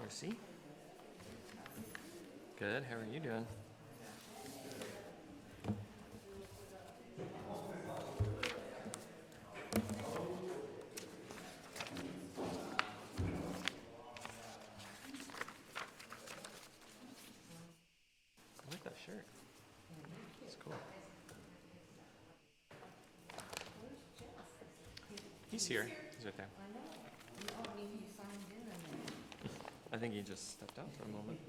Marcy. Good. How are you doing? I like that shirt. It's cool. He's here. He's right there. I think he just stepped out for a moment.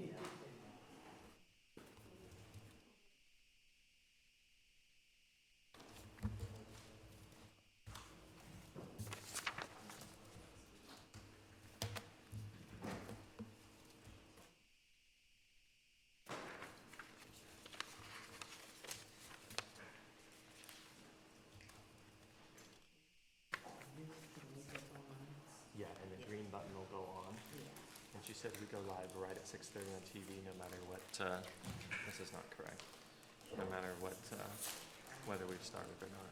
Yeah, and the green button will go on. And she said we go live right at 6:30 on TV, no matter what. This is not correct. No matter what, whether we've started or not.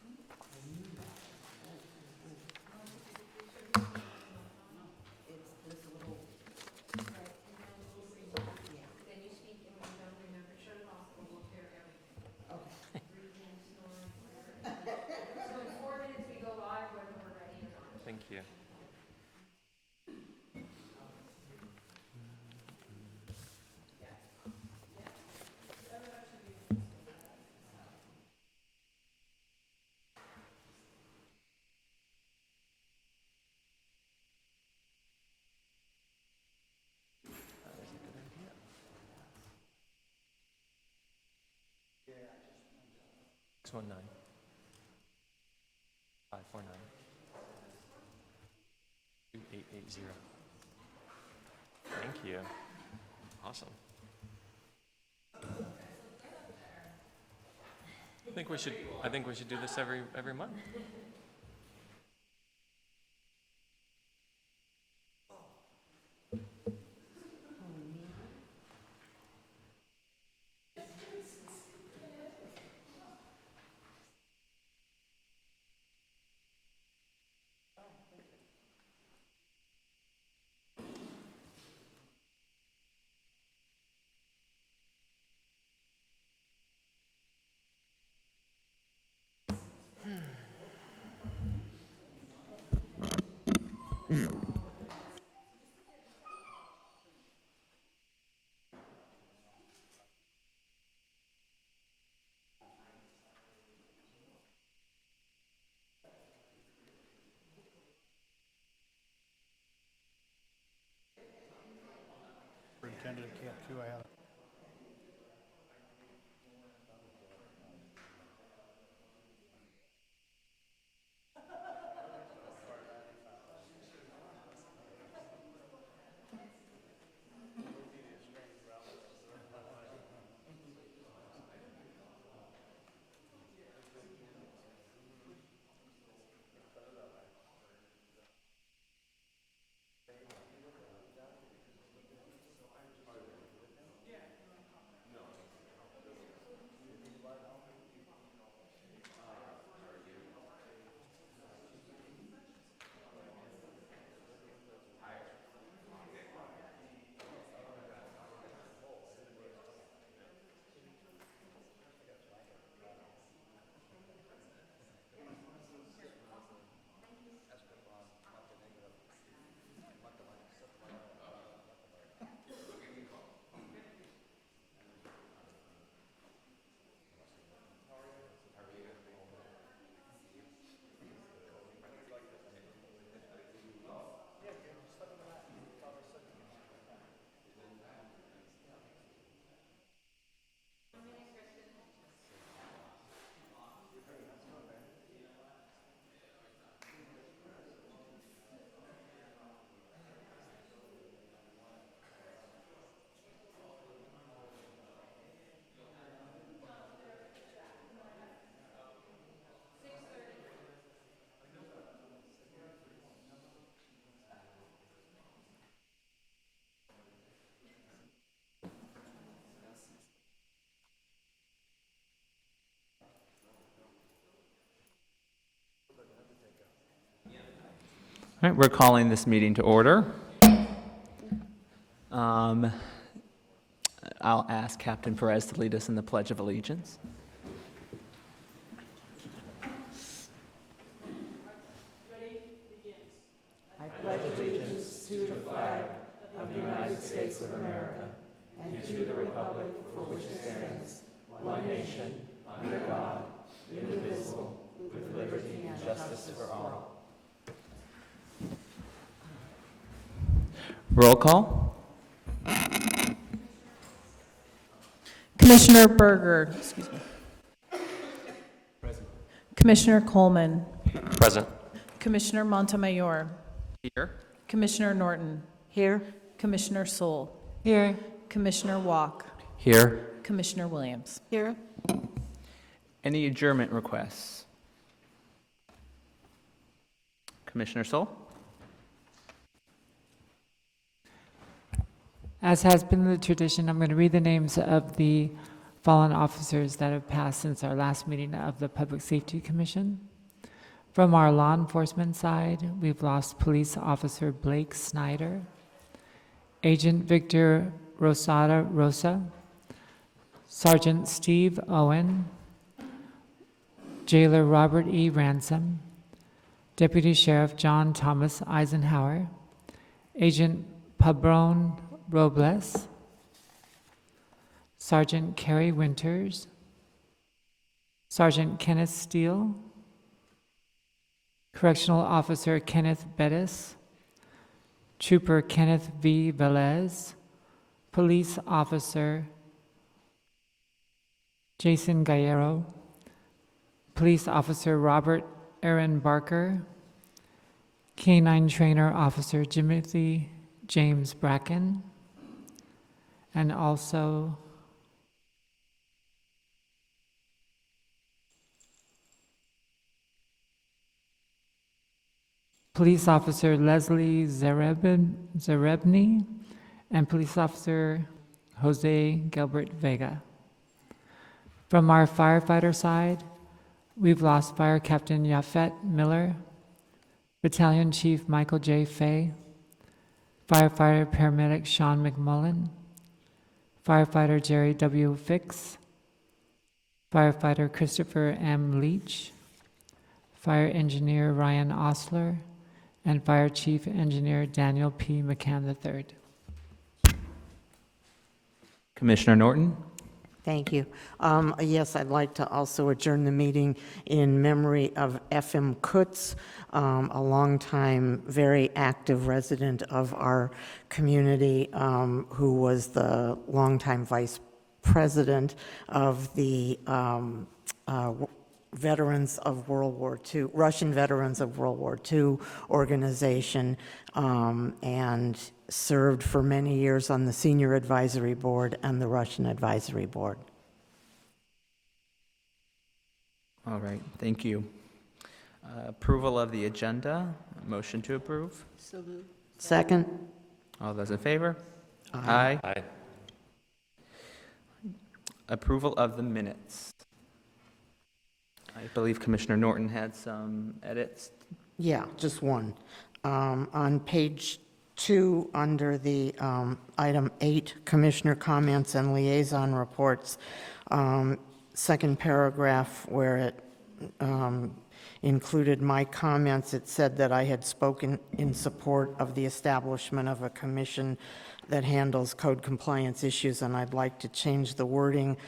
Thank you. That is a good idea. 619 549 2880. Thank you. Awesome. I think we should do this every month. Superintendent Camp Q, I have. All right, we're calling this meeting to order. I'll ask Captain Perez to lead us in the Pledge of Allegiance. Roll call. Commissioner Berger. Commissioner Coleman. Present. Commissioner Montemayor. Here. Commissioner Norton. Here. Commissioner Soul. Here. Commissioner Walk. Here. Commissioner Williams. Here. Any adjournment requests? Commissioner Soul? As has been the tradition, I'm going to read the names of the fallen officers that have passed since our last meeting of the Public Safety Commission. From our law enforcement side, we've lost Police Officer Blake Snyder, Agent Victor Rosada Rosa, Sergeant Steve Owen, Jailer Robert E. Ransom, Deputy Sheriff John Thomas Eisenhower, Agent Pabron Robles, Sergeant Carrie Winters, Sergeant Kenneth Steele, Correctional Officer Kenneth Bettis, Trooper Kenneth V. Velez, Police Officer Jason Gallero, Police Officer Robert Aaron Barker, Canine Trainer Officer Timothy James Bracken, and also Police Officer Leslie Zarebny and Police Officer Jose Gilbert Vega. From our firefighter side, we've lost Fire Captain Yafet Miller, Battalion Chief Michael J. Fay, Firefighter Paramedic Sean McMullen, Firefighter Jerry W. Fix, Firefighter Christopher M. Leach, Fire Engineer Ryan Osler, and Fire Chief Engineer Daniel P. McCann III. Commissioner Norton? Thank you. Yes, I'd like to also adjourn the meeting in memory of F.M. Kutz, a longtime, very active resident of our community, who was the longtime vice president of the Veterans of World War II, Russian Veterans of World War II organization, and served for many years on the Senior Advisory Board and the Russian Advisory Board. All right, thank you. Approval of the agenda. Motion to approve. Second? All those in favor? Aye. Aye. Approval of the minutes. I believe Commissioner Norton had some edits. Yeah, just one. On page 2, under the item 8, Commissioner comments and liaison reports, second paragraph where it included my comments, it said that I had spoken in support of the establishment of a commission that handles code compliance issues, and I'd like to change the wording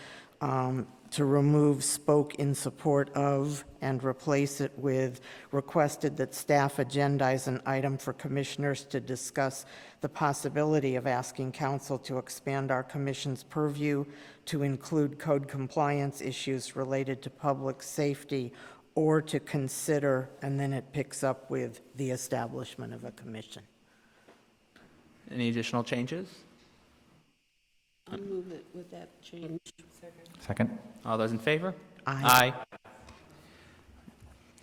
to remove "spoke in support of" and replace it with "requested that staff agendize an item for commissioners to discuss the possibility of asking council to expand our commission's purview to include code compliance issues related to public safety, or to consider," and then it picks up with "the establishment of a commission." Any additional changes? I'll move it with that change. Second. All those in favor? Aye.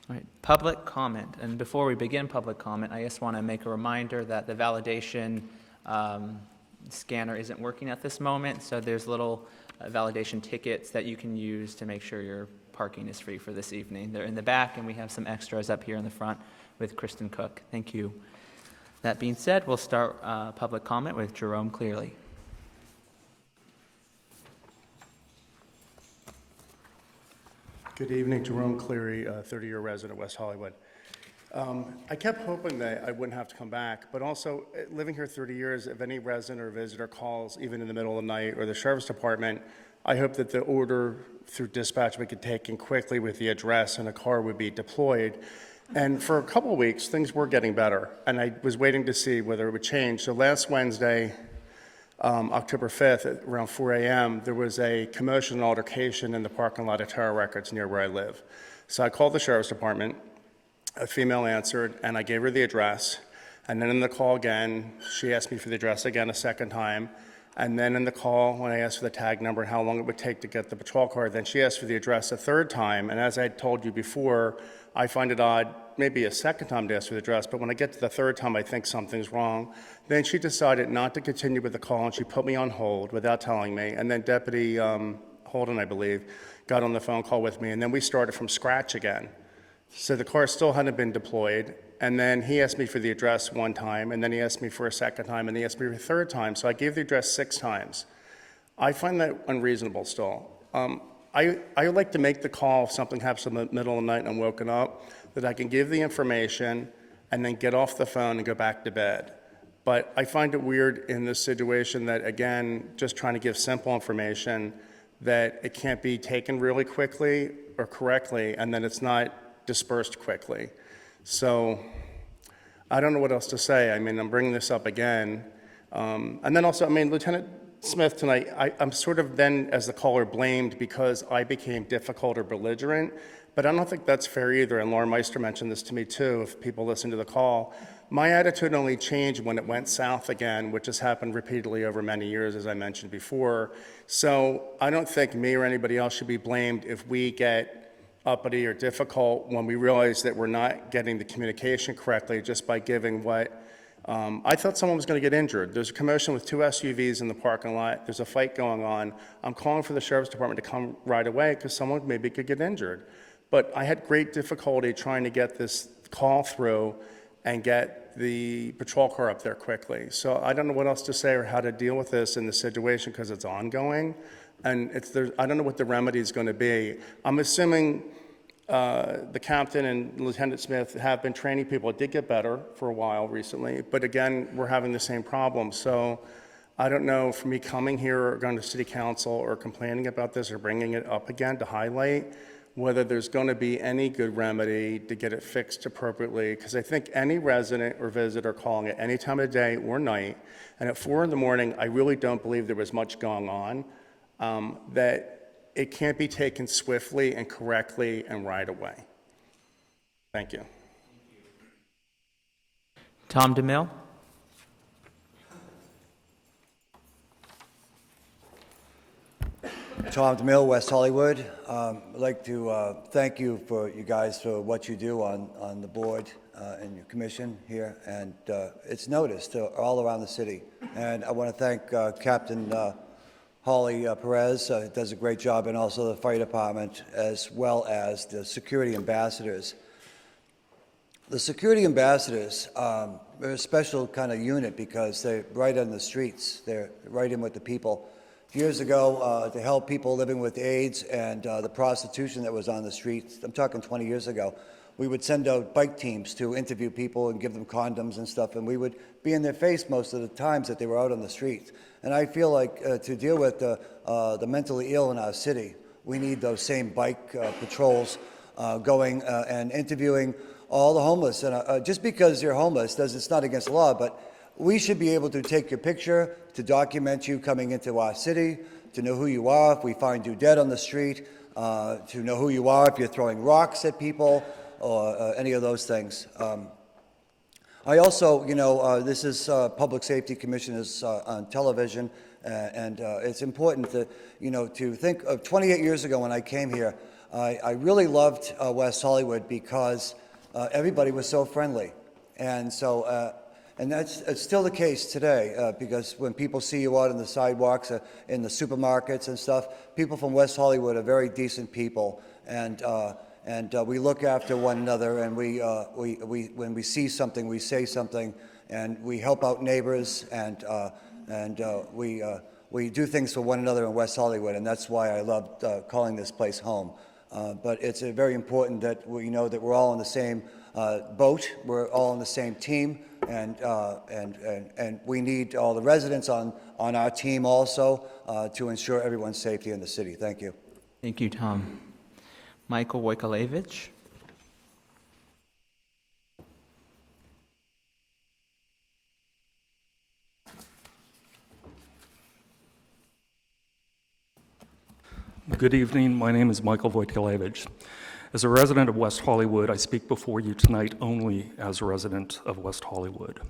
All right, public comment. And before we begin public comment, I just want to make a reminder that the validation scanner isn't working at this moment, so there's little validation tickets that you can use to make sure your parking is free for this evening. They're in the back, and we have some extras up here in the front with Kristen Cook. Thank you. That being said, we'll start public comment with Jerome Clearly. Good evening, Jerome Cleary, 30-year resident of West Hollywood. I kept hoping that I wouldn't have to come back, but also living here 30 years, if any resident or visitor calls, even in the middle of the night, or the sheriff's department, I hope that the order through dispatch would get taken quickly with the address and a car would be deployed. And for a couple of weeks, things were getting better, and I was waiting to see whether it would change. So last Wednesday, October 5th, at around 4 a.m., there was a commotion and altercation in the parking lot of Terra Records near where I live. So I called the sheriff's department. A female answered, and I gave her the address. And then in the call again, she asked me for the address again a second time. And then in the call, when I asked for the tag number and how long it would take to get the patrol car, then she asked for the address a third time. And as I had told you before, I find it odd, maybe a second time to ask for the address, but when I get to the third time, I think something's wrong. Then she decided not to continue with the call, and she put me on hold without telling me. And then Deputy Holden, I believe, got on the phone call with me, and then we started from scratch again. So the car still hadn't been deployed, and then he asked me for the address one time, and then he asked me for a second time, and he asked me for a third time. So I gave the address 6 times. I find that unreasonable still. I like to make the call if something happens in the middle of the night and I'm woken up, that I can give the information and then get off the phone and go back to bed. But I find it weird in this situation that, again, just trying to give simple information, that it can't be taken really quickly or correctly, and then it's not dispersed quickly. So I don't know what else to say. I mean, I'm bringing this up again. And then also, I mean, Lieutenant Smith tonight, I'm sort of then, as the caller, blamed because I became difficult or belligerent, but I don't think that's fair either, and Laura Meister mentioned this to me too, if people listen to the call. My attitude only changed when it went south again, which has happened repeatedly over many years, as I mentioned before. So I don't think me or anybody else should be blamed if we get uppity or difficult when we realize that we're not getting the communication correctly just by giving what I thought someone was going to get injured. There's a commotion with 2 SUVs in the parking lot. There's a fight going on. I'm calling for the sheriff's department to come right away because someone maybe could get injured. But I had great difficulty trying to get this call through and get the patrol car up there quickly. So I don't know what else to say or how to deal with this in the situation because it's ongoing. And I don't know what the remedy is going to be. I'm assuming the captain and Lieutenant Smith have been training people. It did get better for a while recently, but again, we're having the same problem. So I don't know, for me coming here or going to city council or complaining about this or bringing it up again to highlight whether there's going to be any good remedy to get it fixed appropriately, because I think any resident or visitor calling at any time of day or night, and at 4 in the morning, I really don't believe there was much going on, that it can't be taken swiftly and correctly and right away. Thank you. Tom DeMille. Tom DeMille, West Hollywood. I'd like to thank you guys for what you do on the board and your commission here, and it's noticed all around the city. And I want to thank Captain Holly Perez, does a great job, and also the fire department, as well as the security ambassadors. The security ambassadors are a special kind of unit because they're right on the streets. They're right in with the people. Years ago, to help people living with AIDS and the prostitution that was on the streets, I'm talking 20 years ago, we would send out bike teams to interview people and give them condoms and stuff, and we would be in their face most of the times that they were out on the streets. And I feel like to deal with the mentally ill in our city, we need those same bike patrols going and interviewing all the homeless. And just because you're homeless, it's not against the law, but we should be able to take your picture, to document you coming into our city, to know who you are if we find you dead on the street, to know who you are if you're throwing rocks at people, or any of those things. I also, this is Public Safety Commission is on television, and it's important to, to think of 28 years ago when I came here. I really loved West Hollywood because everybody was so friendly, and so. And it's still the case today because when people see you out on the sidewalks, in the supermarkets and stuff, people from West Hollywood are very decent people, and we look after one another, and when we see something, we say something, and we help out neighbors, and we do things for one another in West Hollywood, and that's why I love calling this place home. But it's very important that we know that we're all in the same boat, we're all on the same team, and we need all the residents on our team also to ensure everyone's safety in the city. Thank you. Thank you, Tom. Michael Wojciechowicz. Good evening. My name is Michael Wojciechowicz. As a resident of West Hollywood, I speak before you tonight only as a resident of West Hollywood.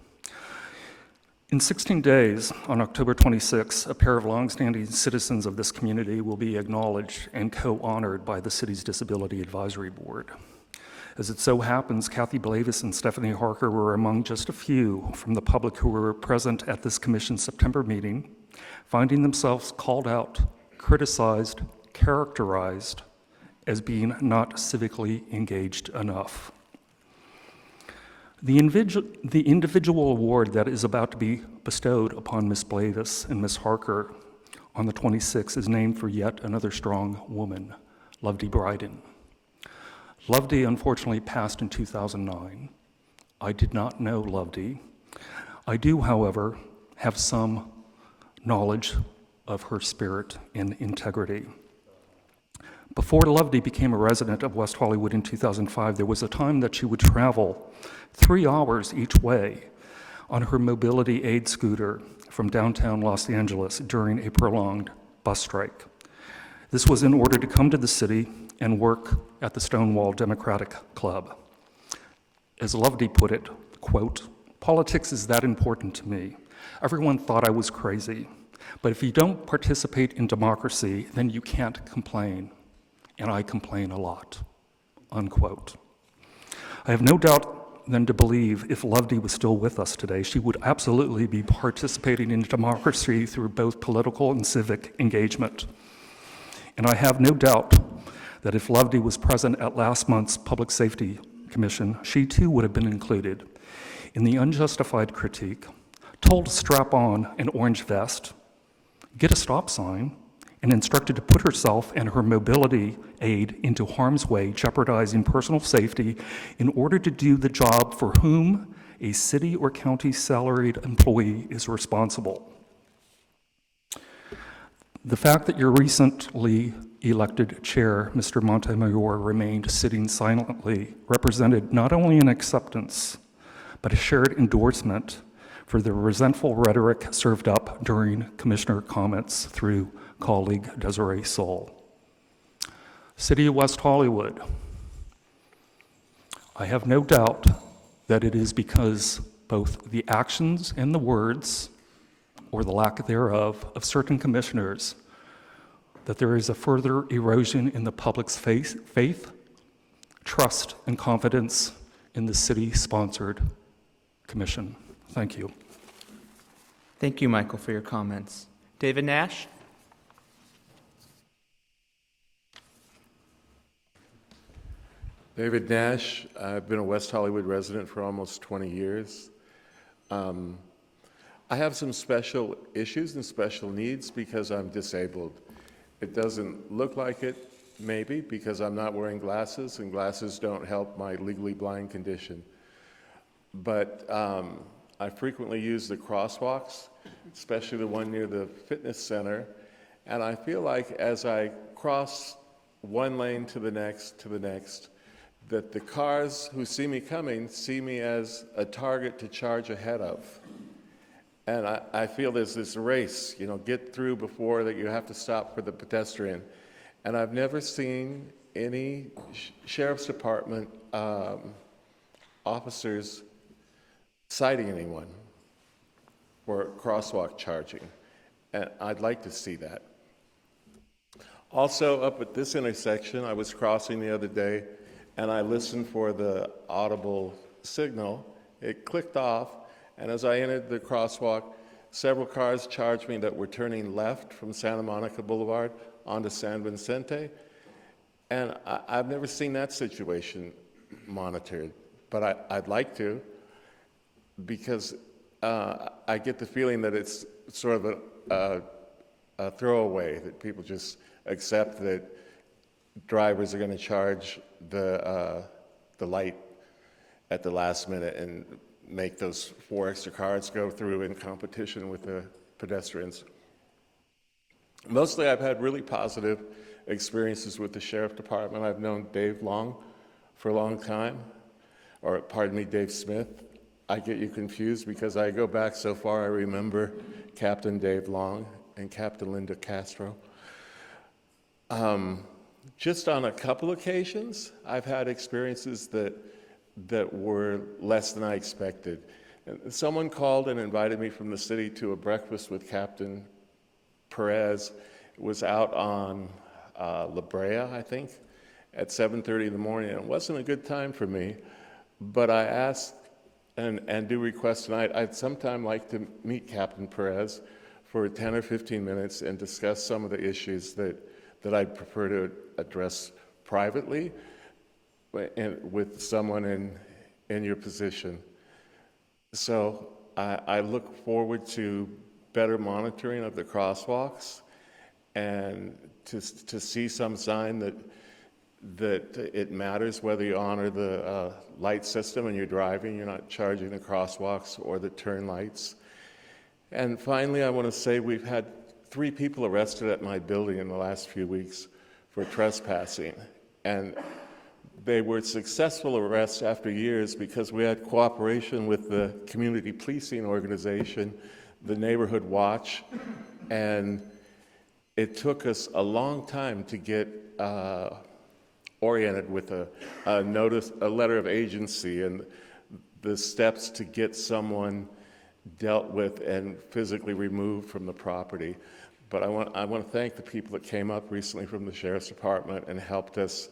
In 16 days, on October 26, a pair of longstanding citizens of this community will be acknowledged and co-honored by the city's Disability Advisory Board. As it so happens, Kathy Blavis and Stephanie Harker were among just a few from the public who were present at this commission's September meeting, finding themselves called out, criticized, characterized as being not civically engaged enough. The individual award that is about to be bestowed upon Ms. Blavis and Ms. Harker on the 26th is named for yet another strong woman, Lovedie Bryden. Lovedie unfortunately passed in 2009. I did not know Lovedie. I do, however, have some knowledge of her spirit and integrity. Before Lovedie became a resident of West Hollywood in 2005, there was a time that she would travel 3 hours each way on her mobility aid scooter from downtown Los Angeles during a prolonged bus strike. This was in order to come to the city and work at the Stonewall Democratic Club. As Lovedie put it, quote, "Politics is that important to me. Everyone thought I was crazy, but if you don't participate in democracy, then you can't complain. And I complain a lot," unquote. I have no doubt then to believe if Lovedie was still with us today, she would absolutely be participating in democracy through both political and civic engagement. And I have no doubt that if Lovedie was present at last month's Public Safety Commission, she too would have been included in the unjustified critique, told to strap on an orange vest, get a stop sign, and instructed to put herself and her mobility aid into harm's way, jeopardizing personal safety in order to do the job for whom a city or county salaried employee is responsible. The fact that your recently elected chair, Mr. Montemayor, remained sitting silently represented not only an acceptance, but a shared endorsement for the resentful rhetoric served up during commissioner comments through colleague Desiree Soul. City of West Hollywood, I have no doubt that it is because both the actions and the words, or the lack thereof, of certain commissioners that there is a further erosion in the public's faith, trust, and confidence in the city-sponsored commission. Thank you. Thank you, Michael, for your comments. David Nash? David Nash. I've been a West Hollywood resident for almost 20 years. I have some special issues and special needs because I'm disabled. It doesn't look like it, maybe, because I'm not wearing glasses, and glasses don't help my legally blind condition. But I frequently use the crosswalks, especially the one near the fitness center, and I feel like as I cross one lane to the next, that the cars who see me coming see me as a target to charge ahead of. And I feel there's this race, get through before that you have to stop for the pedestrian. And I've never seen any sheriff's department officers citing anyone for crosswalk charging. And I'd like to see that. Also, up at this intersection, I was crossing the other day, and I listened for the audible signal. It clicked off, and as I entered the crosswalk, several cars charged me that were turning left from Santa Monica Boulevard onto San Vicente, and I've never seen that situation monitored, but I'd like to. because I get the feeling that it's sort of a throwaway, that people just accept that drivers are going to charge the light at the last minute and make those 4 extra cars go through in competition with the pedestrians. Mostly I've had really positive experiences with the Sheriff Department. I've known Dave Long for a long time, or pardon me, Dave Smith. I get you confused because I go back so far. I remember Captain Dave Long and Captain Linda Castro. Just on a couple occasions, I've had experiences that were less than I expected. And someone called and invited me from the city to a breakfast with Captain Perez. It was out on La Brea, I think, at 7:30 in the morning. And it wasn't a good time for me, but I asked and do request tonight, I'd sometime like to meet Captain Perez for 10 or 15 minutes and discuss some of the issues that I'd prefer to address privately and with someone in your position. So I look forward to better monitoring of the crosswalks and to see some sign that it matters whether you honor the light system and you're driving, you're not charging the crosswalks or the turn lights. And finally, I want to say we've had 3 people arrested at my building in the last few weeks for trespassing. And they were successful arrests after years because we had cooperation with the community policing organization, the Neighborhood Watch, and it took us a long time to get oriented with a letter of agency and the steps to get someone dealt with and physically removed from the property. But I want to thank the people that came up recently from the Sheriff's Department and helped us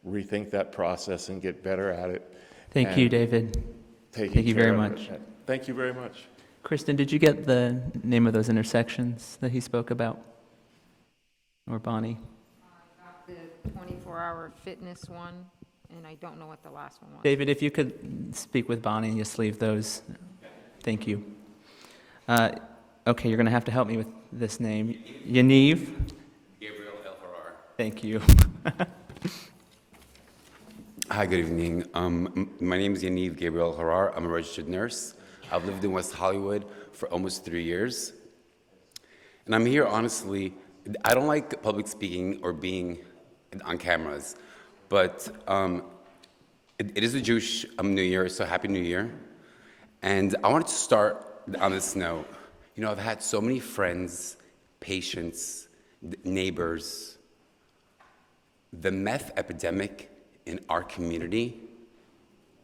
rethink that process and get better at it. Thank you, David. Thank you very much. Thank you very much. Kristen, did you get the name of those intersections that he spoke about? Or Bonnie? The 24-hour fitness one, and I don't know what the last one was. David, if you could speak with Bonnie and just leave those. Thank you. Okay, you're going to have to help me with this name. Yaniv? Gabriel El Harar. Thank you. Hi, good evening. My name is Yaniv Gabriel Harar. I'm a registered nurse. I've lived in West Hollywood for almost 3 years. And I'm here, honestly, I don't like public speaking or being on cameras, but it is a Jewish New Year, so Happy New Year. And I wanted to start on this note. You know, I've had so many friends, patients, neighbors. The meth epidemic in our community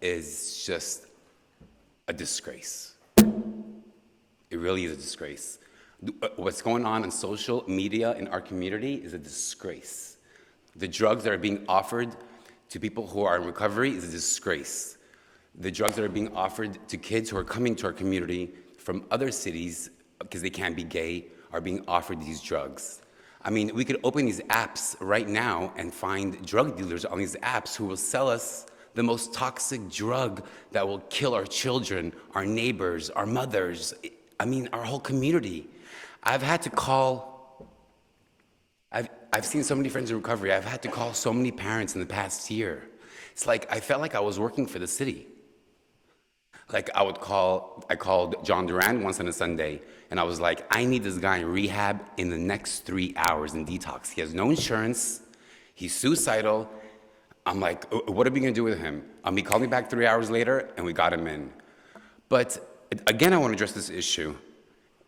is just a disgrace. It really is a disgrace. What's going on in social media in our community is a disgrace. The drugs that are being offered to people who are in recovery is a disgrace. The drugs that are being offered to kids who are coming to our community from other cities because they can't be gay are being offered these drugs. I mean, we could open these apps right now and find drug dealers on these apps who will sell us the most toxic drug that will kill our children, our neighbors, our mothers, I mean, our whole community. I've had to call, I've seen so many friends in recovery. I've had to call so many parents in the past year. It's like, I felt like I was working for the city. Like I called John Duran once on a Sunday, and I was like, I need this guy in rehab in the next 3 hours in detox. He has no insurance, he's suicidal. I'm like, what are we gonna do with him? He called me back 3 hours later, and we got him in. But again, I wanna address this issue.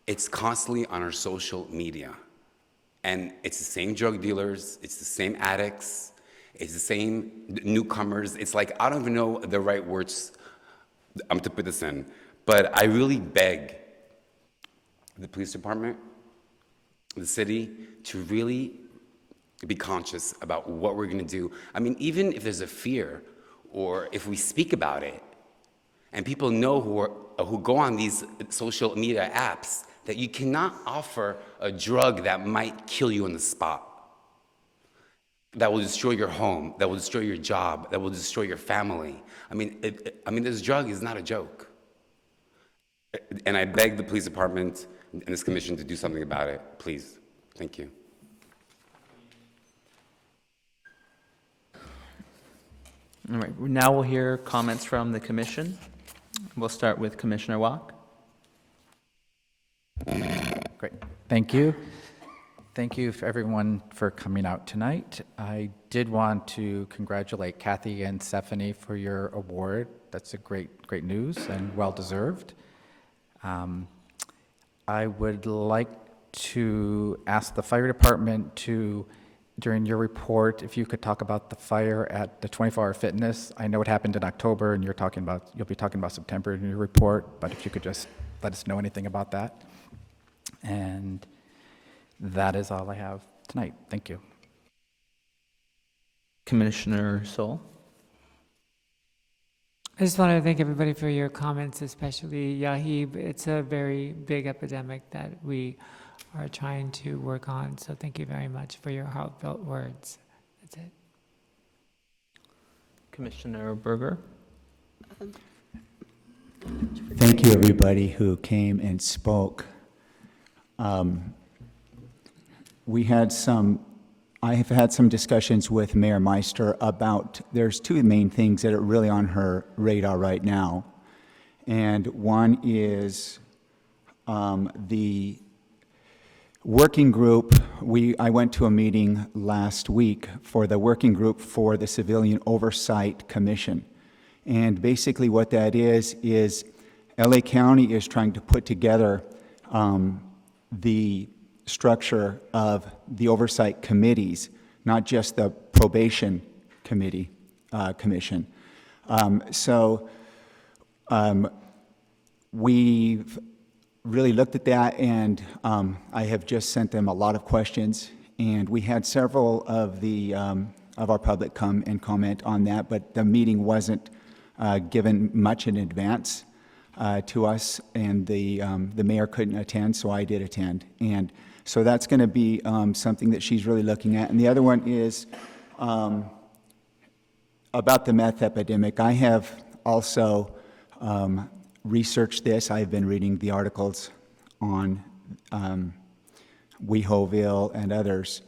It's constantly on our social media. And it's the same drug dealers, it's the same addicts, it's the same newcomers. It's like, I don't even know the right words to put this in. But I really beg the police department, the city, to really be conscious about what we're gonna do. I mean, even if there's a fear, or if we speak about it, and people know who go on these social media apps, that you cannot offer a drug that might kill you on the spot, that will destroy your home, that will destroy your job, that will destroy your family. I mean, this drug is not a joke. And I beg the police department and this commission to do something about it, please. Thank you. All right, now we'll hear comments from the commission. We'll start with Commissioner Walk. Great. Thank you. Thank you for everyone for coming out tonight. I did want to congratulate Kathy and Stephanie for your award. That's a great news and well-deserved. I would like to ask the fire department to, during your report, if you could talk about the fire at the 24-hour fitness. I know it happened in October, and you'll be talking about September in your report, but if you could just let us know anything about that. And that is all I have tonight. Thank you. Commissioner Sol. I just want to thank everybody for your comments, especially Yahib. It's a very big epidemic that we are trying to work on. So thank you very much for your heartfelt words. That's it. Commissioner Berger. Thank you, everybody who came and spoke. I have had some discussions with Mayor Meister about, there's two main things that are really on her radar right now. And one is the working group. I went to a meeting last week for the working group for the Civilian Oversight Commission. And basically what that is LA County is trying to put together the structure of the oversight committees, not just the probation committee commission. We've really looked at that, and I have just sent them a lot of questions, and we had several of our public come and comment on that, but the meeting wasn't given much in advance to us, and the mayor couldn't attend, so I did attend. And so that's going to be something that she's really looking at. And the other one is about the meth epidemic. I have also researched this. I've been reading the articles on WehoVille and others.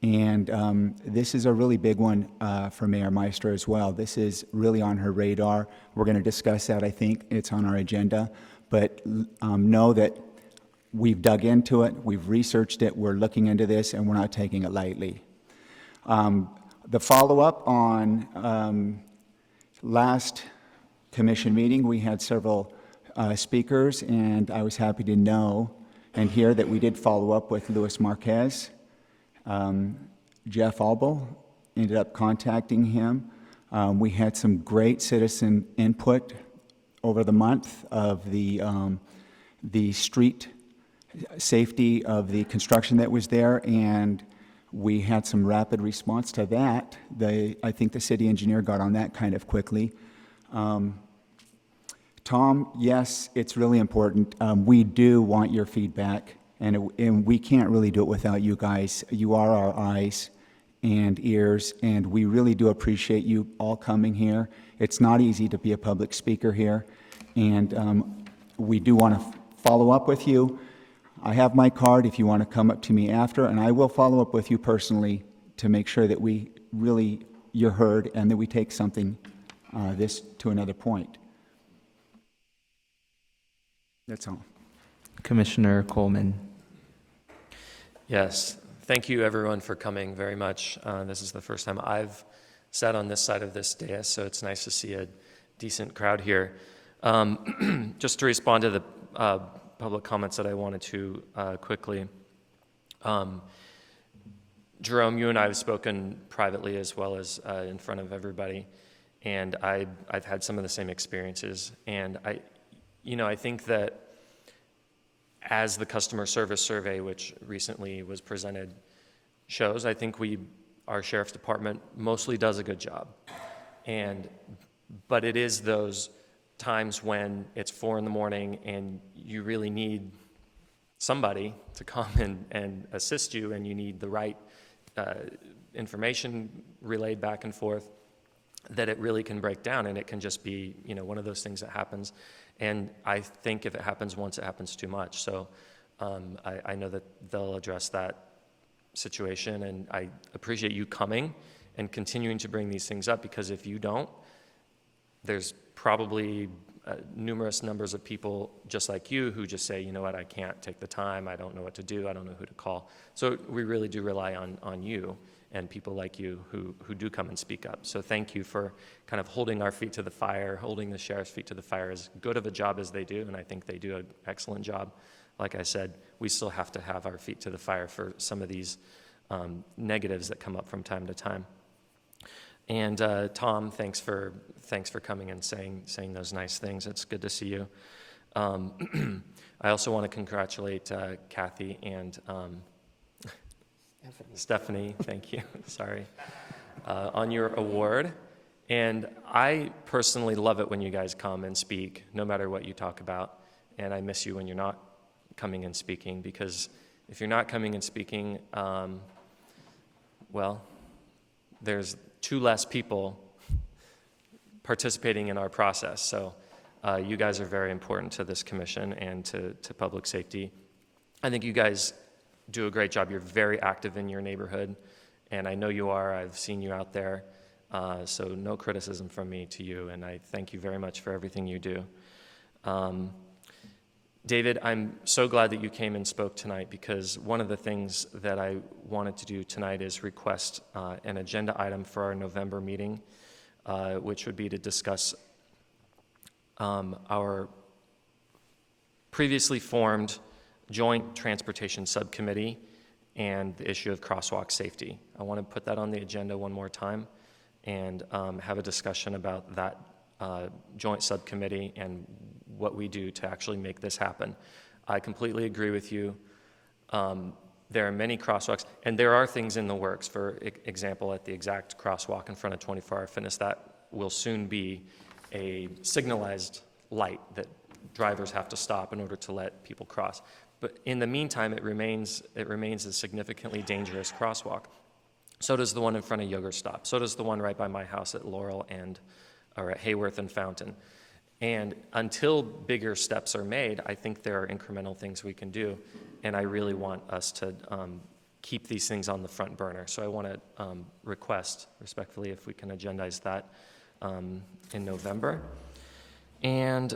And this is a really big one for Mayor Meister as well. This is really on her radar. We're going to discuss that, I think. It's on our agenda. But know that we've dug into it, we've researched it, we're looking into this, and we're not taking it lightly. The follow-up on last commission meeting, we had several speakers, and I was happy to know and hear that we did follow up with Luis Marquez. Jeff Albel ended up contacting him. We had some great citizen input over the month of the street safety of the construction that was there, and we had some rapid response to that. I think the city engineer got on that kind of quickly. Tom, yes, it's really important. We do want your feedback, and we can't really do it without you guys. You are our eyes and ears, and we really do appreciate you all coming here. It's not easy to be a public speaker here, and we do want to follow up with you. I have my card if you want to come up to me after, and I will follow up with you personally to make sure that you're heard and that we take something this to another point. That's all. Commissioner Coleman. Yes, thank you everyone for coming very much. This is the first time I've sat on this side of this dais, so it's nice to see a decent crowd here. Just to respond to the public comments that I wanted to quickly. Jerome, you and I have spoken privately as well as in front of everybody, and I've had some of the same experiences. And I think that as the customer service survey, which recently was presented, shows, I think our sheriff's department mostly does a good job. But it is those times when it's 4 a.m. and you really need somebody to come and assist you, and you need the right information relayed back and forth. that it really can break down, and it can just be, one of those things that happens. And I think if it happens once, it happens too much. So I know that they'll address that situation, and I appreciate you coming and continuing to bring these things up, because if you don't, there's probably numerous numbers of people just like you who just say, you know what, I can't take the time, I don't know what to do, I don't know who to call. So we really do rely on you and people like you who do come and speak up. So thank you for kind of holding our feet to the fire, holding the sheriff's feet to the fire, as good of a job as they do, and I think they do an excellent job. Like I said, we still have to have our feet to the fire for some of these negatives that come up from time to time. And Tom, thanks for coming and saying those nice things. It's good to see you. I also want to congratulate Kathy and Stephanie. Thank you. Sorry, on your award. And I personally love it when you guys come and speak, no matter what you talk about. And I miss you when you're not coming and speaking, because if you're not coming and speaking, well, there's 2 less people participating in our process. So you guys are very important to this commission and to public safety. I think you guys do a great job. You're very active in your neighborhood, and I know you are. I've seen you out there. So no criticism from me to you, and I thank you very much for everything you do. David, I'm so glad that you came and spoke tonight, because one of the things that I wanted to do tonight is request an agenda item for our November meeting, which would be to discuss our previously formed Joint Transportation Subcommittee and the issue of crosswalk safety. I want to put that on the agenda one more time and have a discussion about that joint subcommittee and what we do to actually make this happen. I completely agree with you. There are many crosswalks, and there are things in the works. For example, at the exact crosswalk in front of 24 Hour Fitness, that will soon be a signalized light that drivers have to stop in order to let people cross. But in the meantime, it remains a significantly dangerous crosswalk. So does the one in front of Yogurt Stop. So does the one right by my house at Laurel or at Hayworth and Fountain. And until bigger steps are made, I think there are incremental things we can do. And I really want us to keep these things on the front burner. So I want to request respectfully if we can agendize that in November. And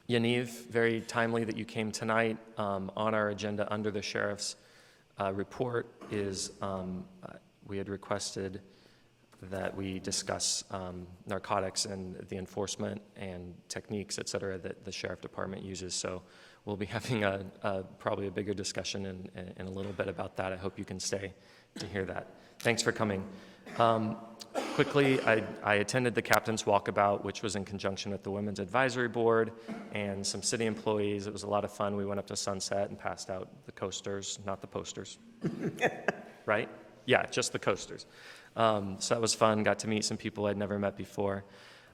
Yaniv, very timely that you came tonight. On our agenda under the sheriff's report is we had requested that we discuss narcotics and the enforcement and techniques, et cetera, that the sheriff department uses. So we'll be having probably a bigger discussion in a little bit about that. I hope you can stay to hear that. Thanks for coming. Quickly, I attended the Captain's Walkabout, which was in conjunction with the Women's Advisory Board and some city employees. It was a lot of fun. We went up to Sunset and passed out the coasters, not the posters. Right? Yeah, just the coasters. So that was fun. Got to meet some people I'd never met before.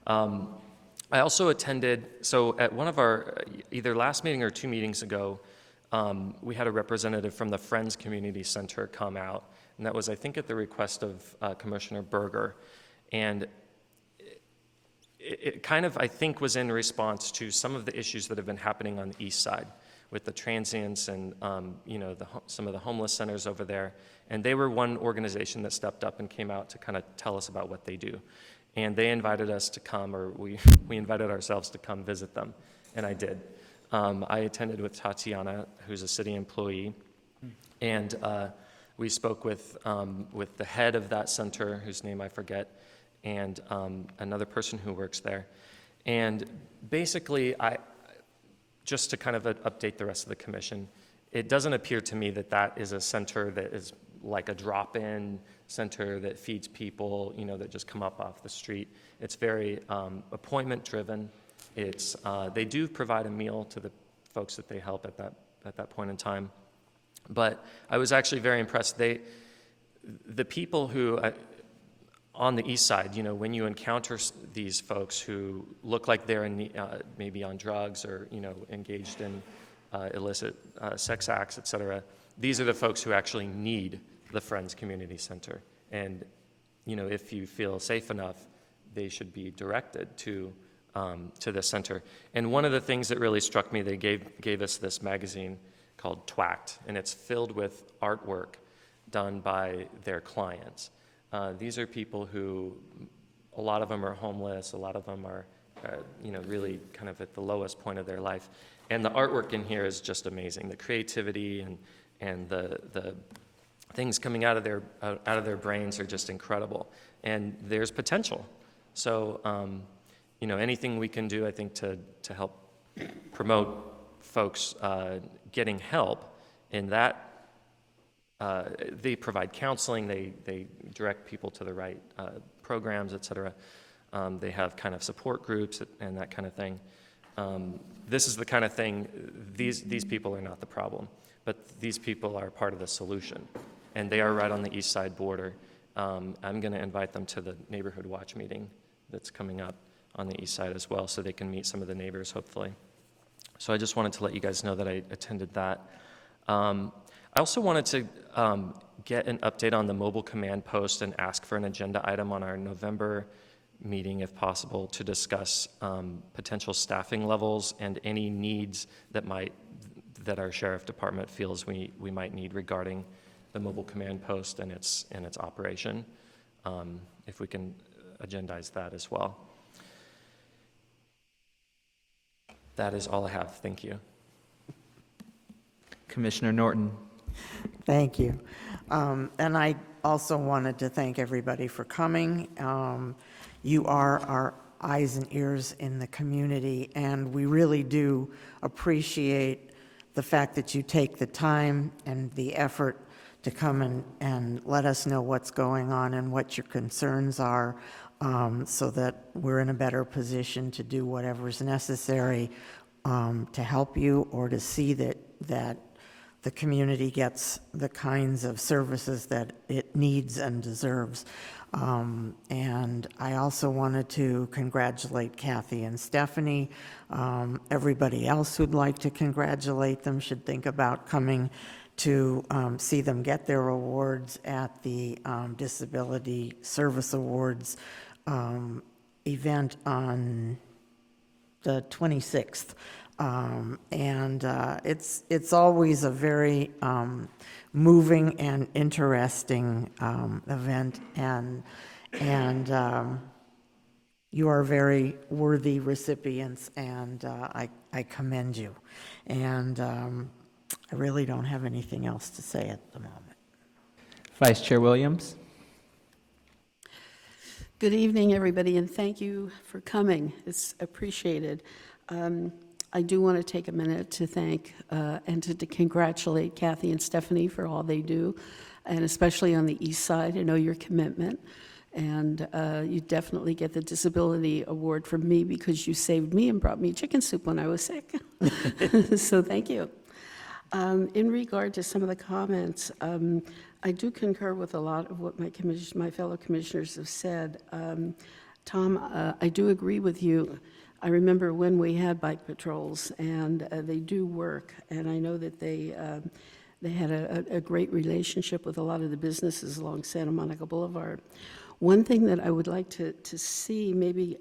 I also attended, so at one of our, either last meeting or 2 meetings ago, we had a representative from the Friends Community Center come out, and that was, I think, at the request of Commissioner Berger. And it kind of, I think, was in response to some of the issues that have been happening on the east side with the transients and, some of the homeless centers over there. And they were one organization that stepped up and came out to kind of tell us about what they do. And they invited us to come, or we invited ourselves to come visit them, and I did. I attended with Tatiana, who's a city employee, and we spoke with the head of that center, whose name I forget, and another person who works there. And basically, just to kind of update the rest of the commission, it doesn't appear to me that that is a center that is like a drop-in center that feeds people, that just come up off the street. It's very appointment-driven. They do provide a meal to the folks that they help at that point in time. But I was actually very impressed. The people who, on the east side, when you encounter these folks who look like they're maybe on drugs or, engaged in illicit sex acts, et cetera, these are the folks who actually need the Friends Community Center. And if you feel safe enough, they should be directed to this center. And one of the things that really struck me, they gave us this magazine called Twacked, and it's filled with artwork done by their clients. These are people who, a lot of them are homeless, a lot of them are, really kind of at the lowest point of their life. And the artwork in here is just amazing. The creativity and the things coming out of their brains are just incredible. And there's potential. So, anything we can do, I think, to help promote folks getting help in that. They provide counseling, they direct people to the right programs, et cetera. They have kind of support groups and that kind of thing. This is the kind of thing, these people are not the problem, but these people are part of the solution. And they are right on the east side border. I'm going to invite them to the Neighborhood Watch meeting that's coming up on the east side as well, so they can meet some of the neighbors, hopefully. So I just wanted to let you guys know that I attended that. I also wanted to get an update on the mobile command post and ask for an agenda item on our November meeting, if possible, to discuss potential staffing levels and any needs that our sheriff department feels we might need regarding the mobile command post and its operation. If we can agendize that as well. That is all I have. Thank you. Commissioner Norton. Thank you. And I also wanted to thank everybody for coming. You are our eyes and ears in the community, and we really do appreciate the fact that you take the time and the effort to come and let us know what's going on and what your concerns are, so that we're in a better position to do whatever's necessary to help you or to see that the community gets the kinds of services that it needs and deserves. And I also wanted to congratulate Kathy and Stephanie. Everybody else who'd like to congratulate them should think about coming to see them get their awards at the Disability Service Awards event on the 26th. It's always a very moving and interesting event, and you are very worthy recipients, and I commend you. And I really don't have anything else to say at the moment. Vice Chair Williams. Good evening, everybody, and thank you for coming. It's appreciated. I do want to take a minute to thank and to congratulate Kathy and Stephanie for all they do, and especially on the east side. I know your commitment, and you definitely get the Disability Award from me because you saved me and brought me chicken soup when I was sick. So thank you. In regard to some of the comments, I do concur with a lot of what my fellow commissioners have said. Tom, I do agree with you. I remember when we had bike patrols, and they do work, and I know that they had a great relationship with a lot of the businesses along Santa Monica Boulevard. One thing that I would like to see, maybe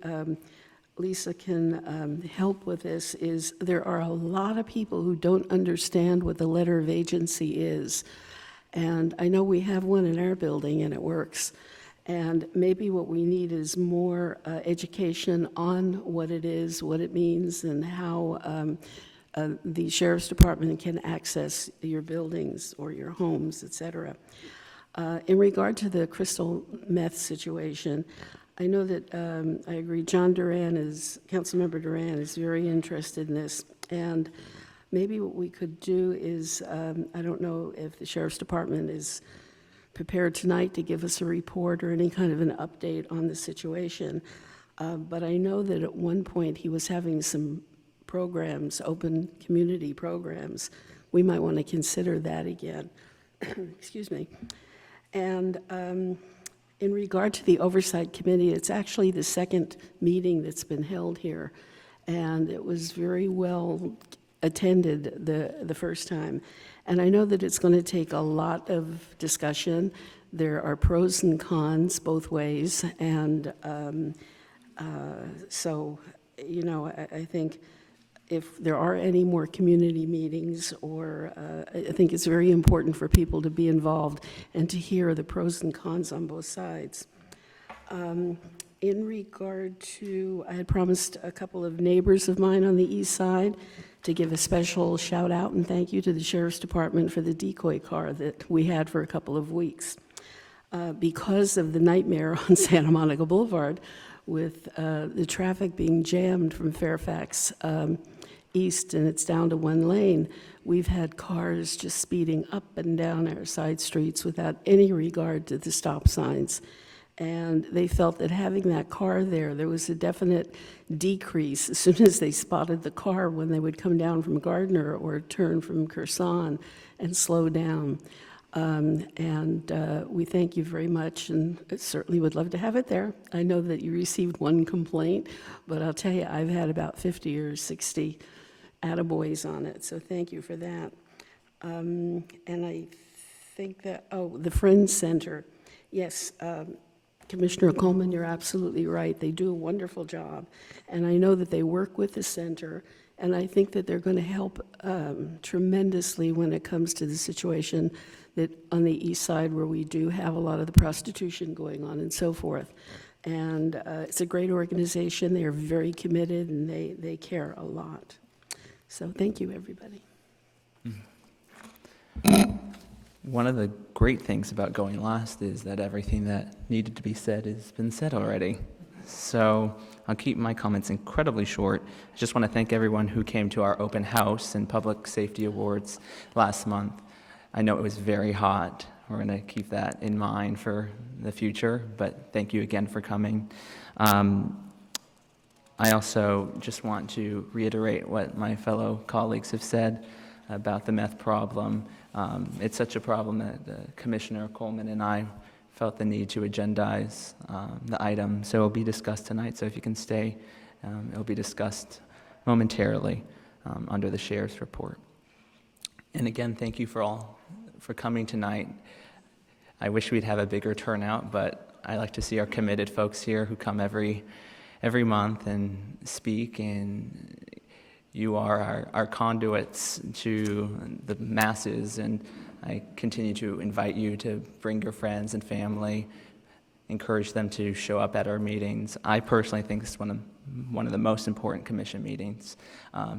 Lisa can help with this, is there are a lot of people who don't understand what the letter of agency is. And I know we have one in our building, and it works. And maybe what we need is more education on what it is, what it means, and how the Sheriff's Department can access your buildings or your homes, et cetera. In regard to the crystal meth situation, I know that I agree Councilmember Duran is very interested in this. And maybe what we could do is, I don't know if the Sheriff's Department is prepared tonight to give us a report or any kind of an update on the situation. But I know that at one point he was having some programs, open community programs. We might want to consider that again. Excuse me. And in regard to the Oversight Committee, it's actually the second meeting that's been held here. And it was very well attended the first time. And I know that it's going to take a lot of discussion. There are pros and cons both ways, and so, you know, I think if there are any more community meetings, or I think it's very important for people to be involved and to hear the pros and cons on both sides. In regard to, I had promised a couple of neighbors of mine on the east side to give a special shout out and thank you to the Sheriff's Department for the decoy car that we had for a couple of weeks. Because of the nightmare on Santa Monica Boulevard with the traffic being jammed from Fairfax east, and it's down to one lane, we've had cars just speeding up and down our side streets without any regard to the stop signs. And they felt that having that car there was a definite decrease as soon as they spotted the car when they would come down from Gardner or turn from Curson and slow down. We thank you very much, and certainly would love to have it there. I know that you received one complaint, but I'll tell you, I've had about 50 or 60 attaboys on it, so thank you for that. And I think that, the Friends Center, yes, Commissioner Coleman, you're absolutely right. They do a wonderful job, and I know that they work with the center, and I think that they're going to help tremendously when it comes to the situation that on the east side where we do have a lot of the prostitution going on and so forth. And it's a great organization. They are very committed, and they care a lot. So thank you, everybody. One of the great things about going last is that everything that needed to be said has been said already. So I'll keep my comments incredibly short. I just want to thank everyone who came to our open house and public safety awards last month. I know it was very hot. We're going to keep that in mind for the future, but thank you again for coming. I also just want to reiterate what my fellow colleagues have said about the meth problem. It's such a problem that Commissioner Coleman and I felt the need to agendize the item, so it'll be discussed tonight. So if you can stay, it'll be discussed momentarily under the Sheriff's report. And again, thank you for coming tonight. I wish we'd have a bigger turnout, but I like to see our committed folks here who come every month and speak, and you are our conduits to the masses, and I continue to invite you to bring your friends and family, encourage them to show up at our meetings. I personally think this is one of the most important commission meetings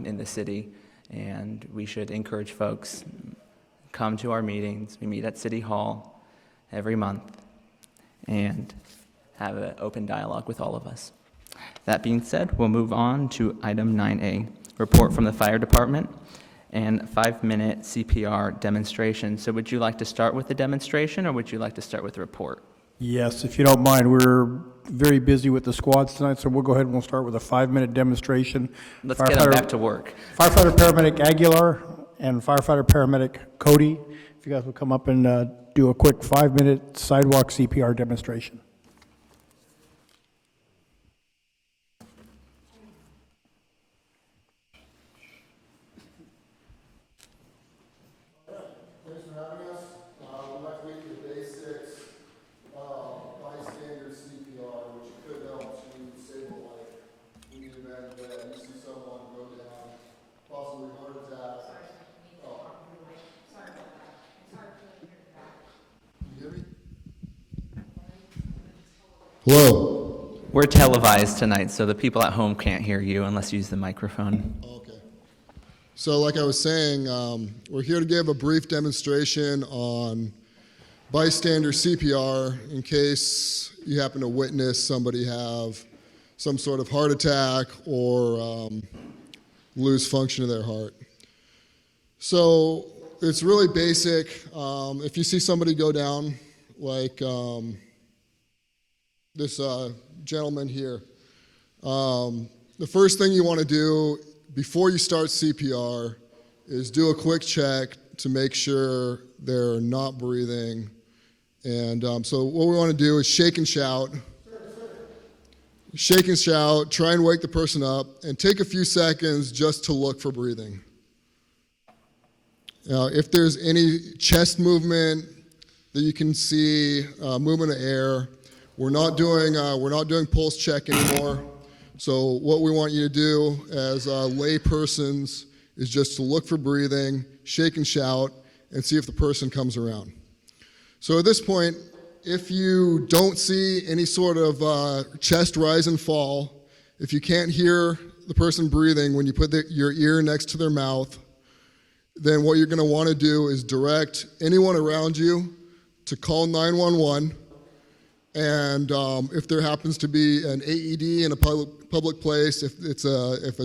in the city, and we should encourage folks, come to our meetings. We meet at City Hall every month and have an open dialogue with all of us. That being said, we'll move on to item 9A, report from the fire department and 5-minute CPR demonstration. So would you like to start with the demonstration, or would you like to start with the report? Yes, if you don't mind. We're very busy with the squads tonight, so we'll go ahead and we'll start with a 5-minute demonstration. Let's get them back to work. Firefighter Paramedic Aguilar and Firefighter Paramedic Cody, if you guys will come up and do a quick 5-minute sidewalk CPR demonstration. Hello. We're televised tonight, so the people at home can't hear you unless you use the microphone. Okay. So like I was saying, we're here to give a brief demonstration on bystander CPR in case you happen to witness somebody have some sort of heart attack or lose function of their heart. So it's really basic. If you see somebody go down, like this gentleman here, the first thing you want to do before you start CPR is do a quick check to make sure they're not breathing. And so what we want to do is shake and shout. Shake and shout, try and wake the person up, and take a few seconds just to look for breathing. Now, if there's any chest movement, that you can see movement of air. We're not doing pulse check anymore. So what we want you to do as lay persons is just to look for breathing, shake and shout, and see if the person comes around. So at this point, if you don't see any sort of chest rise and fall, if you can't hear the person breathing when you put your ear next to their mouth, then what you're going to want to do is direct anyone around you to call 911. And if there happens to be an AED in a public place, if it's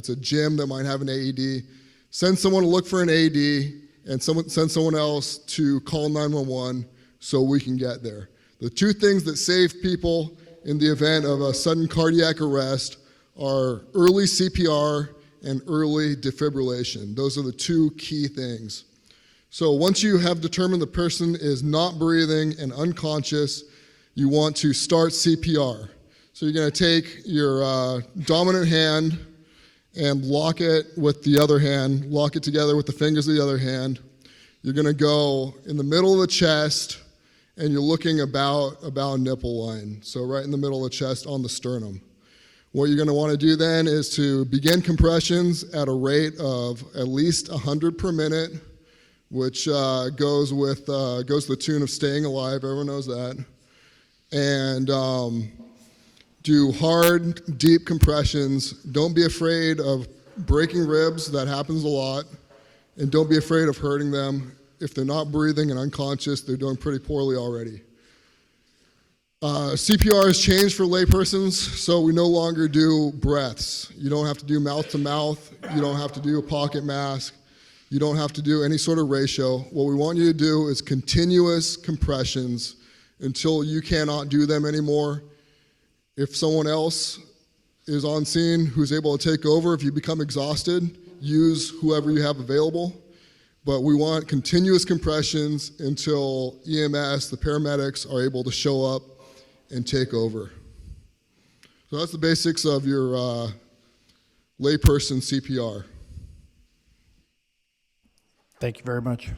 a gym that might have an AED, send someone to look for an AED and send someone else to call 911 so we can get there. The two things that save people in the event of a sudden cardiac arrest are early CPR and early defibrillation. Those are the two key things. So once you have determined the person is not breathing and unconscious, you want to start CPR. So you're going to take your dominant hand and lock it with the other hand, lock it together with the fingers of the other hand. You're going to go in the middle of the chest, and you're looking about nipple line, so right in the middle of the chest on the sternum. What you're going to want to do then is to begin compressions at a rate of at least 100 per minute, which goes to the tune of staying alive. Everyone knows that. And do hard, deep compressions. Don't be afraid of breaking ribs. That happens a lot. And don't be afraid of hurting them. If they're not breathing and unconscious, they're doing pretty poorly already. CPR has changed for laypersons, so we no longer do breaths. You don't have to do mouth to mouth. You don't have to do a pocket mask. You don't have to do any sort of ratio. What we want you to do is continuous compressions until you cannot do them anymore. If someone else is on scene who's able to take over, if you become exhausted, use whoever you have available. But we want continuous compressions until EMS, the paramedics, are able to show up and take over. So that's the basics of your layperson CPR. Thank you very much.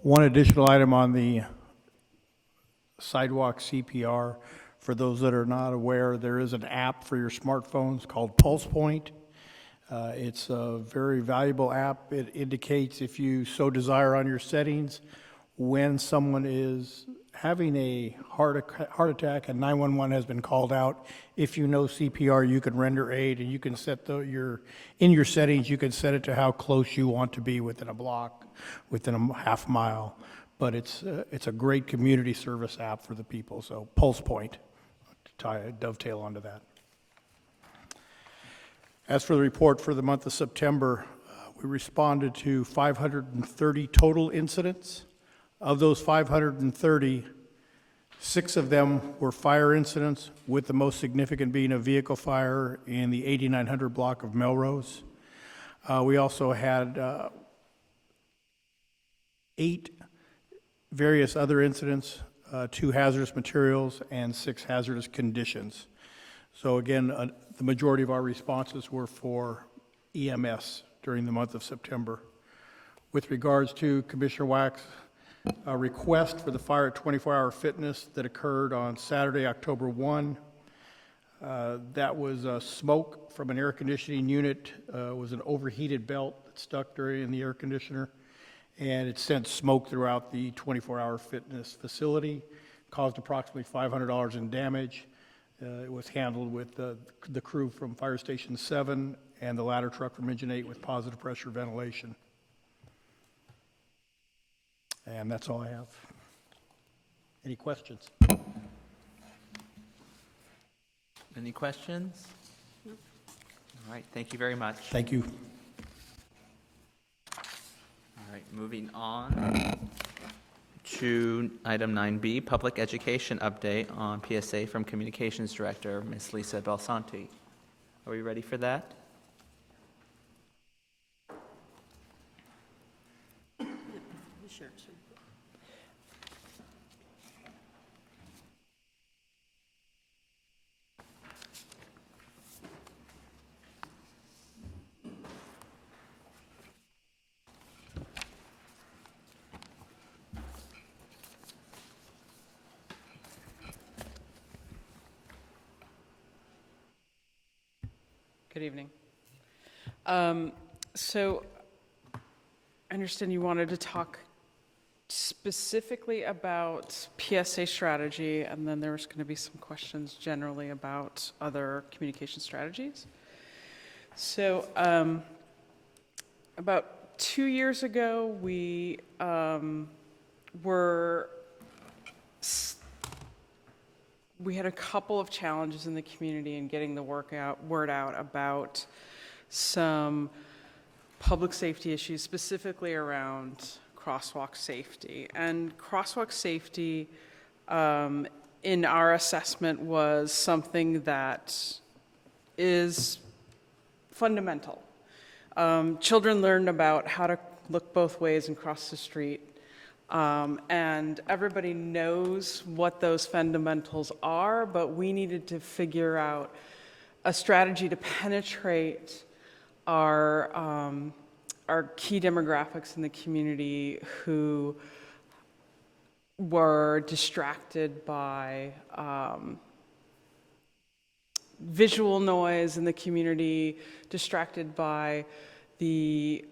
One additional item on the sidewalk CPR. For those that are not aware, there is an app for your smartphones called Pulse Point. It's a very valuable app. It indicates, if you so desire on your settings, when someone is having a heart attack and 911 has been called out. If you know CPR, you can render aid, and you can set in your settings, you can set it to how close you want to be within a block, within a half mile. But it's a great community service app for the people. So Pulse Point, to dovetail onto that. As for the report for the month of September, we responded to 530 total incidents. Of those 530, 6 of them were fire incidents, with the most significant being a vehicle fire in the 8900 block of Melrose. We also had 8 various other incidents, 2 hazardous materials, and 6 hazardous conditions. So again, the majority of our responses were for EMS during the month of September. With regards to Commissioner Wax's request for the fire at 24-hour fitness that occurred on Saturday, October 1, that was smoke from an air conditioning unit. Was an overheated belt that stuck during the air conditioner, and it sent smoke throughout the 24-hour fitness facility, caused approximately $500 in damage. It was handled with the crew from Fire Station 7 and the ladder truck from Engine 8 with positive pressure ventilation. And that's all I have. Any questions? Any questions? No. All right, thank you very much. Thank you. All right, moving on to item 9B, Public Education Update on PSA from Communications Director, Ms. Lisa Belsanti. Are we ready for that? Sure. Good evening. So I understand you wanted to talk specifically about PSA strategy, and then there was going to be some questions generally about other communication strategies. So about 2 years ago, we we had a couple of challenges in the community in getting the word out about some public safety issues, specifically around crosswalk safety. And crosswalk safety, in our assessment, was something that is fundamental. Children learned about how to look both ways and cross the street. And everybody knows what those fundamentals are, but we needed to figure out a strategy to penetrate our key demographics in the community who were distracted by visual noise in the community, distracted by the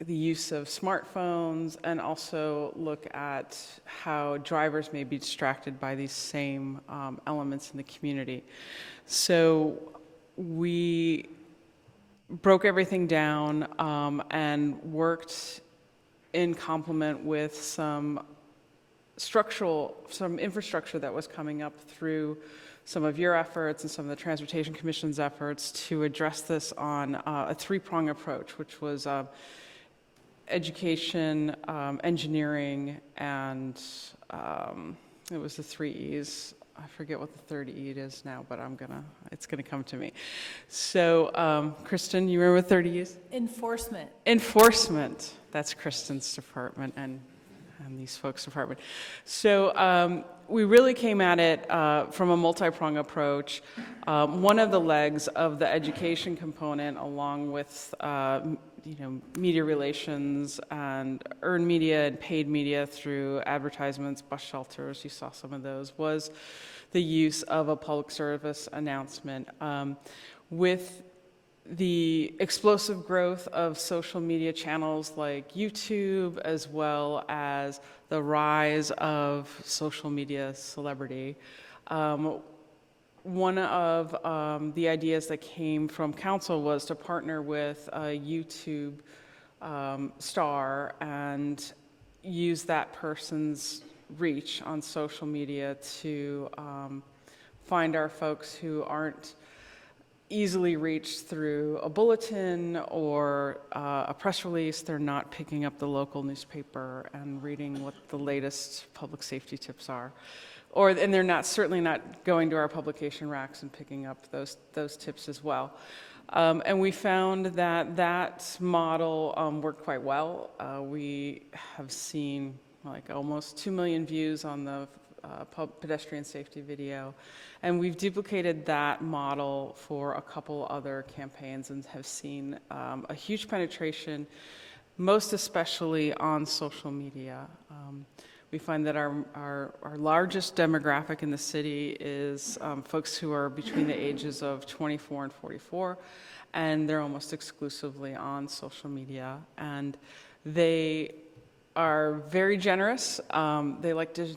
use of smartphones, and also look at how drivers may be distracted by these same elements in the community. So we broke everything down and worked in complement with some infrastructure that was coming up through some of your efforts and some of the Transportation Commission's efforts to address this on a three-prong approach, which was education, engineering, and it was the 3 E's. I forget what the third E is now, but it's gonna come to me. So, Kristen, you remember what 30 E is? Enforcement. Enforcement. That's Kristen's department and these folks' department. So we really came at it from a multi-prong approach. One of the legs of the education component, along with media relations and earned media and paid media through advertisements, bus shelters, you saw some of those, was the use of a public service announcement. With the explosive growth of social media channels like YouTube, as well as the rise of social media celebrity, one of the ideas that came from council was to partner with a YouTube star and use that person's reach on social media to find our folks who aren't easily reached through a bulletin or a press release. They're not picking up the local newspaper and reading what the latest public safety tips are. And they're certainly not going to our publication racks and picking up those tips as well. And we found that model worked quite well. We have seen like almost 2 million views on the pedestrian safety video. And we've duplicated that model for a couple other campaigns and have seen a huge penetration, most especially on social media. We find that our largest demographic in the city is folks who are between the ages of 24 and 44, and they're almost exclusively on social media. And they are very generous. They like to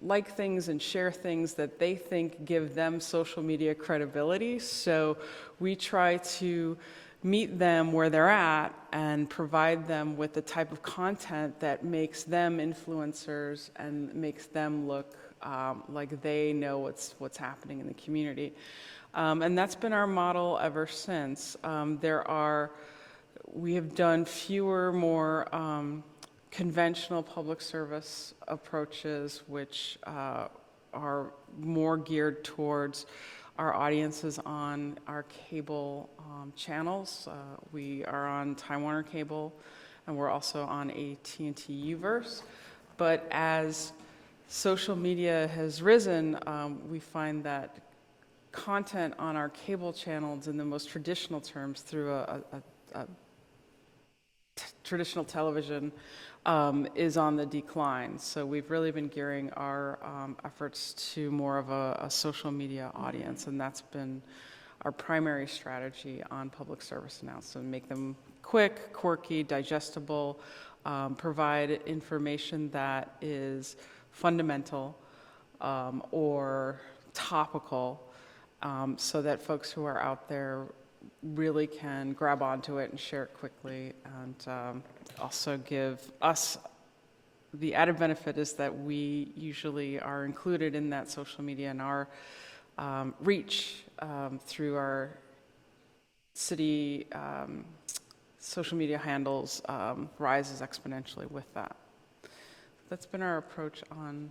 like things and share things that they think give them social media credibility. So we try to meet them where they're at and provide them with the type of content that makes them influencers and makes them look like they know what's happening in the community. And that's been our model ever since. We have done fewer, more conventional public service approaches, which are more geared towards our audiences on our cable channels. We are on Time Warner Cable, and we're also on AT&T Uverse. But as social media has risen, we find that content on our cable channels in the most traditional terms through a traditional television is on the decline. So we've really been gearing our efforts to more of a social media audience, and that's been our primary strategy on public service announcements. Make them quick, quirky, digestible, provide information that is fundamental or topical, so that folks who are out there really can grab onto it and share it quickly, and also give us the added benefit is that we usually are included in that social media, and our reach through our city social media handles rises exponentially with that. That's been our approach on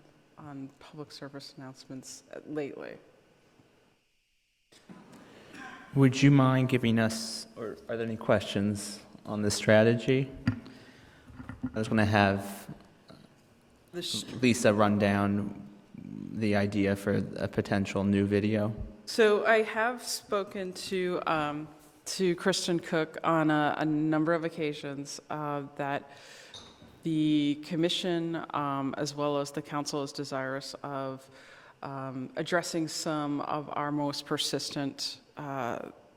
public service announcements lately. Would you mind giving us, or are there any questions on this strategy? I was going to have Lisa run down the idea for a potential new video. So I have spoken to Kristen Cook on a number of occasions that the commission, as well as the council, is desirous of addressing some of our most persistent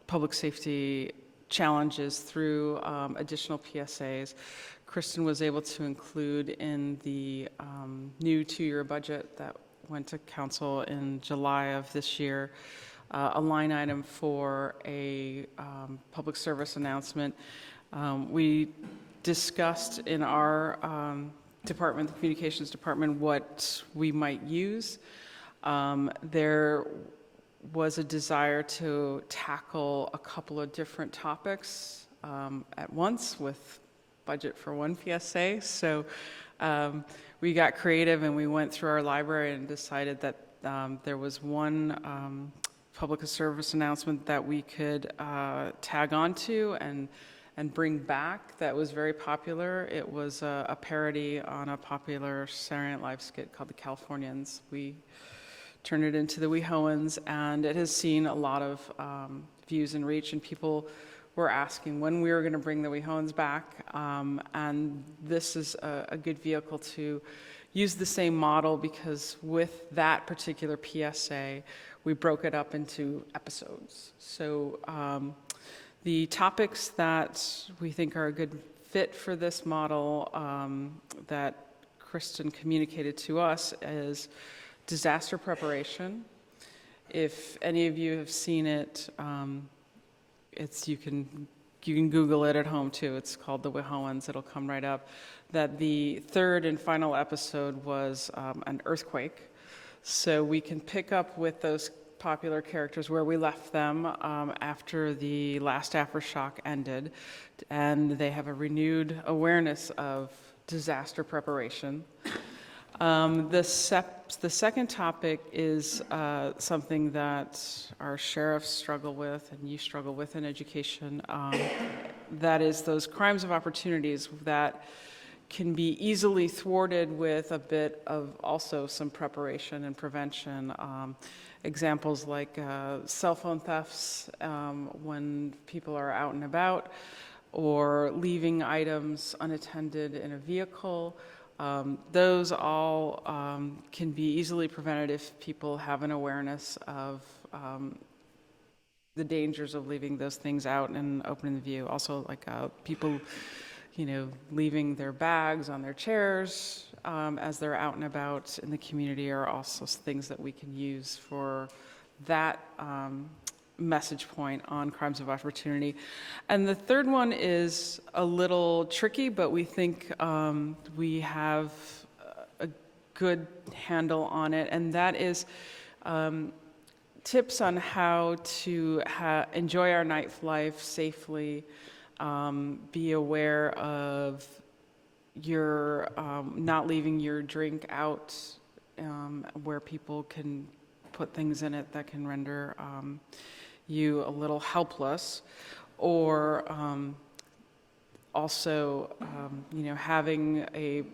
public safety challenges through additional PSAs. Kristen was able to include in the new 2-year budget that went to council in July of this year a line item for a public service announcement. We discussed in our department, the communications department, what we might use. There was a desire to tackle a couple of different topics at once with budget for one PSA. So we got creative and we went through our library and decided that there was one public service announcement that we could tag onto and bring back that was very popular. It was a parody on a popular Saturday Night Live skit called The Californians. We turned it into the WeHoans, and it has seen a lot of views and reach, and people were asking when we were going to bring the WeHoans back, and this is a good vehicle to use the same model, because with that particular PSA, we broke it up into episodes. So the topics that we think are a good fit for this model that Kristen communicated to us is disaster preparation. If any of you have seen it, you can Google it at home too. It's called The WeHoans. It'll come right up. That the third and final episode was an earthquake. So we can pick up with those popular characters where we left them after the last aftershock ended, and they have a renewed awareness of disaster preparation. The second topic is something that our sheriffs struggle with and you struggle with in education. That is those crimes of opportunities that can be easily thwarted with a bit of also some preparation and prevention. Examples like cell phone thefts when people are out and about, or leaving items unattended in a vehicle. Those all can be easily prevented if people have an awareness of the dangers of leaving those things out and open in the view. Also, like people, leaving their bags on their chairs as they're out and about in the community are also things that we can use for that message point on crimes of opportunity. And the third one is a little tricky, but we think we have a good handle on it, and that is tips on how to enjoy our nightlife safely, be aware of your not leaving your drink out where people can put things in it that can render you a little helpless, or also having a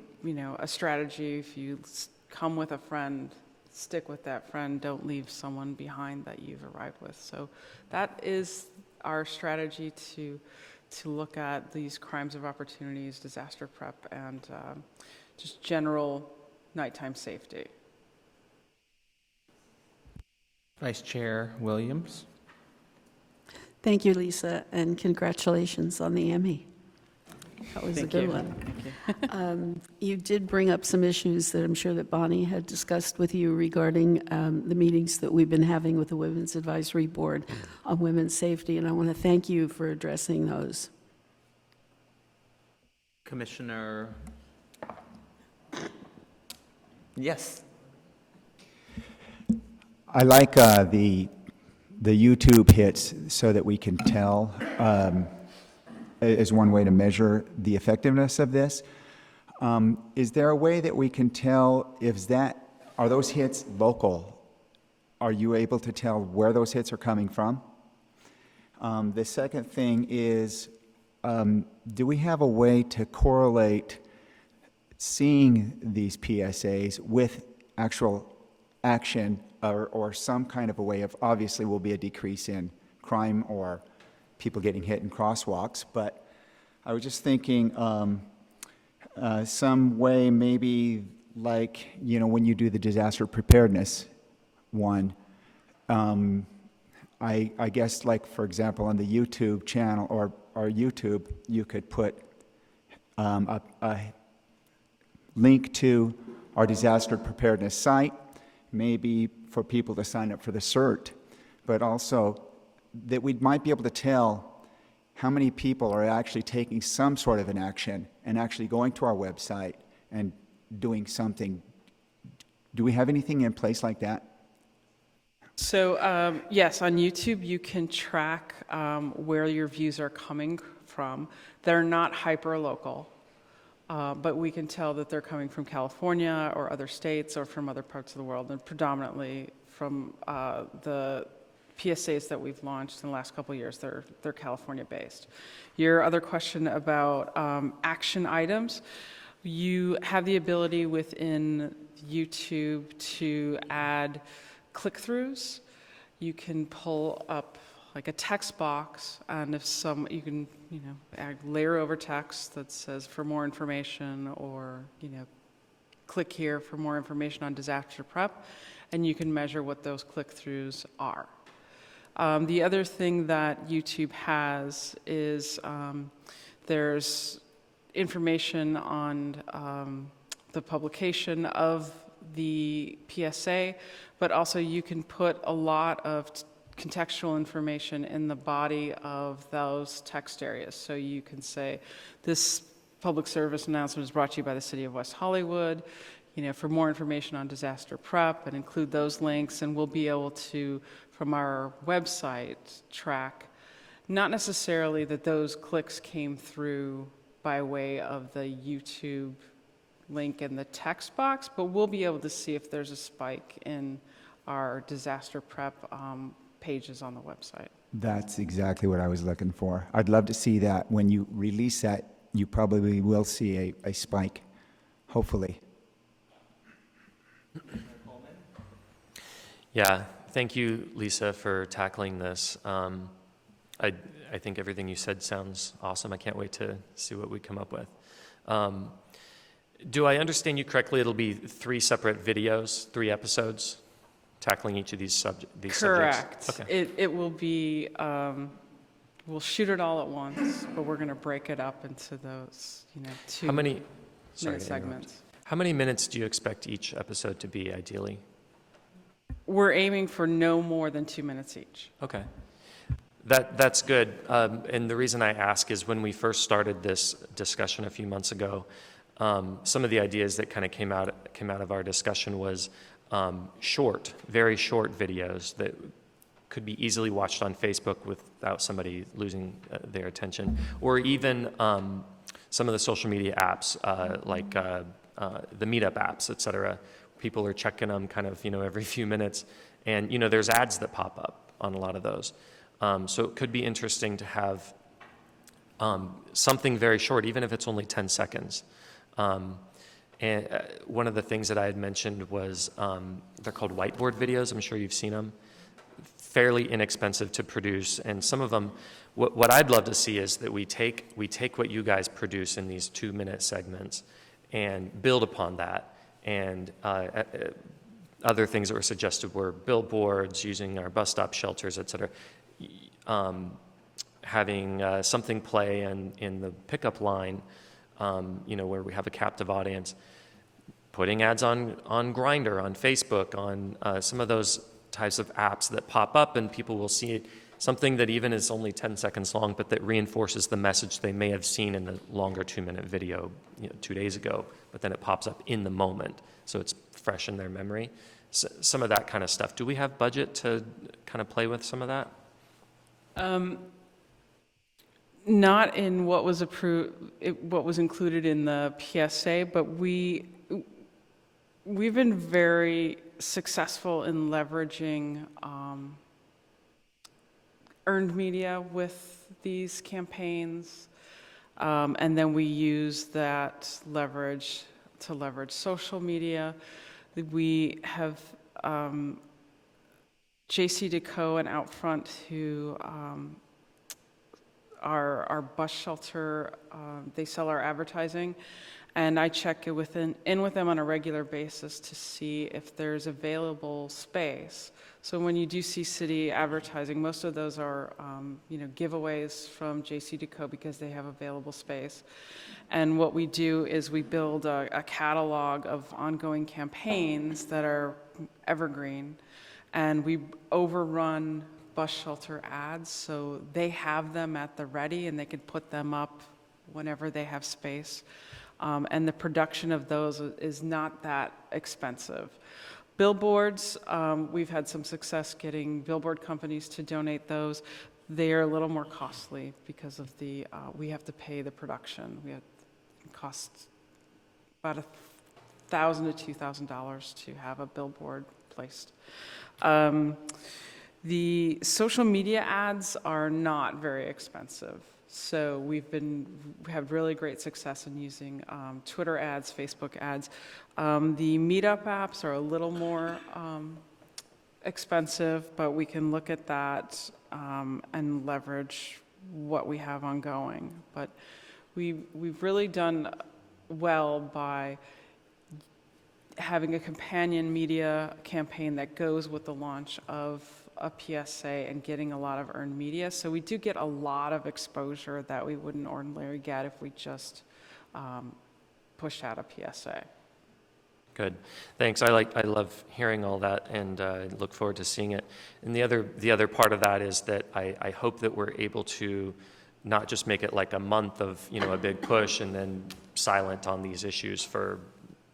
strategy. If you come with a friend, stick with that friend. Don't leave someone behind that you've arrived with. So that is our strategy to look at these crimes of opportunities, disaster prep, and just general nighttime safety. Vice Chair Williams. Thank you, Lisa, and congratulations on the Emmy. That was a Thank good you. one. Thank you. You did bring up some issues that I'm sure that Bonnie had discussed with you regarding the meetings that we've been having with the Women's Advisory Board on women's safety, and I want to thank you for addressing those. Commissioner? Yes. I like the YouTube hits so that we can tell is one way to measure the effectiveness of this. Is there a way that we can tell are those hits local? Are you able to tell where those hits are coming from? The second thing is, do we have a way to correlate seeing these PSAs with actual action or some kind of a way of, obviously will be a decrease in crime or people getting hit in crosswalks, but I was just thinking some way maybe like, when you do the disaster preparedness one, I guess like, for example, on the YouTube channel or YouTube, you could put a link to our disaster preparedness site, maybe for people to sign up for the CERT, but also that we might be able to tell how many people are actually taking some sort of an action and actually going to our website and doing something. Do we have anything in place like that? So yes, on YouTube you can track where your views are coming from. They're not hyper-local, but we can tell that they're coming from California or other states or from other parts of the world, and predominantly from the PSAs that we've launched in the last couple of years. They're California-based. Your other question about action items, you have the ability within YouTube to add click-throughs. You can pull up like a text box, and you can, add layer over text that says for more information, or, click here for more information on disaster prep, and you can measure what those click-throughs are. The other thing that YouTube has is there's information on the publication of the PSA, but also you can put a lot of contextual information in the body of those text areas. So you can say, this public service announcement is brought to you by the City of West Hollywood, for more information on disaster prep, and include those links, and we'll be able to, from our website, track not necessarily that those clicks came through by way of the YouTube link in the text box, but we'll be able to see if there's a spike in our disaster prep pages on the website. That's exactly what I was looking for. I'd love to see that. When you release that, you probably will see a spike, hopefully. Yeah, thank you, Lisa, for tackling this. I think everything you said sounds awesome. I can't wait to see what we come up with. Do I understand you correctly? It'll be 3 separate videos, 3 episodes, tackling each of these subjects? Correct. Okay. It will be, we'll shoot it all at once, but we're going to break it up into those, 2 minute segments. How many minutes do you expect each episode to be, ideally? We're aiming for no more than 2 minutes each. Okay. That's good. And the reason I ask is when we first started this discussion a few months ago, some of the ideas that kind of came out of our discussion was very short videos that could be easily watched on Facebook without somebody losing their attention, or even some of the social media apps like the Meetup apps, et cetera. People are checking them kind of every few minutes, and there's ads that pop up on a lot of those. So it could be interesting to have something very short, even if it's only 10 seconds. And one of the things that I had mentioned was they're called whiteboard videos. I'm sure you've seen them. Fairly inexpensive to produce, and some of them, what I'd love to see is that we take what you guys produce in these 2-minute segments and build upon that. And other things that were suggested were billboards, using our bus stop shelters, et cetera. having something play in the pickup line, where we have a captive audience, putting ads on Grindr, on Facebook, on some of those types of apps that pop up, and people will see something that even is only 10 seconds long, but that reinforces the message they may have seen in the longer 2-minute video 2 days ago, but then it pops up in the moment, so it's fresh in their memory. So, some of that kind of stuff. Do we have budget to kind of play with some of that? Not in what was what was included in the PSA, but we've been very successful in leveraging earned media with these campaigns, and then we use that leverage to leverage social media. We have JC&Co and Outfront, who our bus shelter, they sell our advertising, and I check in with them on a regular basis to see if there's available space. So when you do see city advertising, most of those are giveaways from JC&Co because they have available space. And what we do is we build a catalog of ongoing campaigns that are evergreen, and we overrun bus shelter ads, so they have them at the ready and they can put them up whenever they have space. And the production of those is not that expensive. Billboards, we've had some success getting billboard companies to donate those. They are a little more costly because of we have to pay the production. It costs about $1,000 to $2,000 to have a billboard placed. The social media ads are not very expensive. So we have really great success in using Twitter ads, Facebook ads. The Meetup apps are a little more expensive, but we can look at that and leverage what we have ongoing. But we've really done well by having a companion media campaign that goes with the launch of a PSA and getting a lot of earned media. So we do get a lot of exposure that we wouldn't ordinarily get if we just pushed out a PSA. Good, thanks. I love hearing all that, and look forward to seeing it. And the other part of that is that I hope that we're able to not just make it like a month of a big push and then silent on these issues for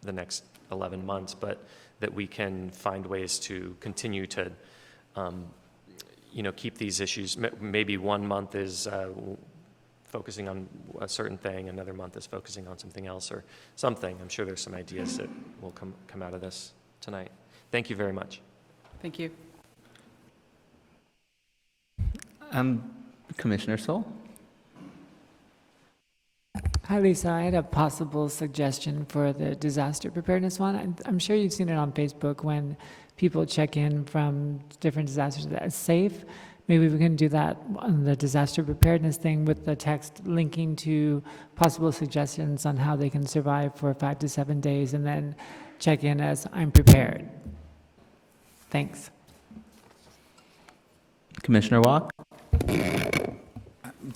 the next 11 months, but that we can find ways to continue to keep these issues. Maybe 1 month is focusing on a certain thing, another month is focusing on something else or something. I'm sure there's some ideas that will come out of this tonight. Thank you very much. Thank you. Commissioner Sol? Hi, Lisa. I had a possible suggestion for the disaster preparedness one. I'm sure you've seen it on Facebook when people check in from different disasters that is safe. Maybe we can do that on the disaster preparedness thing with the text linking to possible suggestions on how they can survive for 5 to 7 days, and then check in as I'm prepared. Thanks. Commissioner Walk?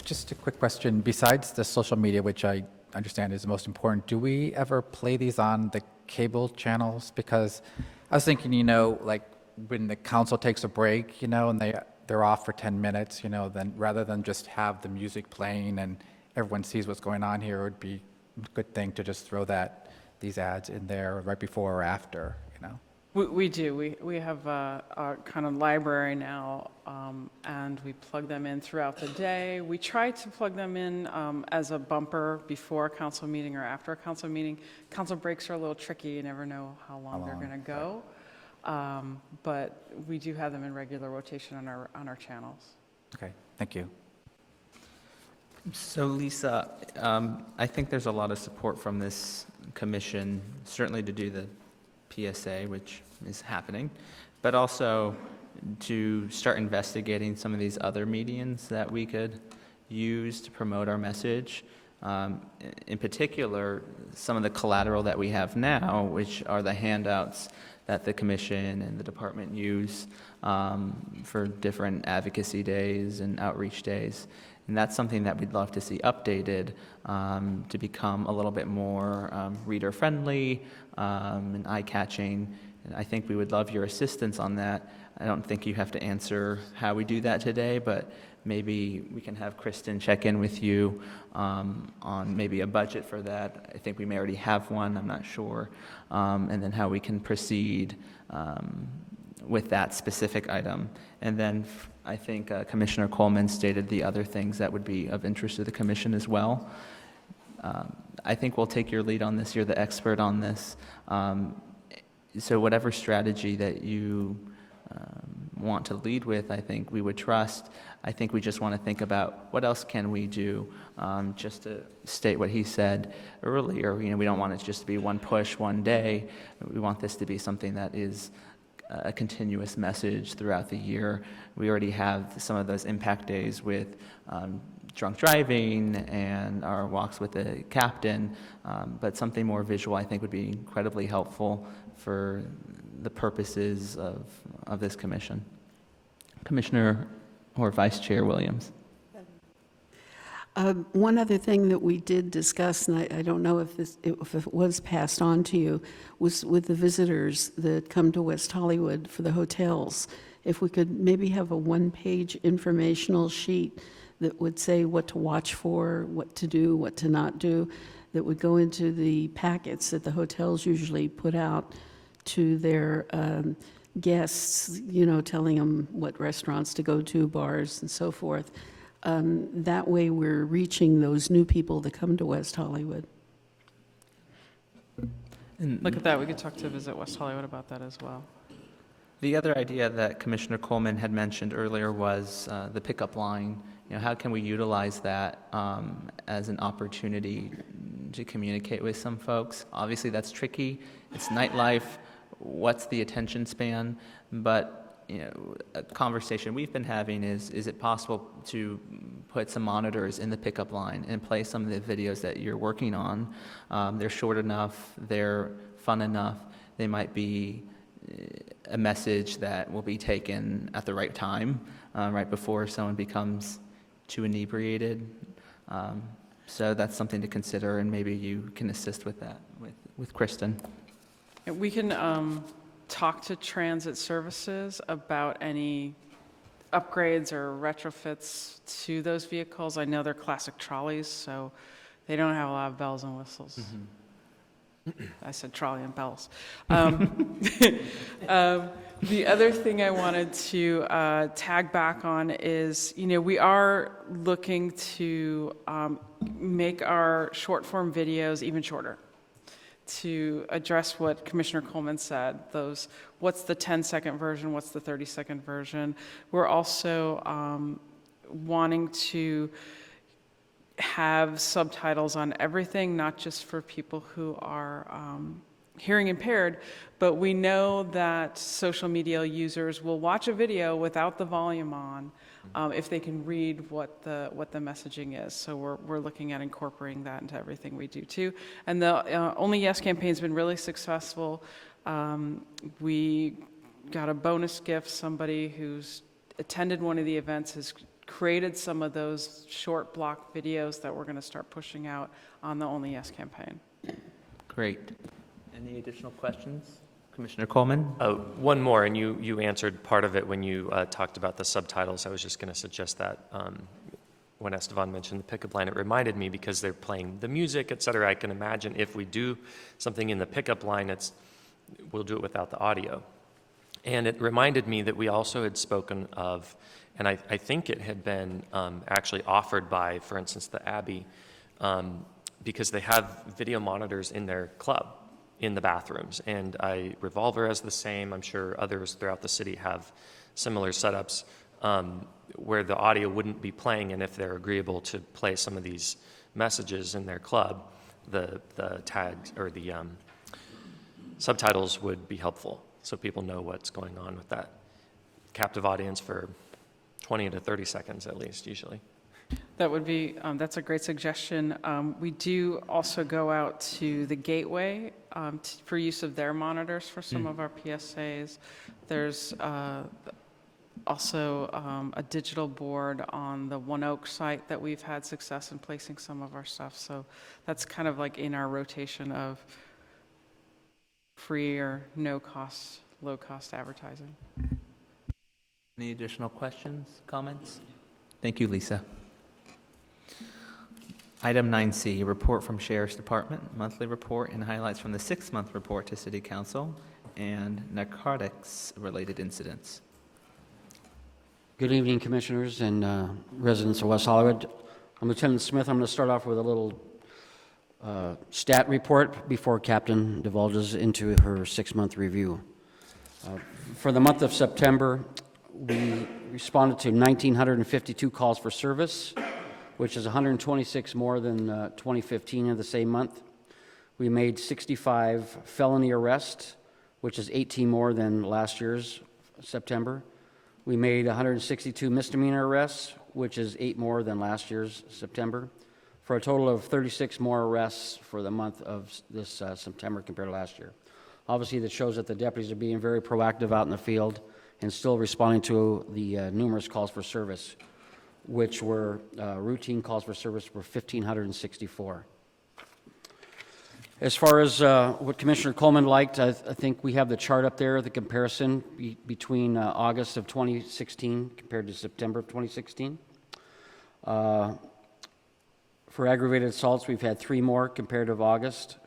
Just a quick question. Besides the social media, which I understand is the most important, do we ever play these on the cable channels? Because I was thinking, like when the council takes a break, and they're off for 10 minutes, then rather than just have the music playing and everyone sees what's going on here, it would be a good thing to just throw these ads in there right before or after, We do. We have a kind of library now, and we plug them in throughout the day. We try to plug them in as a bumper before a council meeting or after a council meeting. Council breaks are a little tricky. You never know how long they're going to go. But we do have them in regular rotation on our channels. Okay, thank you. So Lisa, I think there's a lot of support from this commission, certainly to do the PSA, which is happening, but also to start investigating some of these other mediums that we could use to promote our message. In particular, some of the collateral that we have now, which are the handouts that the commission and the department use for different advocacy days and outreach days. And that's something that we'd love to see updated to become a little bit more reader-friendly and eye-catching. And I think we would love your assistance on that. I don't think you have to answer how we do that today, but maybe we can have Kristen check in with you on maybe a budget for that. I think we may already have one, I'm not sure. And then how we can proceed with that specific item. And then I think Commissioner Coleman stated the other things that would be of interest to the commission as well. I think we'll take your lead on this. You're the expert on this. So whatever strategy that you want to lead with, I think we would trust. I think we just want to think about what else can we do, just to state what he said earlier. You know, we don't want it just to be one push one day. We want this to be something that is a continuous message throughout the year. We already have some of those impact days with drunk driving and our walks with the captain, but something more visual I think would be incredibly helpful for the purposes of this commission. Commissioner or Vice Chair Williams. One other thing that we did discuss, and I don't know if it was passed on to you, was with the visitors that come to West Hollywood for the hotels. If we could maybe have a one-page informational sheet that would say what to watch for, what to do, what to not do, that would go into the packets that the hotels usually put out to their guests, you know, telling them what restaurants to go to, bars, and so forth. That way we're reaching those new people that come to West Hollywood. Look at that, we could talk to Visit West Hollywood about that as well. The other idea that Commissioner Coleman had mentioned earlier was the pickup line. You know, how can we utilize that as an opportunity to communicate with some folks? Obviously, that's tricky. It's nightlife. What's the attention span? But you know, a conversation we've been having is it possible to put some monitors in the pickup line and play some of the videos that you're working on? They're short enough, they're fun enough, they might be a message that will be taken at the right time, right before someone becomes too inebriated. So that's something to consider, and maybe you can assist with that with Kristen. We can talk to transit services about any upgrades or retrofits to those vehicles. I know they're classic trolleys, so they don't have a lot of bells and whistles. I said trolley and bells. The other thing I wanted to tag back on is, you know, we are looking to make our short form videos even shorter, to address what Commissioner Coleman said, those, what's the 10-second version, what's the 30-second version. We're also wanting to have subtitles on everything, not just for people who are hearing impaired, but we know that social media users will watch a video without the volume on if they can read what the messaging is. So we're looking at incorporating that into everything we do too. And the Only Yes campaign's been really successful. We got a bonus gift. Somebody who's attended one of the events has created some of those short block videos that we're going to start pushing out on the Only Yes campaign. Great. Any additional questions? Commissioner Coleman? One more, and you answered part of it when you talked about the subtitles. I was just going to suggest that when Estevan mentioned the pickup line, it reminded me, because they're playing the music, et cetera. I can imagine if we do something in the pickup line, we'll do it without the audio. And it reminded me that we also had spoken of, and I think it had been actually offered by, for instance, the Abbey, because they have video monitors in their club, in the bathrooms, and Revolver has the same. I'm sure others throughout the city have similar setups where the audio wouldn't be playing, and if they're agreeable to play some of these messages in their club, the tags or the subtitles would be helpful, so people know what's going on with that captive audience for 20 to 30 seconds at least, usually. That would be, that's a great suggestion. We do also go out to the Gateway for use of their monitors for some of our PSAs. There's also a digital board on the One Oak site that we've had success in placing some of our stuff. So that's kind of like in our rotation of free or no cost, low cost advertising. Any additional questions, comments? Thank you, Lisa. Item 9C, report from Sheriff's Department, monthly report and highlights from the 6-month report to City Council and narcotics-related incidents. Good evening, Commissioners and residents of West Hollywood. I'm Lieutenant Smith. I'm going to start off with a little stat report before Captain divulges into her 6-month review. For the month of September, we responded to 1,952 calls for service, which is 126 more than 2015 in the same month. We made 65 felony arrests, which is 18 more than last year's September. We made 162 misdemeanor arrests, which is 8 more than last year's September, for a total of 36 more arrests for the month of this September compared to last year. Obviously, that shows that the deputies are being very proactive out in the field and still responding to the numerous calls for service, which were routine calls for service were 1,564. As far as what Commissioner Coleman liked, I think we have the chart up there, the comparison between August of 2016 compared to September of 2016. For aggravated assaults, we've had 3 more compared to August.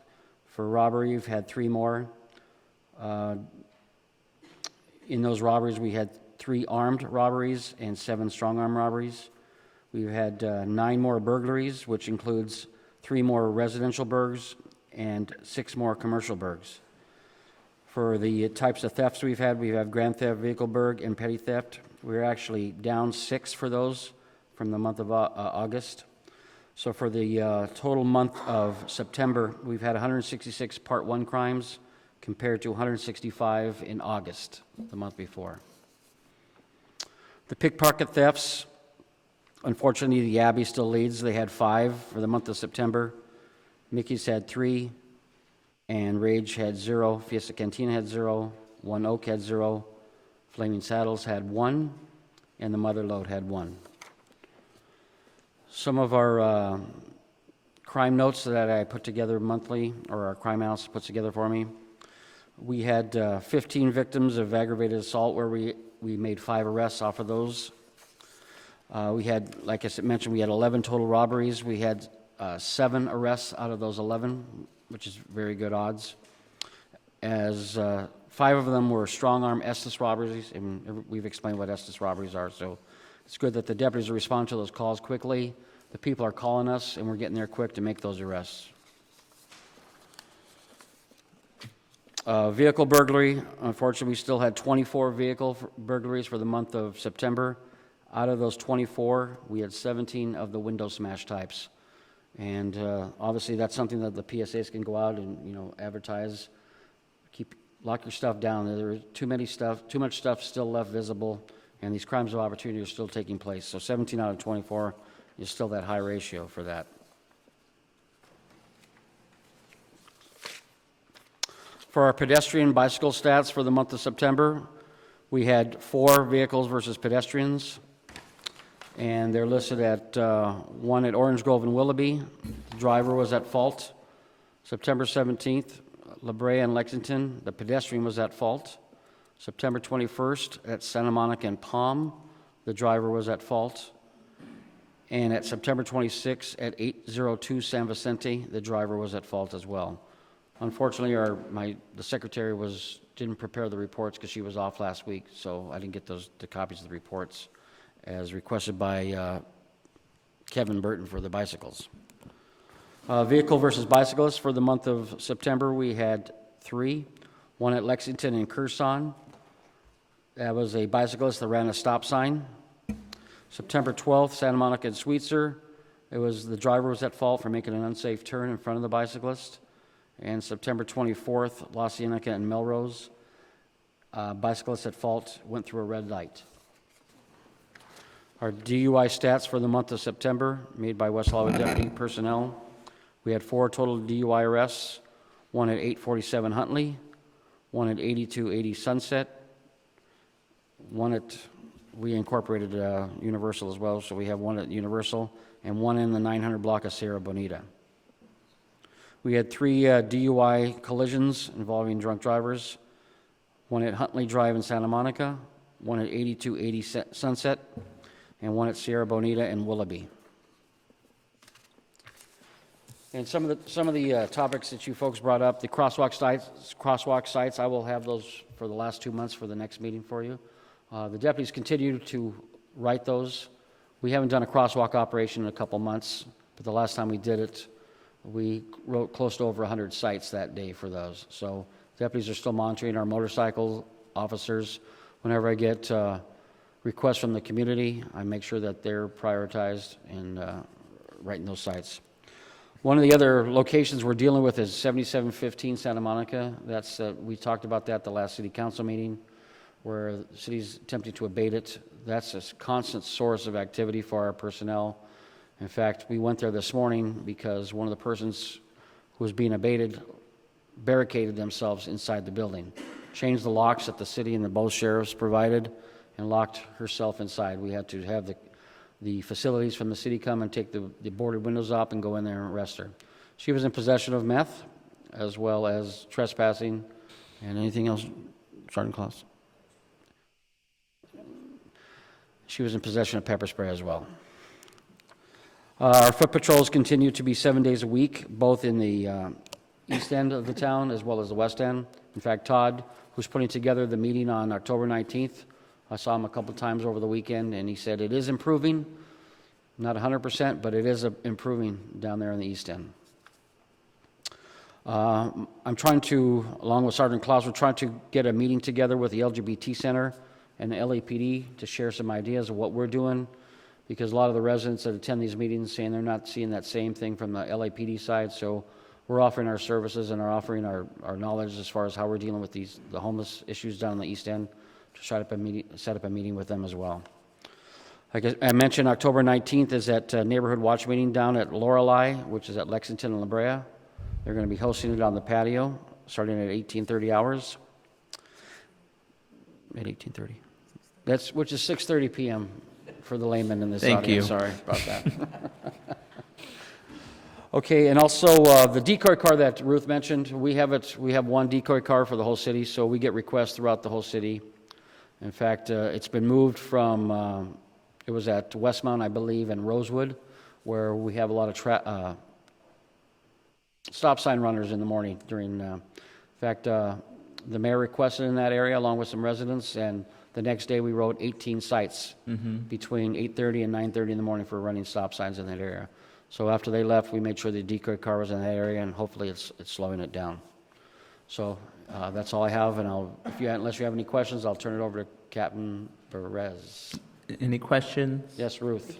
For robbery, we've had 3 more. In those robberies, we had 3 armed robberies and 7 strong-arm robberies. We've had 9 more burglaries, which includes 3 more residential burgs and 6 more commercial burgs. For the types of thefts we have grand theft, vehicle burg, and petty theft. We're actually down 6 for those from the month of August. So for the total month of September, we've had 166 Part 1 crimes compared to 165 in August, the month before. The pickpocket thefts, unfortunately, the Abbey still leads. They had 5 for the month of September. Mickey's had 3, and Rage had 0. Fiesta Cantina had 0. One Oak had 0. Flaming Saddles had 1, and the Mother Lode had 1. Some of our crime notes that I put together monthly, or our crime analyst puts together for me. We had 15 victims of aggravated assault where we made 5 arrests off of those. We had, like I mentioned, we had 11 total robberies. We had 7 arrests out of those 11, which is very good odds. As 5 of them were strong-arm Estes robberies, and we've explained what Estes robberies are, so it's good that the deputies are responding to those calls quickly. The people are calling us, and we're getting there quick to make those arrests. Vehicle burglary, unfortunately, we still had 24 vehicle burglaries for the month of September. Out of those 24, we had 17 of the window smash types. And obviously, that's something that the PSAs can go out and advertise. Lock your stuff down. There's too much stuff still left visible, and these crimes of opportunity are still taking place. So 17 out of 24 is still that high ratio for that. For our pedestrian bicycle stats for the month of September, we had 4 vehicles versus pedestrians. And they're listed at 1 at Orange Grove and Willoughby. The driver was at fault. September 17th, La Brea and Lexington, the pedestrian was at fault. September 21st, at Santa Monica and Palm, the driver was at fault. And at September 26th, at 802 San Vicente, the driver was at fault as well. Unfortunately, the secretary didn't prepare the reports because she was off last week, so I didn't get the copies of the reports as requested by Kevin Burton for the bicycles. Vehicle versus bicyclist for the month of September, we had 3. 1 at Lexington and Curson. That was a bicyclist that ran a stop sign. September 12th, Santa Monica and Sweetser. The driver was at fault for making an unsafe turn in front of the bicyclist. And September 24th, La Cienega and Melrose. Bicyclist at fault went through a red light. Our DUI stats for the month of September, made by West Hollywood Deputy personnel. We had 4 total DUI arrests, 1 at 847 Huntley, 1 at 8280 Sunset, 1 at we incorporated Universal as well, so we have one at Universal and one in the 900 block of Sierra Bonita. We had 3 DUI collisions involving drunk drivers, one at Huntley Drive in Santa Monica, one at 8280 Sunset, and one at Sierra Bonita and Willoughby. And some of the topics that you folks brought up, the crosswalk sites, I will have those for the last 2 months for the next meeting for you. The deputies continue to write those. We haven't done a crosswalk operation in a couple months, but the last time we did it, we wrote close to over 100 sites that day for those. So deputies are still monitoring our motorcycle officers. Whenever I get requests from the community, I make sure that they're prioritized and writing those sites. One of the other locations we're dealing with is 7715 Santa Monica. That's we talked about that the last city council meeting, where the city's attempting to abate it. That's a constant source of activity for our personnel. In fact, we went there this morning because one of the persons who was being abated barricaded themselves inside the building, changed the locks that the city and the both sheriffs provided, and locked herself inside. We had to have the facilities from the city come and take the boarded windows up and go in there and arrest her. She was in possession of meth, as well as trespassing, and anything else, Sergeant Claus? She was in possession of pepper spray as well. Our foot patrols continue to be 7 days a week, both in the east end of the town as well as the west end. In fact, Todd, who's putting together the meeting on October 19th, I saw him a couple times over the weekend, and he said it is improving, not 100%, but it is improving down there in the east end. I'm trying to, along with Sergeant Klaus, we're trying to get a meeting together with the LGBT Center and the LAPD to share some ideas of what we're doing, because a lot of the residents that attend these meetings saying they're not seeing that same thing from the LAPD side. So we're offering our services and are offering our knowledge as far as how we're dealing with the homeless issues down in the east end to set up a meeting with them as well. Like I mentioned, October 19th is that neighborhood watch meeting down at Lorelei, which is at Lexington and La Brea. They're going to be hosting it on the patio, starting at 18:30 hours. At 18:30. Which is 6:30 p.m. for the layman in this audience. Sorry about that. Okay, and also the decoy car that Ruth mentioned, we have one decoy car for the whole city, so we get requests throughout the whole city. In fact, it's been moved from, it was at Westmount, I believe, and Rosewood, where we have a lot of stop sign runners in the morning during, in fact, the mayor requested in that area along with some residents, and the next day we wrote 18 sites between 8:30 and 9:30 in the morning for running stop signs in that area. So after they left, we made sure the decoy car was in that area, and hopefully it's slowing it down. So that's all I have, and unless you have any questions, I'll turn it over to Captain Perez. Any questions? Yes, Ruth.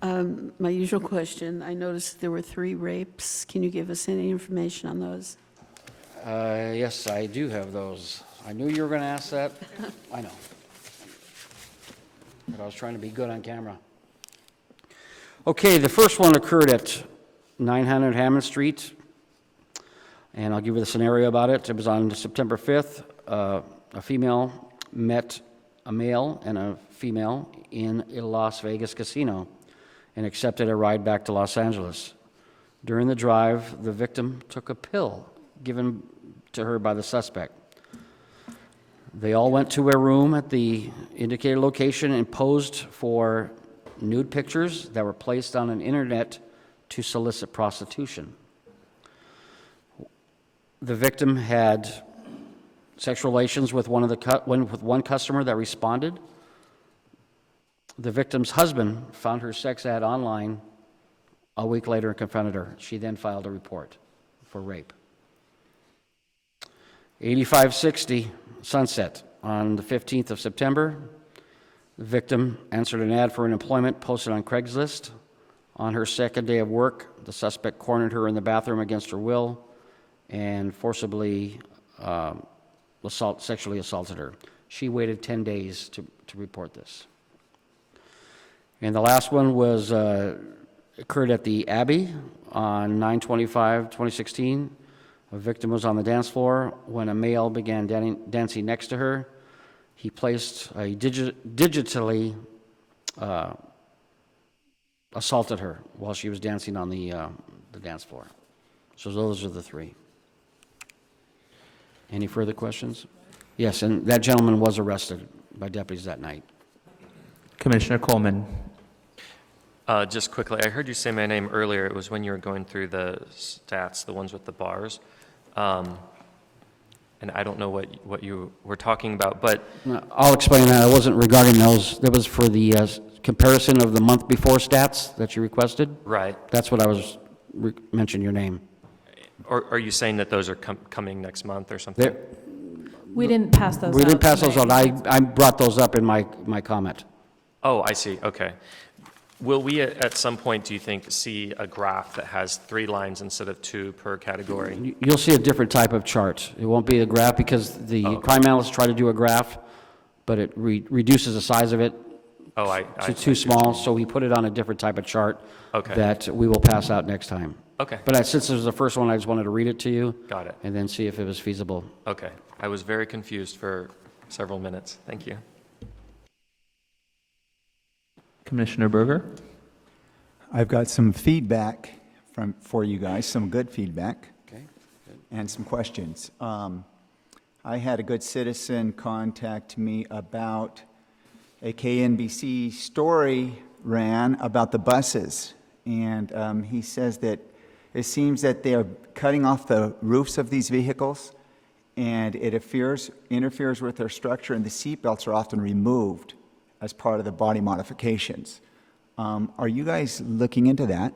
My usual question, I noticed there were 3 rapes. Can you give us any information on those? Yes, I do have those. I knew you were going to ask that. I know. But I was trying to be good on camera. Okay, the first one occurred at 900 Hammond Street, and I'll give you the scenario about it. It was on September 5th. A female met a male and a female in a Las Vegas casino and accepted a ride back to Los Angeles. During the drive, the victim took a pill given to her by the suspect. They all went to a room at the indicated location and posed for nude pictures that were placed on an internet to solicit prostitution. The victim had sexual relations with one customer that responded. The victim's husband found her sex ad online a week later and confronted her. She then filed a report for rape. 8560 Sunset on the 15th of September. The victim answered an ad for an employment posted on Craigslist. On her second day of work, the suspect cornered her in the bathroom against her will and forcibly sexually assaulted her. She waited 10 days to report this. And the last one was occurred at the Abbey on 9/25/2016. A victim was on the dance floor when a male began dancing next to her. he placed a digitally assaulted her while she was dancing on the dance floor. So those are the three. Any further questions? Yes, and that gentleman was arrested by deputies that night. Commissioner Coleman. Just quickly, I heard you say my name earlier. It was when you were going through the stats, the ones with the bars. And I don't know what you were talking about, but... I'll explain that. It wasn't regarding those. That was for the comparison of the month before stats that you requested. Right. That's what I was mentioning your name. Or are you saying that those are coming next month or something? We didn't pass those out. We didn't pass those out. tonight. I brought those up in my comment. Oh, I see. Okay. Will we at some point, do you think, see a graph that has 3 lines instead of 2 per category? You'll see a different type of chart. It won't be a graph because the crime analysts try to do a graph, but it reduces the size of it to too small, so we put it on a different type of chart that we will pass out next time. Okay. But since this was the first one, I just wanted to read it to you. Got it. And then see if it was feasible. Okay. I was very confused for several minutes. Thank you. Commissioner Berger. I've got some feedback for you guys, some good feedback. Okay, good. And some questions. I had a good citizen contact me about a KNBC story ran about the buses. And he says that it seems that they are cutting off the roofs of these vehicles, and it interferes with their structure, and the seatbelts are often removed as part of the body modifications. Are you guys looking into that?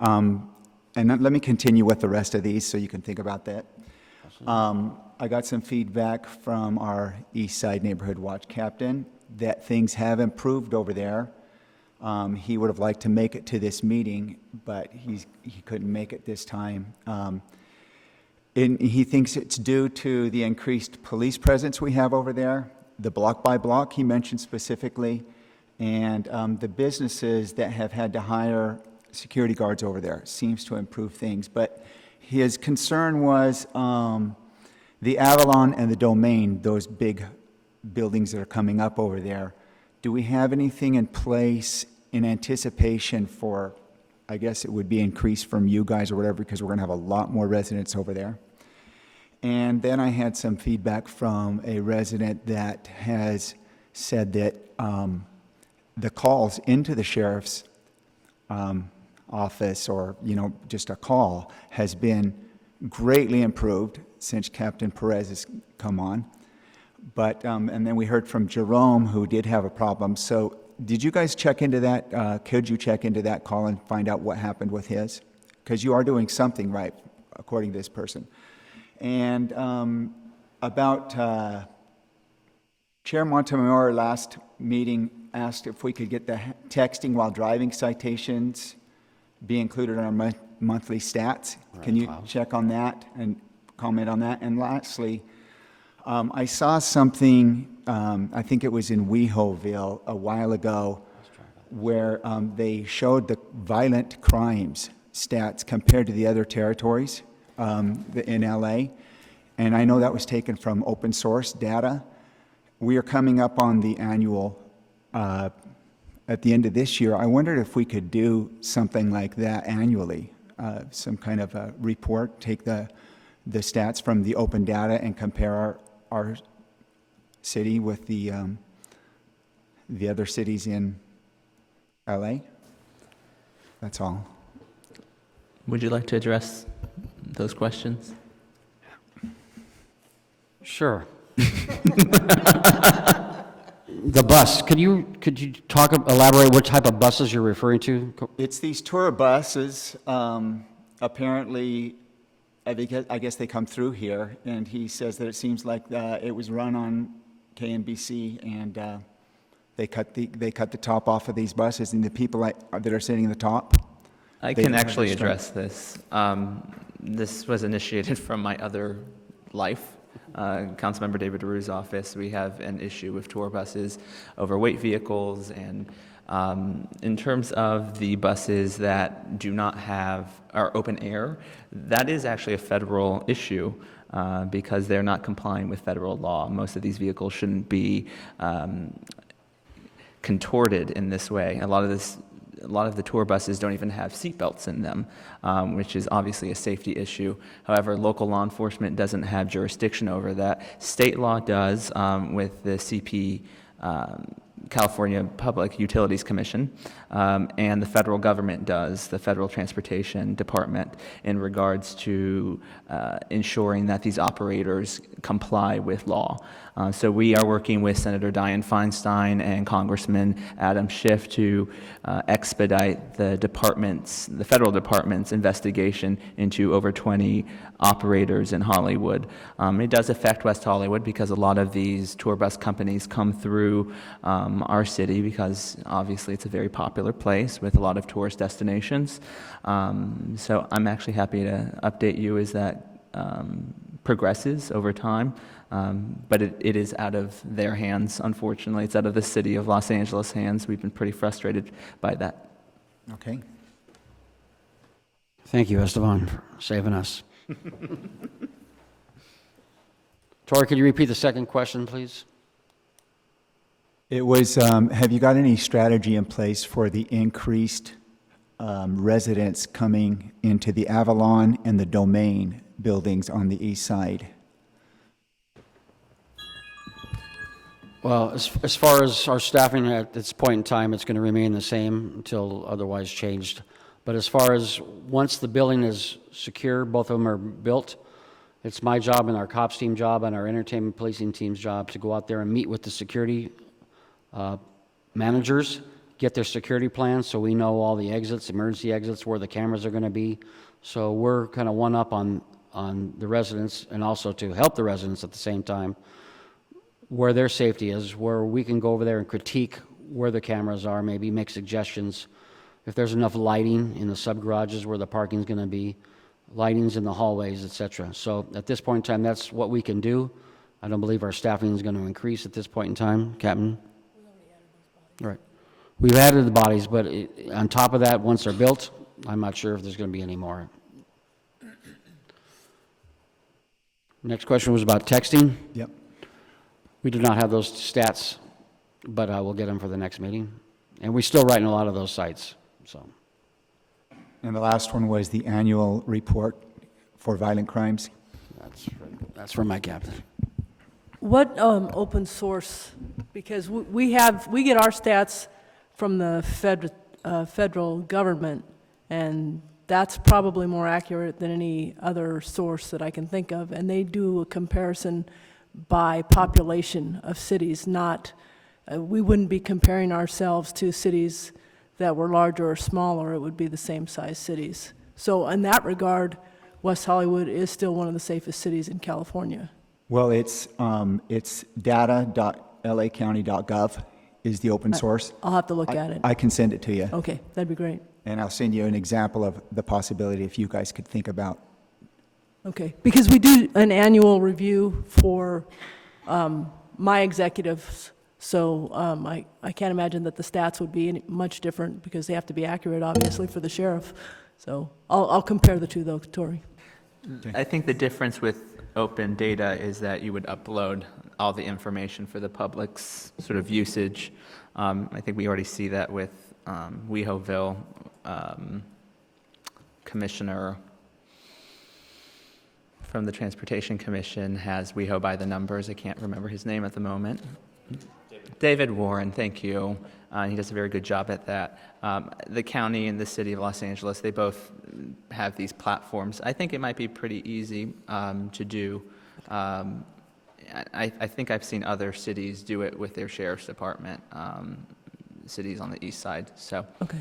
And let me continue with the rest of these so you can think about that. I got some feedback from our East Side Neighborhood Watch captain that things have improved over there. He would have liked to make it to this meeting, but he couldn't make it this time. And he thinks it's due to the increased police presence we have over there, the block by block he mentioned specifically, and the businesses that have had to hire security guards over there seems to improve things. But his concern was the Avalon and the Domain, those big buildings that are coming up over there. Do we have anything in place in anticipation for, I guess it would be increased from you guys or whatever, because we're going to have a lot more residents over there? And then I had some feedback from a resident that has said that the calls into the sheriff's office, or just a call, has been greatly improved since Captain Perez has come on. But and then we heard from Jerome, who did have a problem. So did you guys check into that? Could you check into that call and find out what happened with his? Because you are doing something right, according to this person. And about Chair Montemayor last meeting asked if we could get the texting while driving citations be included in our monthly stats. Right. Can you check on that and comment on that? And lastly, I saw something, I think it was in WehoVille a while ago, where they showed the violent crimes stats compared to the other territories in LA. And I know that was taken from open source data. We are coming up on the annual, at the end of this year. I wondered if we could do something like that annually, some kind of a report, take the stats from the open data and compare our city with the other cities in LA. That's all. Would you like to address those questions? Sure. The bus, could you elaborate what type of buses you're referring to? It's these tour buses. Apparently, I guess they come through here, and he says that it seems like it was run on KNBC, and they cut the top off of these buses, and the people that are sitting in the top. I can actually address this. This was initiated from my other life. Councilmember David DeRue's office. We have an issue with tour buses, overweight vehicles, and In terms of the buses that do not have, are open air, that is actually a federal issue because they're not complying with federal law. Most of these vehicles shouldn't be contorted in this way. A lot of the tour buses don't even have seatbelts in them, which is obviously a safety issue. However, local law enforcement doesn't have jurisdiction over that. State law does with the California Public Utilities Commission, and the federal government does, the Federal Transportation Department, in regards to ensuring that these operators comply with law. So we are working with Senator Dianne Feinstein and Congressman Adam Schiff to expedite the federal department's investigation into over 20 operators in Hollywood. It does affect West Hollywood because a lot of these tour bus companies come through our city because obviously it's a very popular place with a lot of tourist destinations. So I'm actually happy to update you as that progresses over time. But it is out of their hands, unfortunately. It's out of the city of Los Angeles' hands. We've been pretty frustrated by that. Okay. Thank you, Esteban, for saving us. Tori, could you repeat the second question, please? It was, have you got any strategy in place for the increased residents coming into the Avalon and the Domain buildings on the east side? Well, as far as our staffing at this point in time, it's going to remain the same until otherwise changed. But as far as once the building is secure, both of them are built, it's my job and our cops team job and our entertainment policing team's job to go out there and meet with the security managers, get their security plans so we know all the exits, emergency exits, where the cameras are going to be. So we're kind of one up on the residents, and also to help the residents at the same time where their safety is, where we can go over there and critique where the cameras are, maybe make suggestions. If there's enough lighting in the sub-garages where the parking's going to be, lightings in the hallways, etc. So at this point in time, that's what we can do. I don't believe our staffing is going to increase at this point in time, Captain. Right. We've added the bodies, but on top of that, once they're built, I'm not sure if there's going to be any more. Next question was about texting. Yep. We do not have those stats, but we'll get them for the next meeting. And we're still writing a lot of those sites. So. And the last one was the annual report for violent crimes. That's for my captain. What open source, because we get our stats from the federal government, and that's probably more accurate than any other source that I can think of, and they do a comparison by population of cities, not, we wouldn't be comparing ourselves to cities that were larger or smaller, it would be the same size cities. So in that regard, West Hollywood is still one of the safest cities in California. Well, it's data.lacounty.gov is the open source. I'll have to look at it. I can send it to you. Okay, that'd be great. And I'll send you an example of the possibility if you guys could think about. Okay, because we do an annual review for my executives, so I can't imagine that the stats would be much different because they have to be accurate, obviously, for the sheriff. So I'll compare the two, though, Tori. Okay. I think the difference with open data is that you would upload all the information for the public's sort of usage. I think we already see that with WehoVille Commissioner from the Transportation Commission has WeHo by the numbers. I can't remember his name at the moment. David Warren, thank you. He does a very good job at that. The county and the city of Los Angeles, they both have these platforms. I think it might be pretty easy to do. I think I've seen other cities do it with their sheriff's department, cities on the east side. So, okay.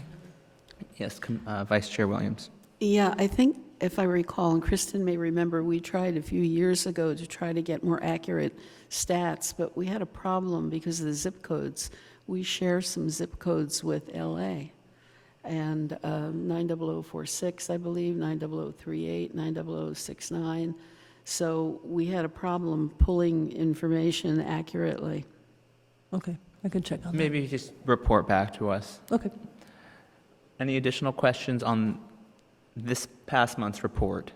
Yes, Vice Chair Williams. Yeah, I think if I recall, and Kristen may remember, we tried a few years ago to try to get more accurate stats, but we had a problem because of the zip codes. We share some zip codes with LA, and 90046, I believe, 90038, 90069. So we had a problem pulling information accurately. Okay. I can check on that. Maybe just report back to us. Okay. Any additional questions on this past month's report?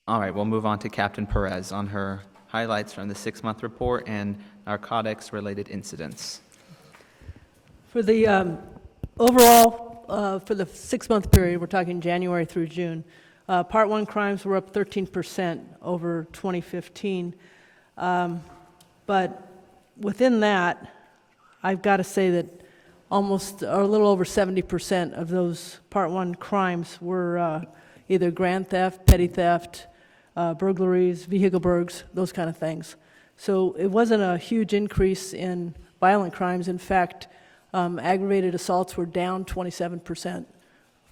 All right, we'll move on to Captain Perez on her highlights from the 6-month report and narcotics-related incidents. For the overall, for the 6-month period, we're talking January through June, Part 1 crimes were up 13% over 2015. But within that, I've got to say that almost, or a little over 70% of those Part 1 crimes were either grand theft, petty theft, burglaries, vehicle burgs, those kind of things. So it wasn't a huge increase in violent crimes. In fact, aggravated assaults were down 27%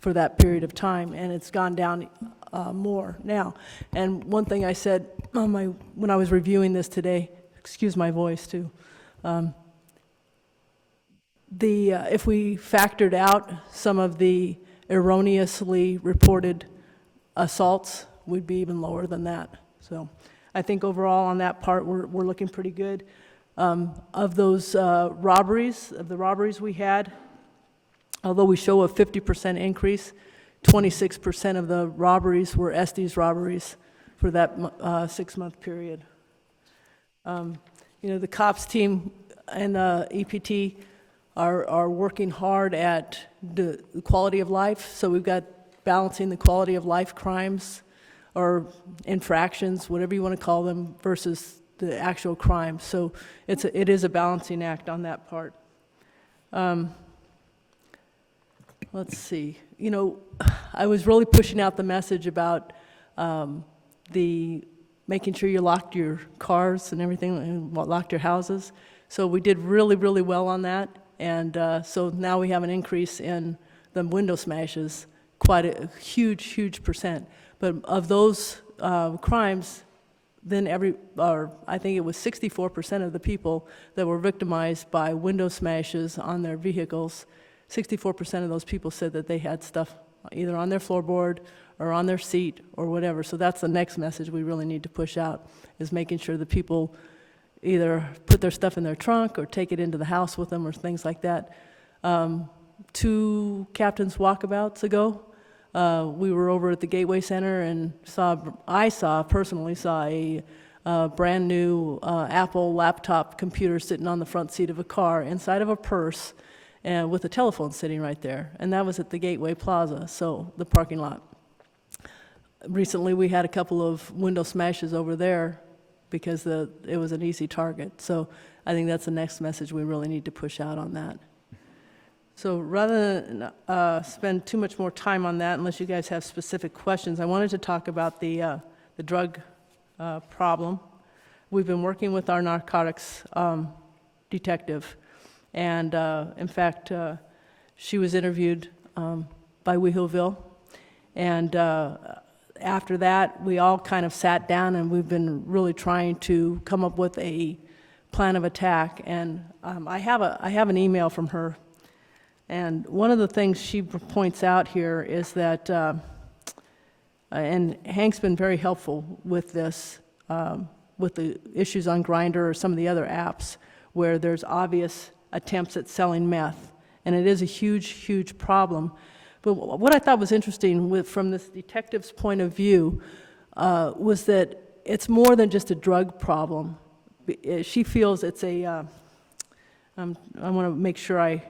for that period of time, and it's gone down more now. And one thing I said on when I was reviewing this today, excuse my voice too, if we factored out some of the erroneously reported assaults, we'd be even lower than that. So I think overall on that part, we're looking pretty good. Of those robberies, of the robberies we had, although we show a 50% increase, 26% of the robberies were Estes robberies for that 6-month period. The cops team and the EPT are working hard at the quality of life. So we've got balancing the quality of life crimes or infractions, whatever you want to call them, versus the actual crime. So it is a balancing act on that part. Let's see. I was really pushing out the message about making sure you locked your cars and everything, and locked your houses. So we did really, really well on that. And so now we have an increase in the window smashes, quite a huge, huge percent. But of those crimes, then I think it was 64% of the people that were victimized by window smashes on their vehicles, 64% of those people said that they had stuff either on their floorboard or on their seat or whatever. So that's the next message we really need to push out, is making sure that people either put their stuff in their trunk or take it into the house with them or things like that. 2 captains' walkabouts ago, we were over at the Gateway Center and personally saw a brand new Apple laptop computer sitting on the front seat of a car inside of a purse and with a telephone sitting right there. And that was at the Gateway Plaza, so the parking lot. Recently, we had a couple of window smashes over there because it was an easy target. So I think that's the next message we really need to push out on that. So rather than spend too much more time on that, unless you guys have specific questions, I wanted to talk about the drug problem. We've been working with our narcotics detective, and in fact, she was interviewed by WehoTV, and after that, we all kind of sat down, and we've been really trying to come up with a plan of attack. And I have an email from her. And one of the things she points out here is that, and Hank's been very helpful with this, with the issues on Grindr or some of the other apps where there's obvious attempts at selling meth. And it is a huge, huge problem. But what I thought was interesting from this detective's point of view was that it's more than just a drug problem. She feels it's I want to make sure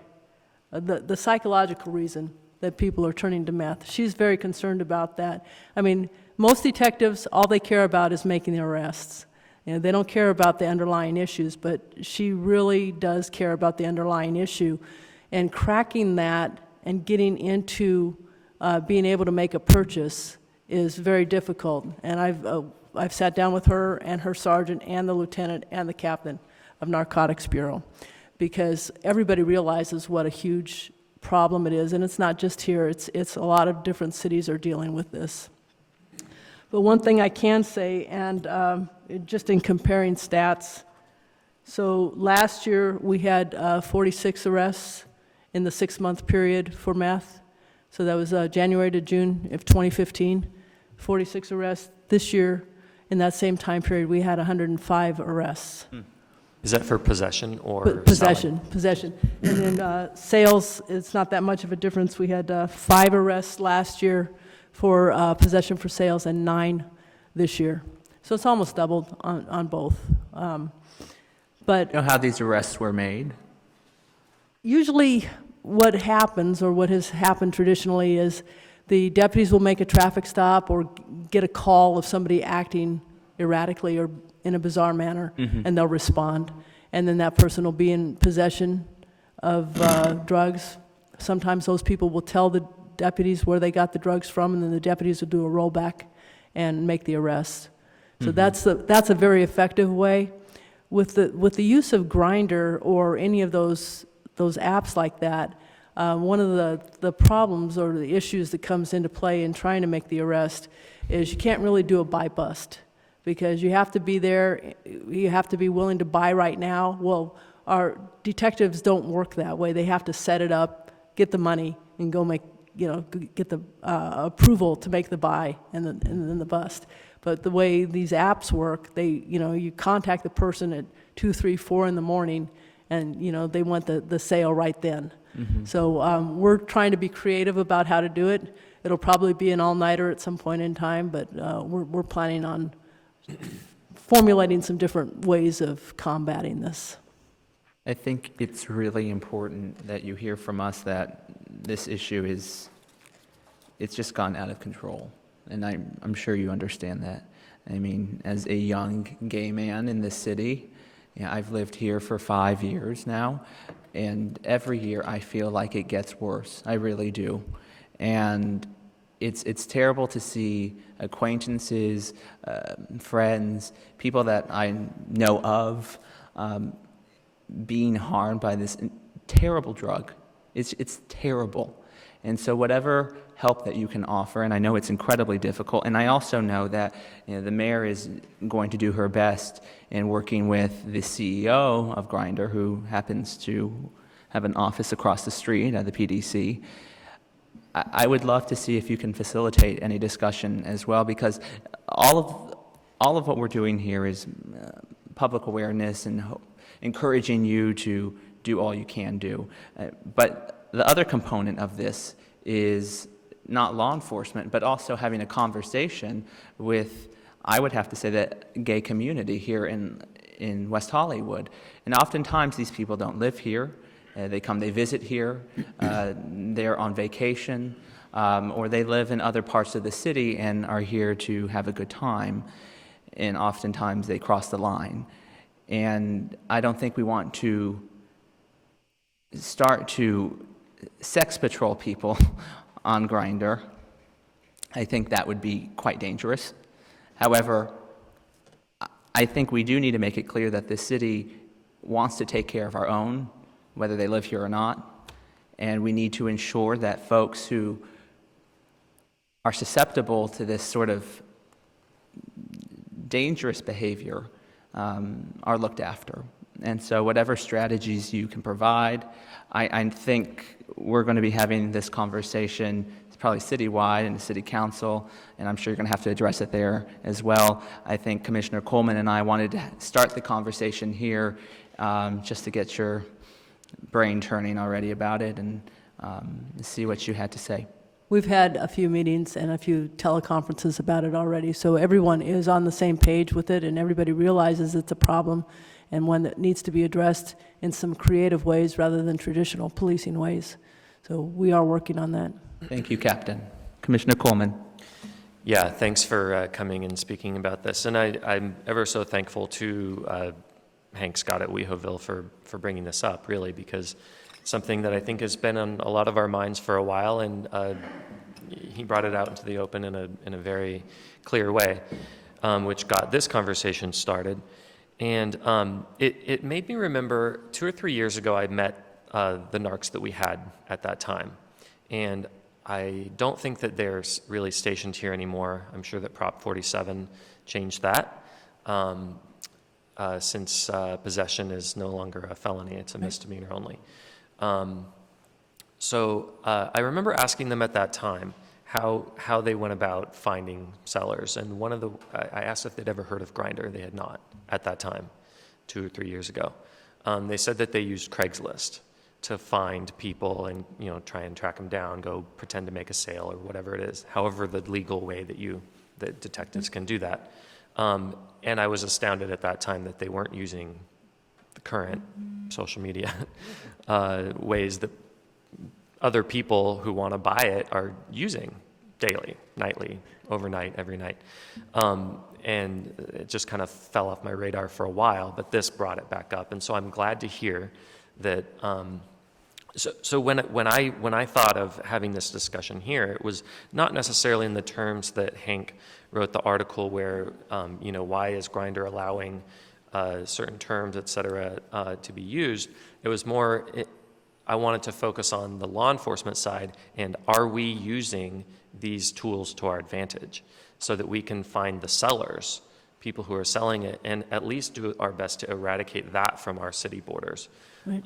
the psychological reason that people are turning to meth. She's very concerned about that. I mean, most detectives, all they care about is making the arrests. They don't care about the underlying issues, but she really does care about the underlying issue. And cracking that and getting into being able to make a purchase is very difficult. And I've sat down with her and her sergeant and the lieutenant and the captain of Narcotics Bureau, because everybody realizes what a huge problem it is. And it's not just here, it's a lot of different cities are dealing with this. But one thing I can say, and just in comparing stats, so last year we had 46 arrests in the 6-month period for meth. So that was January to June of 2015, 46 arrests. This year, in that same time period, we had 105 arrests. Is that for possession or Possession, possession. And then sales, it's not that much of a difference. We had 5 arrests last year for possession for sales and 9 this year. So it's almost doubled on both. But You know how these arrests were made? usually what happens, or what has happened traditionally, is the deputies will make a traffic stop or get a call of somebody acting erratically or in a bizarre manner, and they'll respond. And then that person will be in possession of drugs. Sometimes those people will tell the deputies where they got the drugs from, and then the deputies will do a rollback and make the arrest. So that's a very effective way. With the use of Grindr or any of those apps like that, one of the problems or the issues that comes into play in trying to make the arrest is you can't really do a buy bust, because you have to be there, you have to be willing to buy right now. Well, our detectives don't work that way. They have to set it up, get the money, and go make, get the approval to make the buy and then the bust. But the way these apps work, you contact the person at 2, 3, 4 in the morning, and they want the sale right then. So we're trying to be creative about how to do it. It'll probably be an all-nighter at some point in time, but we're planning on formulating some different ways of combating this. I think it's really important that you hear from us that this issue it's just gone out of control. And I'm sure you understand that. I mean, as a young gay man in this city, I've lived here for 5 years now, and every year I feel like it gets worse. I really do. And it's terrible to see acquaintances, friends, people that I know of being harmed by this terrible drug. It's terrible. And so whatever help that you can offer, and I know it's incredibly difficult, and I also know that the mayor is going to do her best in working with the CEO of Grindr, who happens to have an office across the street at the PDC. I would love to see if you can facilitate any discussion as well, because all of what we're doing here is public awareness and encouraging you to do all you can do. But the other component of this is not law enforcement, but also having a conversation with, I would have to say, the gay community here in West Hollywood. And oftentimes these people don't live here. They visit here, they're on vacation, or they live in other parts of the city and are here to have a good time. And oftentimes they cross the line. And I don't think we want to start to sex patrol people on Grindr. I think that would be quite dangerous. However, I think we do need to make it clear that the city wants to take care of our own, whether they live here or not, and we need to ensure that folks who are susceptible to this sort of dangerous behavior are looked after. And so whatever strategies you can provide, I think we're going to be having this conversation probably citywide in the city council, and I'm sure you're going to have to address it there as well. I think Commissioner Coleman and I wanted to start the conversation here just to get your brain turning already about it and see what you had to say. We've had a few meetings and a few teleconferences about it already, so everyone is on the same page with it, and everybody realizes it's a problem and one that needs to be addressed in some creative ways rather than traditional policing ways. So we are working on that. Thank you, Captain. Commissioner Coleman. Yeah, thanks for coming and speaking about this. And I'm ever so thankful to Hank Scott at WehoVille for bringing this up, really, because it's something that I think has been on a lot of our minds for a while, and he brought it out into the open in a very clear way, which got this conversation started. And it made me remember 2 or 3 years ago I met the narcs that we had at that time. And I don't think that they're really stationed here anymore. I'm sure that Prop 47 changed that, since possession is no longer a felony, it's a misdemeanor only. So I remember asking them at that time how they went about finding sellers. And I asked if they'd ever heard of Grindr. They had not at that time. 2 or 3 years ago. They said that they used Craigslist to find people and, you know, try and track them down, go pretend to make a sale or whatever it is, however the legal way that detectives can do that. And I was astounded at that time that they weren't using the current social media ways that other people who want to buy it are using daily, nightly, overnight, every night. And it just kind of fell off my radar for a while, but this brought it back up. And so I'm glad to hear that. So when I thought of having this discussion here, it was not necessarily in the terms that Hank wrote the article where, you know, why is Grindr allowing certain terms, et cetera, to be used. It was more, I wanted to focus on the law enforcement side and are we using these tools to our advantage so that we can find the sellers, people who are selling it, and at least do our best to eradicate that from our city borders. Right.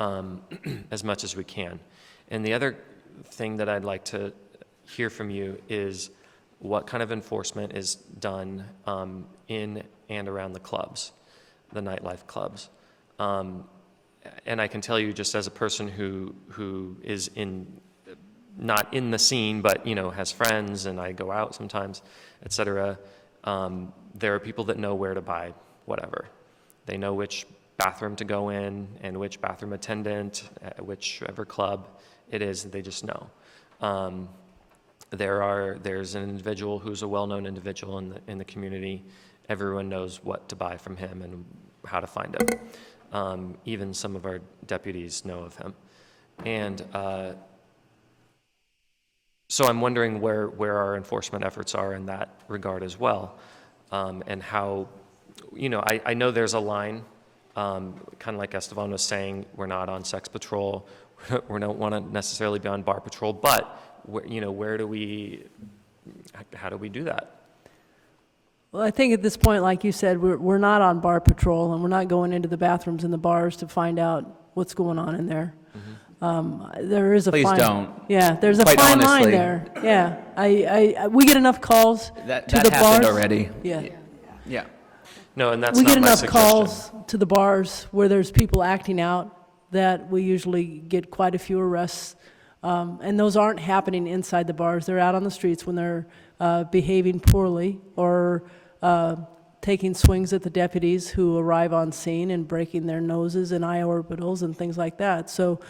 As much as we can. And the other thing that I'd like to hear from you is what kind of enforcement is done in and around the clubs, the nightlife clubs. And I can tell you, just as a person who is not in the scene, but you know, has friends, and I go out sometimes, et cetera, there are people that know where to buy whatever. They know which bathroom to go in and which bathroom attendant, whichever club it is, they just know. There's an individual who's a well-known individual in the community. Everyone knows what to buy from him and how to find him. Even some of our deputies know of him. And so I'm wondering where our enforcement efforts are in that regard as well. And how, you know, I know there's a line. Kind of like Esteban was saying, we're not on sex patrol. We don't want to necessarily be on bar patrol, but you know, how do we do that? Well, I think at this point, like you said, we're not on bar patrol, and we're not going into the bathrooms and the bars to find out what's going on in there. There is a Please fine, don't. Yeah, there's a Quite fine line honestly. there. Yeah, we get enough calls That to the happened bars. already. Yeah. Yeah. No, and that's We not get my enough suggestion. calls to the bars where there's people acting out that we usually get quite a few arrests. And those aren't happening inside the bars. They're out on the streets when they're behaving poorly or taking swings at the deputies who arrive on scene and breaking their noses and eye orbitals and things like that. So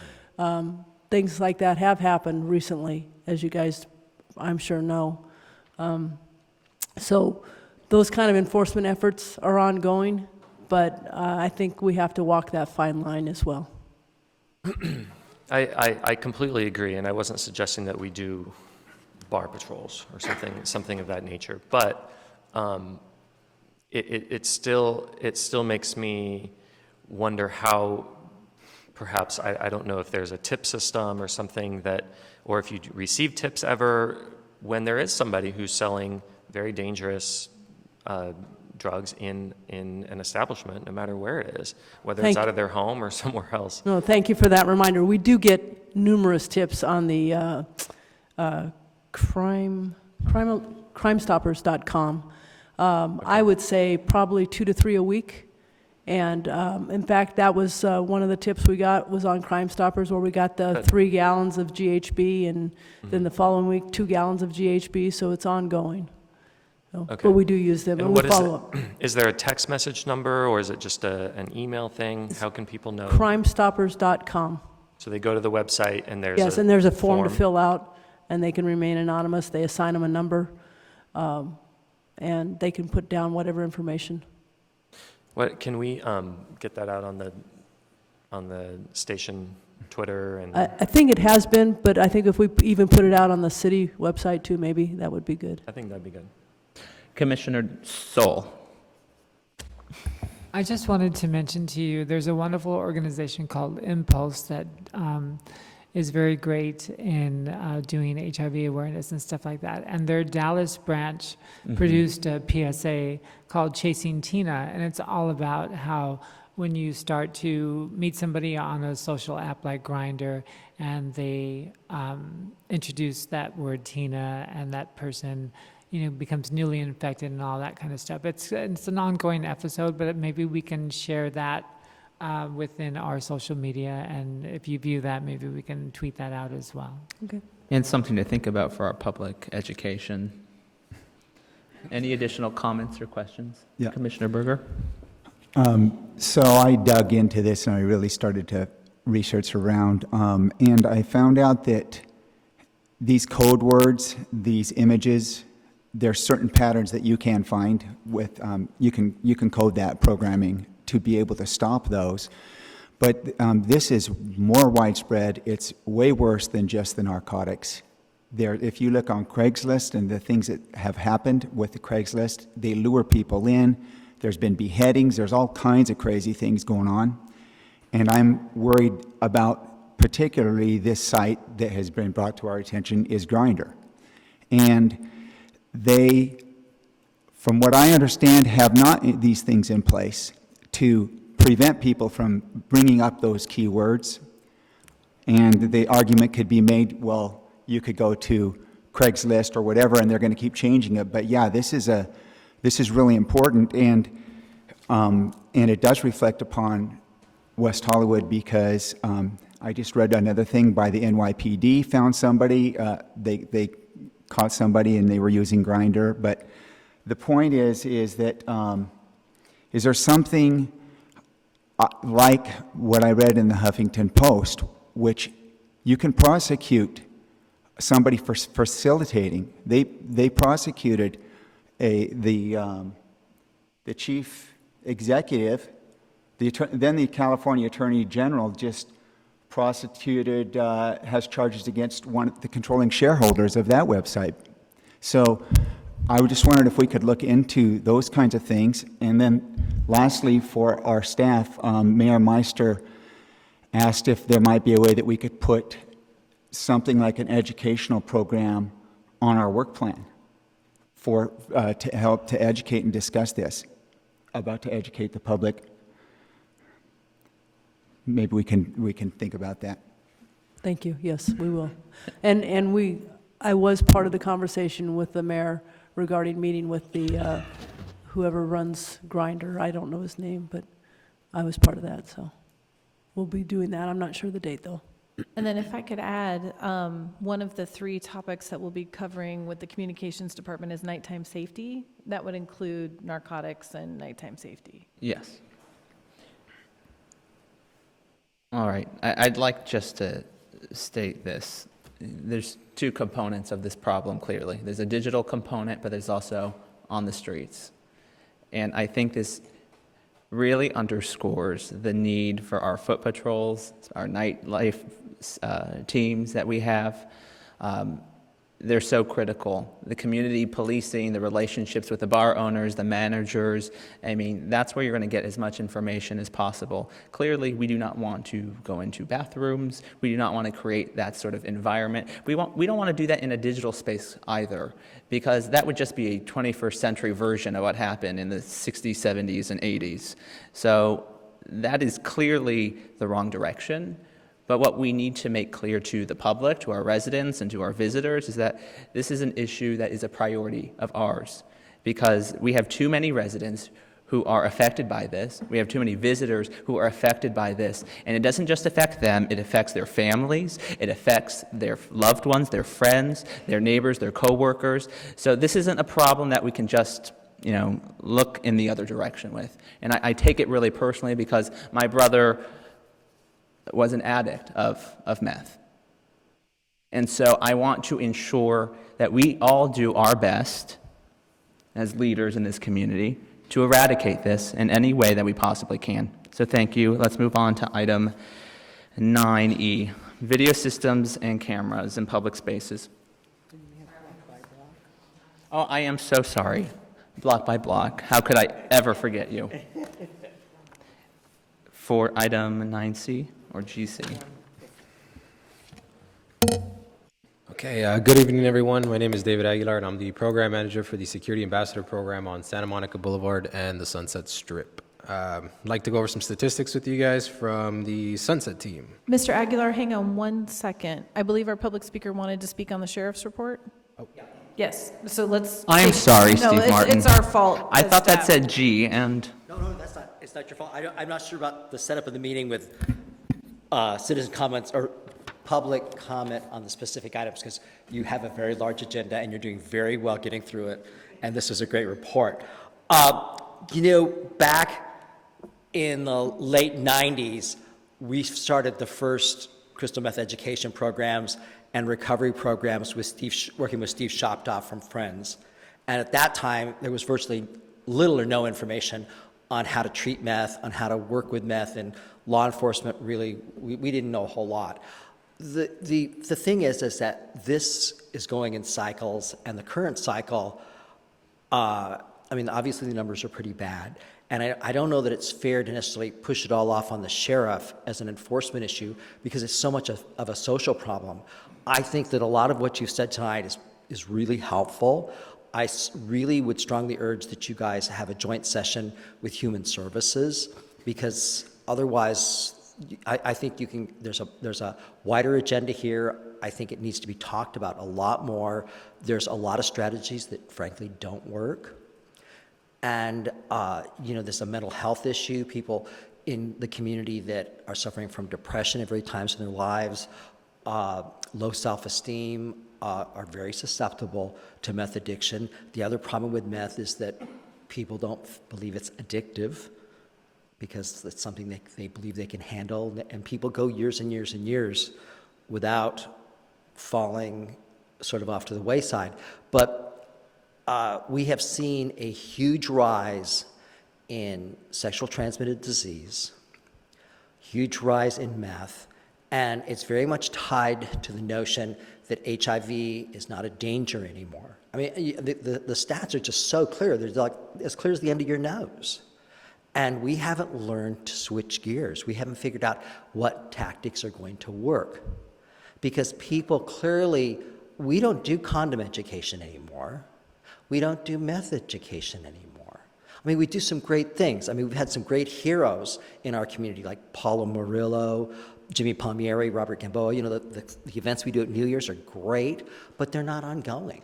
things like that have happened recently, as you guys, I'm sure, know. So those kind of enforcement efforts are ongoing, but I think we have to walk that fine line as well. I completely agree, and I wasn't suggesting that we do bar patrols or something of that nature, but it still makes me wonder how perhaps, I don't know if there's a tip system or something that, or if you receive tips ever when there is somebody who's selling very dangerous drugs in an establishment, no matter where it is, whether it's out of their home or somewhere else. No, thank you for that reminder. We do get numerous tips on the crimestoppers.com. I would say probably 2 to 3 a week. And in fact, that was one of the tips we got was on Crime Stoppers, where we got the 3 gallons of GHB, and then the following week 2 gallons of GHB. So it's ongoing. So, Okay. But we do use them, and we what is follow it? up. Is there a text message number, or is it just an email thing? How can people know? Crimestoppers.com. So they go to the website and there's Yes, and there's a form to fill out, and they can remain anonymous. They assign them a number, and they can put down whatever information. What can we get that out on the station Twitter and? I think it has been, but I think if we even put it out on the city website too, maybe that would be good. I think that'd be good. Commissioner Sol. I just wanted to mention to you, there's a wonderful organization called Impulse that is very great in doing HIV awareness and stuff like that. And their Dallas branch produced a PSA called Chasing Tina, and it's all about how when you start to meet somebody on a social app like Grindr, and they introduce that word Tina, and that person, you know, becomes newly infected and all that kind of stuff. It's an ongoing episode, but maybe we can share that within our social media, and if you view that, maybe we can tweet that out as well. Okay. And something to think about for our public education. Any additional comments or questions? Yeah. Commissioner Berger? So I dug into this and I really started to research around, and I found out that these code words, these images, there are certain patterns that you can find with, you can code that programming to be able to stop those. But this is more widespread. It's way worse than just the narcotics. If you look on Craigslist and the things that have happened with the Craigslist, they lure people in. There's been beheadings. There's all kinds of crazy things going on. And I'm worried about particularly this site that has been brought to our attention is Grindr. And they, from what I understand, have not these things in place to prevent people from bringing up those keywords. And the argument could be made, well, you could go to Craigslist or whatever, and they're going to keep changing it. But yeah, this is really important, and it does reflect upon West Hollywood, because I just read another thing by the NYPD found somebody. They caught somebody and they were using Grindr. But the point is that is there something like what I read in the Huffington Post, which you can prosecute somebody for facilitating? They prosecuted the chief executive. Then the California Attorney General just prosecuted, has charges against one of the controlling shareholders of that website. So I just wondered if we could look into those kinds of things. And then lastly, for our staff, Mayor Meister asked if there might be a way that we could put something like an educational program on our work plan to help to educate and discuss this, to educate the public. Maybe we can think about that. Thank you. Yes, we will. And I was part of the conversation with the mayor regarding meeting with the whoever runs Grindr. I don't know his name, but I was part of that, so we'll be doing that. I'm not sure the date, though. And then if I could add, one of the 3 topics that we'll be covering with the communications department is nighttime safety. That would include narcotics and nighttime safety. Yes. All right. I'd like just to state this. There's 2 components of this problem, clearly. There's a digital component, but there's also on the streets. And I think this really underscores the need for our foot patrols, our nightlife teams that we have. They're so critical. The community policing, the relationships with the bar owners, the managers, I mean, that's where you're going to get as much information as possible. Clearly, we do not want to go into bathrooms. We do not want to create that sort of environment. We don't want to do that in a digital space either, because that would just be a 21st century version of what happened in the 60s, 70s, and 80s. So that is clearly the wrong direction. But what we need to make clear to the public, to our residents, and to our visitors is that this is an issue that is a priority of ours, because we have too many residents who are affected by this. We have too many visitors who are affected by this. And it doesn't just affect them, it affects their families, it affects their loved ones, their friends, their neighbors, their coworkers. So this isn't a problem that we can just look in the other direction with. And I take it really personally, because my brother was an addict of meth. And so I want to ensure that we all do our best as leaders in this community to eradicate this in any way that we possibly can. So thank you. Let's move on to item 9E, video systems and cameras in public spaces. Oh, I am so sorry. Block by block. How could I ever forget you? For item 9C. Or GC. Okay, good evening, everyone. My name is David Aguilar, and I'm the program manager for the Security Ambassador Program on Santa Monica Boulevard and the Sunset Strip. I'd like to go over some statistics with you guys from the Sunset team. Mr. Aguilar, hang on 1 second. I believe our public speaker wanted to speak on the sheriff's report. Oh. Yes, so let's... I'm sorry, Steve Martin. It's our fault. I thought that said G, and... No, that's not. it's not your fault. I'm not sure about the setup of the meeting with citizen comments or public comment on the specific items, because you have a very large agenda and you're doing very well getting through it, and this was a great report. Back in the late 90s, we started the first crystal meth education programs and recovery programs with working with Steve Shoptoff from Friends. And at that time, there was virtually little or no information on how to treat meth, on how to work with meth, and law enforcement really, we didn't know a whole lot. The thing is that this is going in cycles, and the current cycle, obviously the numbers are pretty bad, and I don't know that it's fair to necessarily push it all off on the sheriff as an enforcement issue, because it's so much of a social problem. I think that a lot of what you've said tonight is really helpful. I really would strongly urge that you guys have a joint session with Human Services, because otherwise, I think there's a wider agenda here. I think it needs to be talked about a lot more. There's a lot of strategies that frankly don't work. And, there's a mental health issue. People in the community that are suffering from depression at various times in their lives, low self-esteem, are very susceptible to meth addiction. The other problem with meth is that people don't believe it's addictive, because it's something they believe they can handle, and people go years and years and years without falling sort of off to the wayside. But we have seen a huge rise in sexual transmitted disease, huge rise in meth, and it's very much tied to the notion that HIV is not a danger anymore. I mean, the stats are just so clear. They're like as clear as the end of your nose. And we haven't learned to switch gears. We haven't figured out what tactics are going to work. Because people clearly, we don't do condom education anymore. We don't do meth education anymore. I mean, we do some great things. I mean, we've had some great heroes in our community, like Paulo Murillo, Jimmy Palmieri, Robert Gamboa. The events we do at New Year's are great, but they're not ongoing.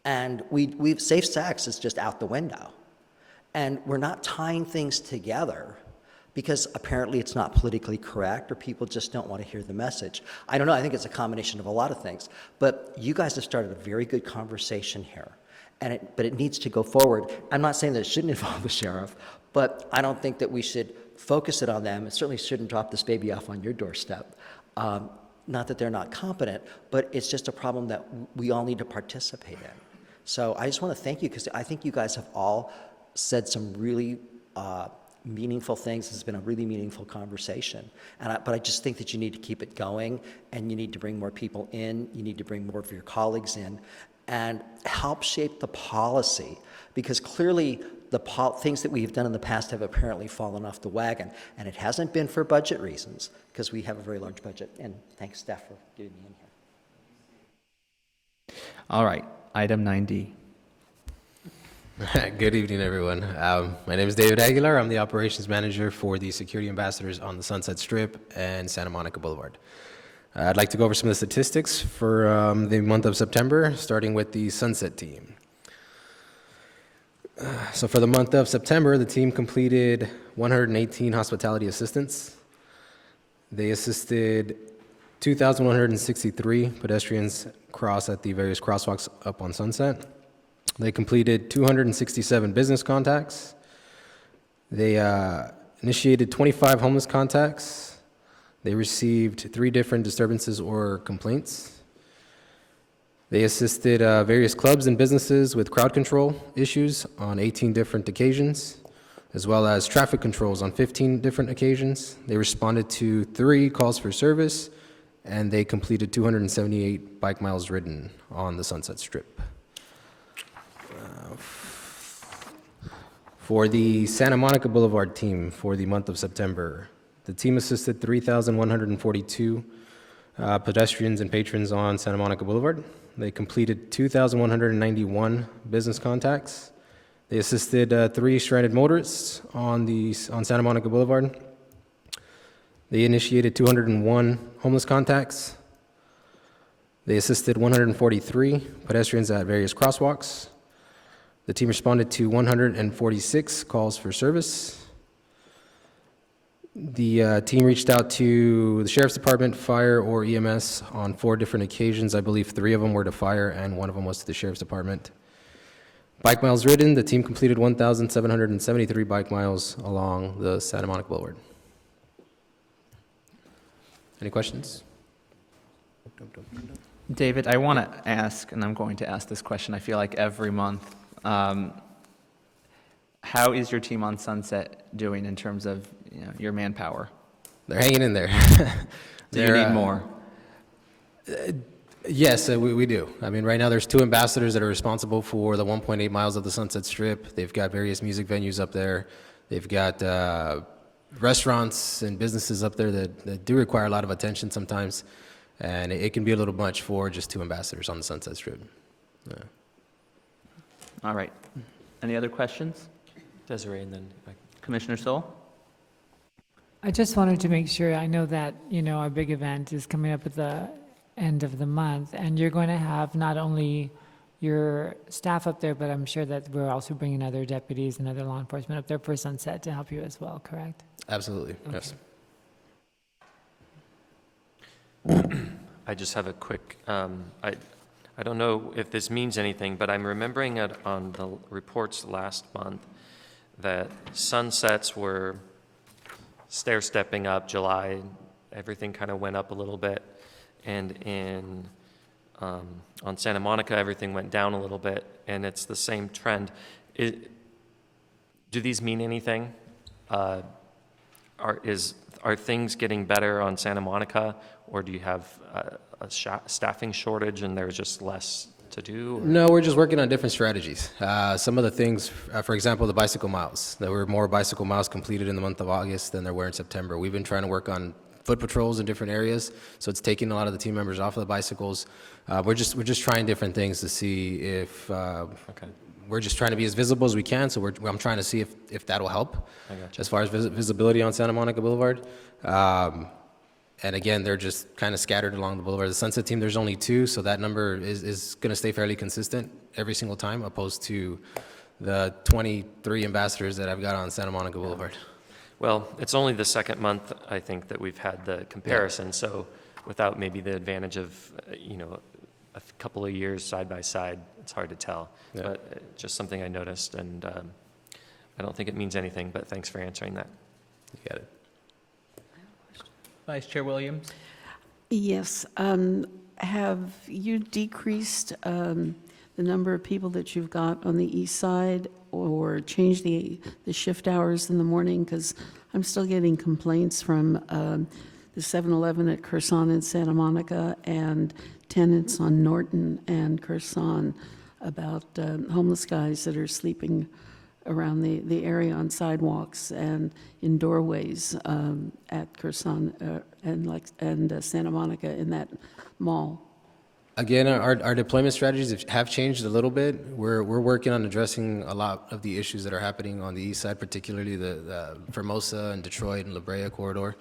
And we've safe sex is just out the window. And we're not tying things together because apparently it's not politically correct, or people just don't want to hear the message. I don't know, I think it's a combination of a lot of things. But you guys have started a very good conversation here, but it needs to go forward. I'm not saying that it shouldn't involve the sheriff, but I don't think that we should focus it on them. It certainly shouldn't drop this baby off on your doorstep. Not that they're not competent, but it's just a problem that we all need to participate in. So I just want to thank you, because I think you guys have all said some really meaningful things. It's been a really meaningful conversation. But I just think that you need to keep it going, and you need to bring more people in. You need to bring more of your colleagues in and help shape the policy, because clearly the things that we have done in the past have apparently fallen off the wagon, and it hasn't been for budget reasons, because we have a very large budget. And thanks, Steph, for getting me in here. All right, item 9D. Good evening, everyone. My name is David Aguilar. I'm the operations manager for the security ambassadors on the Sunset Strip and Santa Monica Boulevard. I'd like to go over some of the statistics for the month of September, starting with the Sunset team. So for the month of September, the team completed 118 hospitality assistance. They assisted 2,163 pedestrians cross at the various crosswalks up on Sunset. They completed 267 business contacts. They initiated 25 homeless contacts. They received 3 different disturbances or complaints. They assisted various clubs and businesses with crowd control issues on 18 different occasions, as well as traffic controls on 15 different occasions. They responded to 3 calls for service, and they completed 278 bike miles ridden on the Sunset Strip. For the Santa Monica Boulevard team for the month of September, the team assisted 3,142 pedestrians and patrons on Santa Monica Boulevard. They completed 2,191 business contacts. They assisted 3 stranded motorists on Santa Monica Boulevard. They initiated 201 homeless contacts. They assisted 143 pedestrians at various crosswalks. The team responded to 146 calls for service. The team reached out to the Sheriff's Department, Fire, or EMS on 4 different occasions. I believe 3 of them were to Fire and 1 of them was to the Sheriff's Department. Bike miles ridden, the team completed 1,773 bike miles along the Santa Monica Boulevard. Any questions? David, I want to ask, and I'm going to ask this question, I feel like every month. How is your team on Sunset doing in terms of your manpower? They're hanging in there. Do you need more? Yes, we do. I mean, right now there's 2 ambassadors that are responsible for the 1.8 miles of the Sunset Strip. They've got various music venues up there. They've got restaurants and businesses up there that do require a lot of attention sometimes. And it can be a little much for just 2 ambassadors on the Sunset Strip. Yeah. All right. Any other questions? Desiree, and then Commissioner Sol? I just wanted to make sure, I know that, our big event is coming up at the end of the month, and you're going to have not only your staff up there, but I'm sure that we're also bringing other deputies and other law enforcement up there for Sunset to help you as well, correct? Absolutely, Okay. Yes. I just have a quick, I don't know if this means anything, but I'm remembering it on the reports last month that sunsets were stair-stepping up. July, everything kind of went up a little bit. And on Santa Monica, everything went down a little bit, and it's the same trend. Do these mean anything? Are things getting better on Santa Monica, or do you have a staffing shortage and there's just less to do? Or? No, we're just working on different strategies. Some of the things, for example, the bicycle miles. There were more bicycle miles completed in the month of August than there were in September. We've been trying to work on foot patrols in different areas, so it's taking a lot of the team members off of the bicycles. We're just trying different things to see if we're just trying to be as visible as we can. So I'm trying to see if that'll help as far as visibility on Santa Monica Boulevard. And again, they're just kind of scattered along the boulevard. The Sunset team, there's only 2, so that number is going to stay fairly consistent every single time, opposed to the 23 ambassadors that I've got on Santa Monica Boulevard. Well, it's only the second month, I think, that we've had the comparison, so without maybe the advantage of, a couple of years side by side, it's hard to tell. Yeah. But just something I noticed, and I don't think it means anything, but thanks for answering that. You got it. Vice Chair Williams? Yes. Have you decreased the number of people that you've got on the east side, or changed the shift hours in the morning? Because I'm still getting complaints from the 7-Eleven at Curson and Santa Monica and tenants on Norton and Curson about homeless guys that are sleeping around the area on sidewalks and in doorways at Curson and Santa Monica in that mall. Again, our deployment strategies have changed a little bit. We're working on addressing a lot of the issues that are happening on the east side, particularly the Formosa and Detroit and La Brea corridor.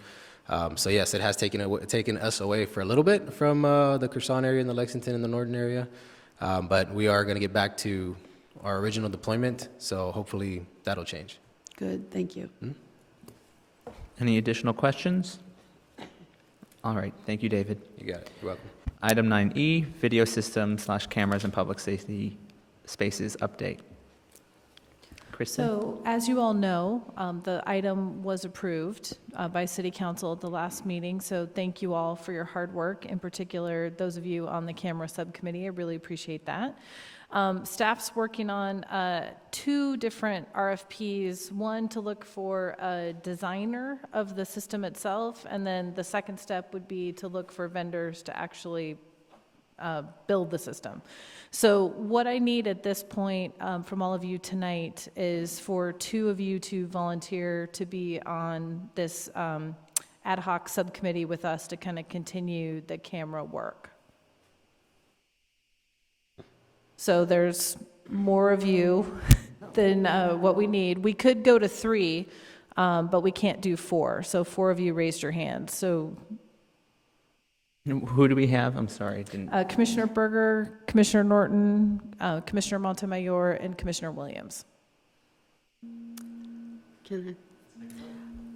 So yes, it has taken us away for a little bit from the Curson area and the Lexington and the Norton area, but we are going to get back to our original deployment, so hopefully that'll change. Good, thank you. Any additional questions? All right, thank you, David. You got it. You're welcome. Item 9E, video systems/cameras and public safety spaces update. Kristen? So, as you all know, the item was approved by City Council at the last meeting, so thank you all for your hard work, in particular, those of you on the camera subcommittee. I really appreciate that. Staff's working on 2 different RFPs, one to look for a designer of the system itself, and then the second step would be to look for vendors to actually build the system. So what I need at this point from all of you tonight is for 2 of you to volunteer to be on this ad hoc subcommittee with us to kind of continue the camera work. So there's more of you than what we need. We could go to 3, but we can't do 4. So 4 of you raised your hand. So who do we have? I'm sorry, I didn't. Commissioner Berger, Commissioner Norton, Commissioner Montemayor, and Commissioner Williams. Can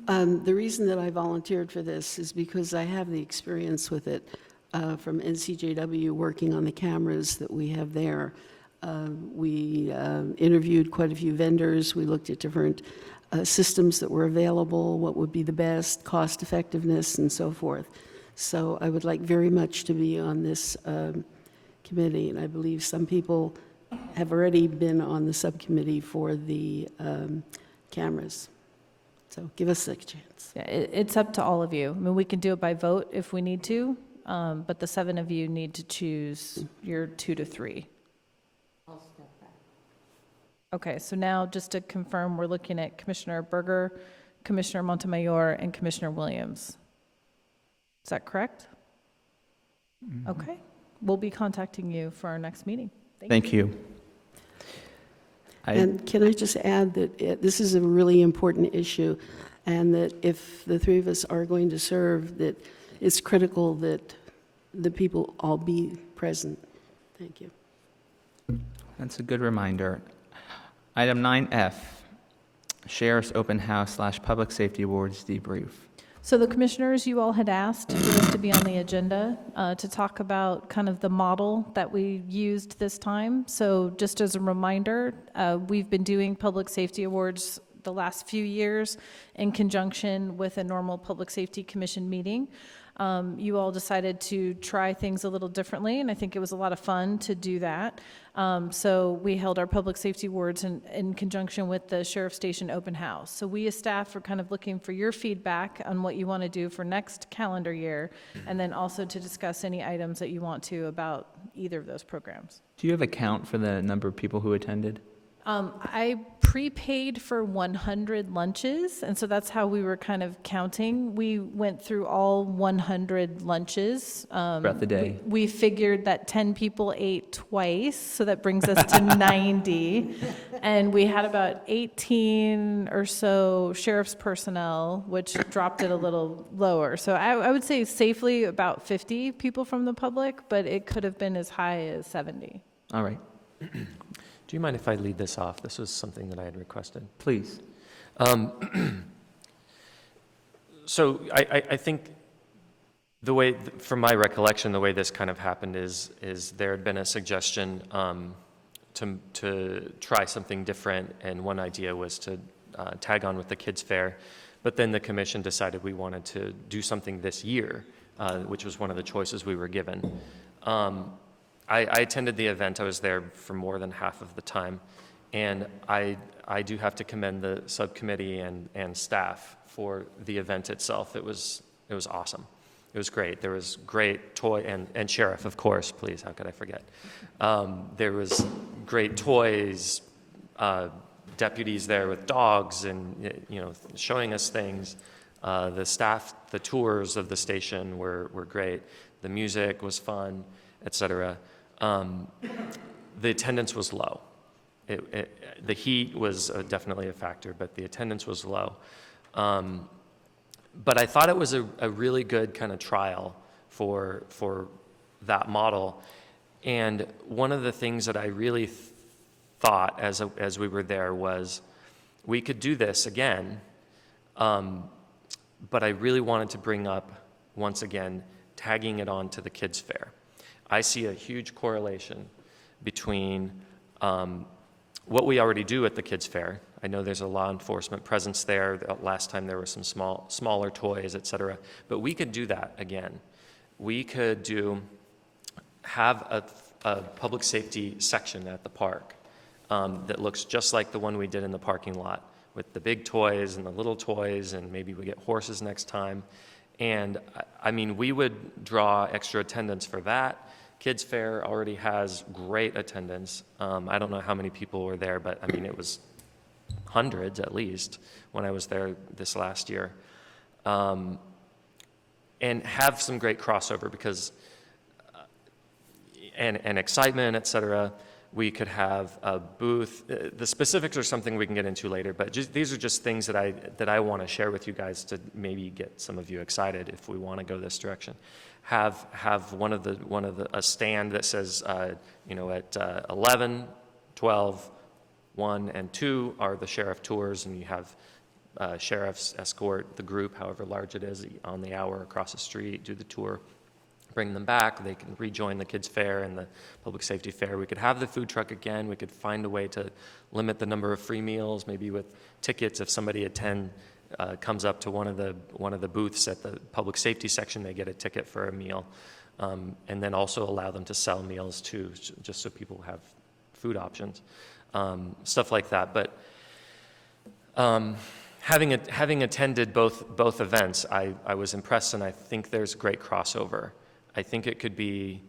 The reason that I volunteered for this is because I have the experience with it from NCJW working on the cameras that we have there. We interviewed quite a few vendors. We looked at different systems that were available, what would be the best, cost effectiveness, and so forth. So I would like very much to be on this committee, and I believe some people have already been on the subcommittee for the cameras. So give us a chance. Yeah, it's up to all of you. I mean, we can do it by vote if we need to, but the 7 of you need to choose your 2 to 3. I'll step back. Okay, so now just to confirm, we're looking at Commissioner Berger, Commissioner Montemayor, and Commissioner Williams. Is that correct? Okay, we'll be contacting you for our next meeting. Thank you. And can I just add that this is a really important issue, and that if the 3 of us are going to serve, that it's critical that the people all be present. Thank you. That's a good reminder. Item 9F, Sheriff's Open House / Public Safety Awards debrief. So the commissioners, you all had asked for this to be on the agenda to talk about kind of the model that we used this time. So just as a reminder, we've been doing public safety awards the last few years in conjunction with a normal Public Safety Commission meeting. You all decided to try things a little differently, and I think it was a lot of fun to do that. So we held our public safety awards in conjunction with the Sheriff Station Open House. So we as staff are kind of looking for your feedback on what you want to do for next calendar year, and then also to discuss any items that you want to about either of those programs. Do you have a count for the number of people who attended? I prepaid for 100 lunches, and so that's how we were kind of counting. We went through all 100 lunches. Throughout the day. We figured that 10 people ate twice, so that brings us to 90. And we had about 18 or so sheriff's personnel, which dropped it a little lower. So I would say safely about 50 people from the public, but it could have been as high as 70. All right. Do you mind if I lead this off? This was something that I had requested. Please. So I think the way, from my recollection, the way this kind of happened is there had been a suggestion to try something different, and one idea was to tag on with the kids' fair, but then the commission decided we wanted to do something this year, which was one of the choices we were given. I attended the event. I was there for more than half of the time, and I do have to commend the subcommittee and staff for the event itself. It was awesome. It was great. There was great toy, and sheriff, of course, please, how could I forget? There was great toys, deputies there with dogs and, showing us things. The staff, the tours of the station were great. The music was fun, etc. The attendance was low. The heat was definitely a factor, but the attendance was low. But I thought it was a really good kind of trial for that model. And one of the things that I really thought as we were there was we could do this again, but I really wanted to bring up, once again, tagging it on to the kids' fair. I see a huge correlation between what we already do at the kids' fair. I know there's a law enforcement presence there. Last time there were some smaller toys, et cetera. But we could do that again. We could have a public safety section at the park that looks just like the one we did in the parking lot, with the big toys and the little toys, and maybe we get horses next time. And I mean, we would draw extra attendance for that. Kids Fair already has great attendance. I don't know how many people were there, but I mean, it was hundreds at least when I was there this last year. And have some great crossover because, and excitement, et cetera. We could have a booth. The specifics are something we can get into later, but these are just things that I want to share with you guys to maybe get some of you excited if we want to go this direction. Have a stand that says, at 11, 12, 1, and 2 are the sheriff tours, and you have sheriffs escort the group, however large it is, on the hour across the street, do the tour, bring them back. They can rejoin the kids' fair and the public safety fair. We could have the food truck again. We could find a way to limit the number of free meals, maybe with tickets. If somebody at 10 comes up to one of the booths at the public safety section, they get a ticket for a meal. And then also allow them to sell meals too, just so people have food options, stuff like that. But having attended both events, I was impressed, and I think there's great crossover. I think it could be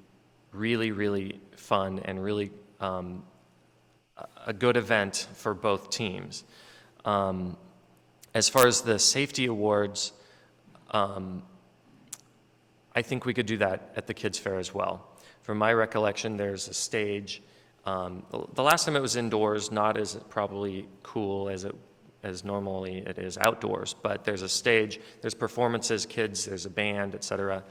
really, really fun and really a good event for both teams. As far as the safety awards, I think we could do that at the kids' fair as well. From my recollection, there's a stage. The last time it was indoors, not as probably cool as normally it is outdoors, but there's a stage, there's performances, kids, there's a band, etc.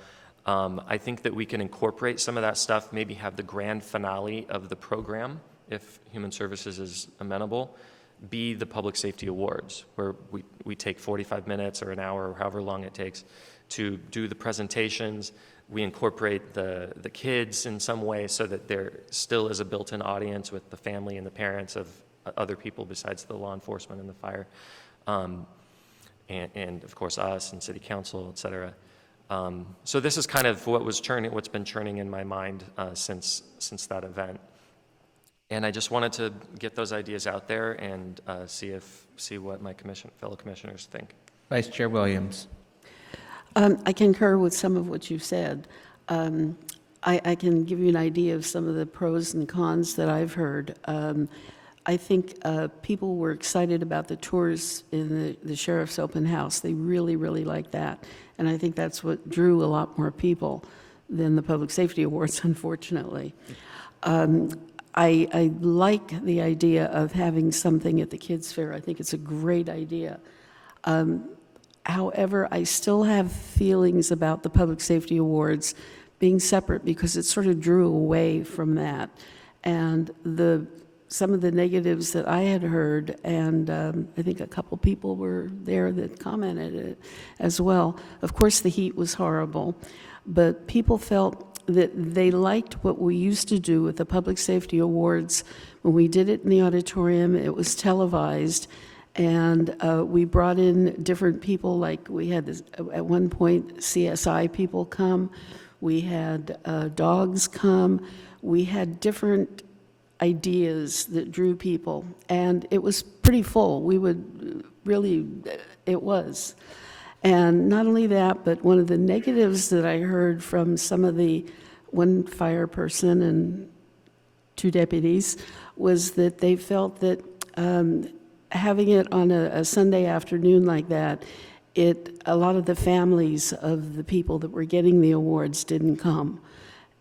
I think that we can incorporate some of that stuff, maybe have the grand finale of the program, if Human Services is amenable, be the Public Safety Awards, where we take 45 minutes or an hour, or however long it takes, to do the presentations. We incorporate the kids in some way so that there still is a built-in audience with the family and the parents of other people besides the law enforcement and the fire, and of course us and city council, et cetera. So this is kind of what's been churning in my mind since that event. And I just wanted to get those ideas out there and see what my fellow commissioners think. Vice Chair Williams. I concur with some of what you've said. I can give you an idea of some of the pros and cons that I've heard. I think people were excited about the tours in the sheriff's open house. They really, really liked that. And I think that's what drew a lot more people than the Public Safety Awards, unfortunately. I like the idea of having something at the kids' fair. I think it's a great idea. However, I still have feelings about the Public Safety Awards being separate because it sort of drew away from that. And some of the negatives that I had heard, and I think a couple people were there that commented it as well. Of course, the heat was horrible, but people felt that they liked what we used to do with the Public Safety Awards. When we did it in the auditorium, it was televised, and we brought in different people, like we had at one point CSI people come, we had dogs come, we had different ideas that drew people, and it was pretty full. It was. And not only that, but one of the negatives that I heard from some of one fire person and 2 deputies was that they felt that having it on a Sunday afternoon like that, a lot of the families of the people that were getting the awards didn't come.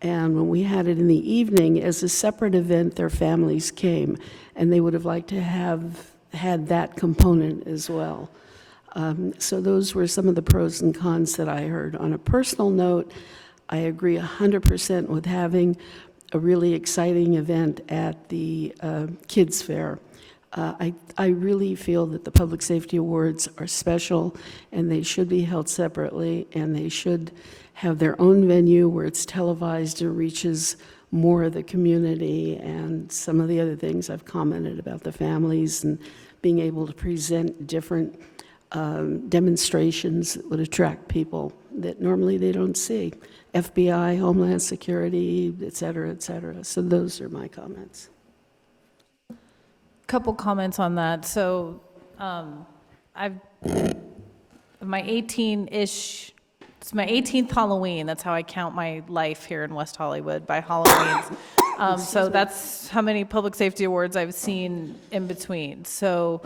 And when we had it in the evening as a separate event, their families came, and they would have liked to have had that component as well. So those were some of the pros and cons that I heard. On a personal note, I agree 100% with having a really exciting event at the Kids Fair. I really feel that the Public Safety Awards are special, and they should be held separately, and they should have their own venue where it's televised and reaches more of the community, and some of the other things I've commented about the families and being able to present different demonstrations that would attract people that normally they don't see. FBI, Homeland Security, et cetera, et cetera. So those are my comments. Couple comments on that. So my 18-ish, it's my 18th Halloween. That's how I count my life here in West Hollywood, by Halloweens. So that's how many Public Safety Awards I've seen in between. So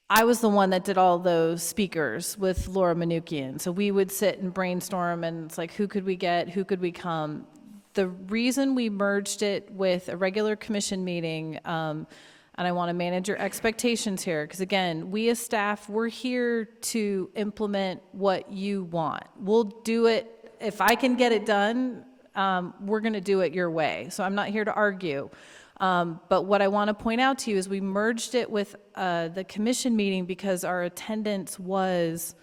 I was the one that did all those speakers with Laura Manukian. So we would sit and brainstorm, and it's like, who could we get? Who could we come? The reason we merged it with a regular commission meeting, and I want to manage your expectations here, because again, we as staff, we're here to implement what you want. We'll do it, if I can get it done, we're going to do it your way. So I'm not here to argue. But what I want to point out to you is we merged it with the commission meeting because our attendance was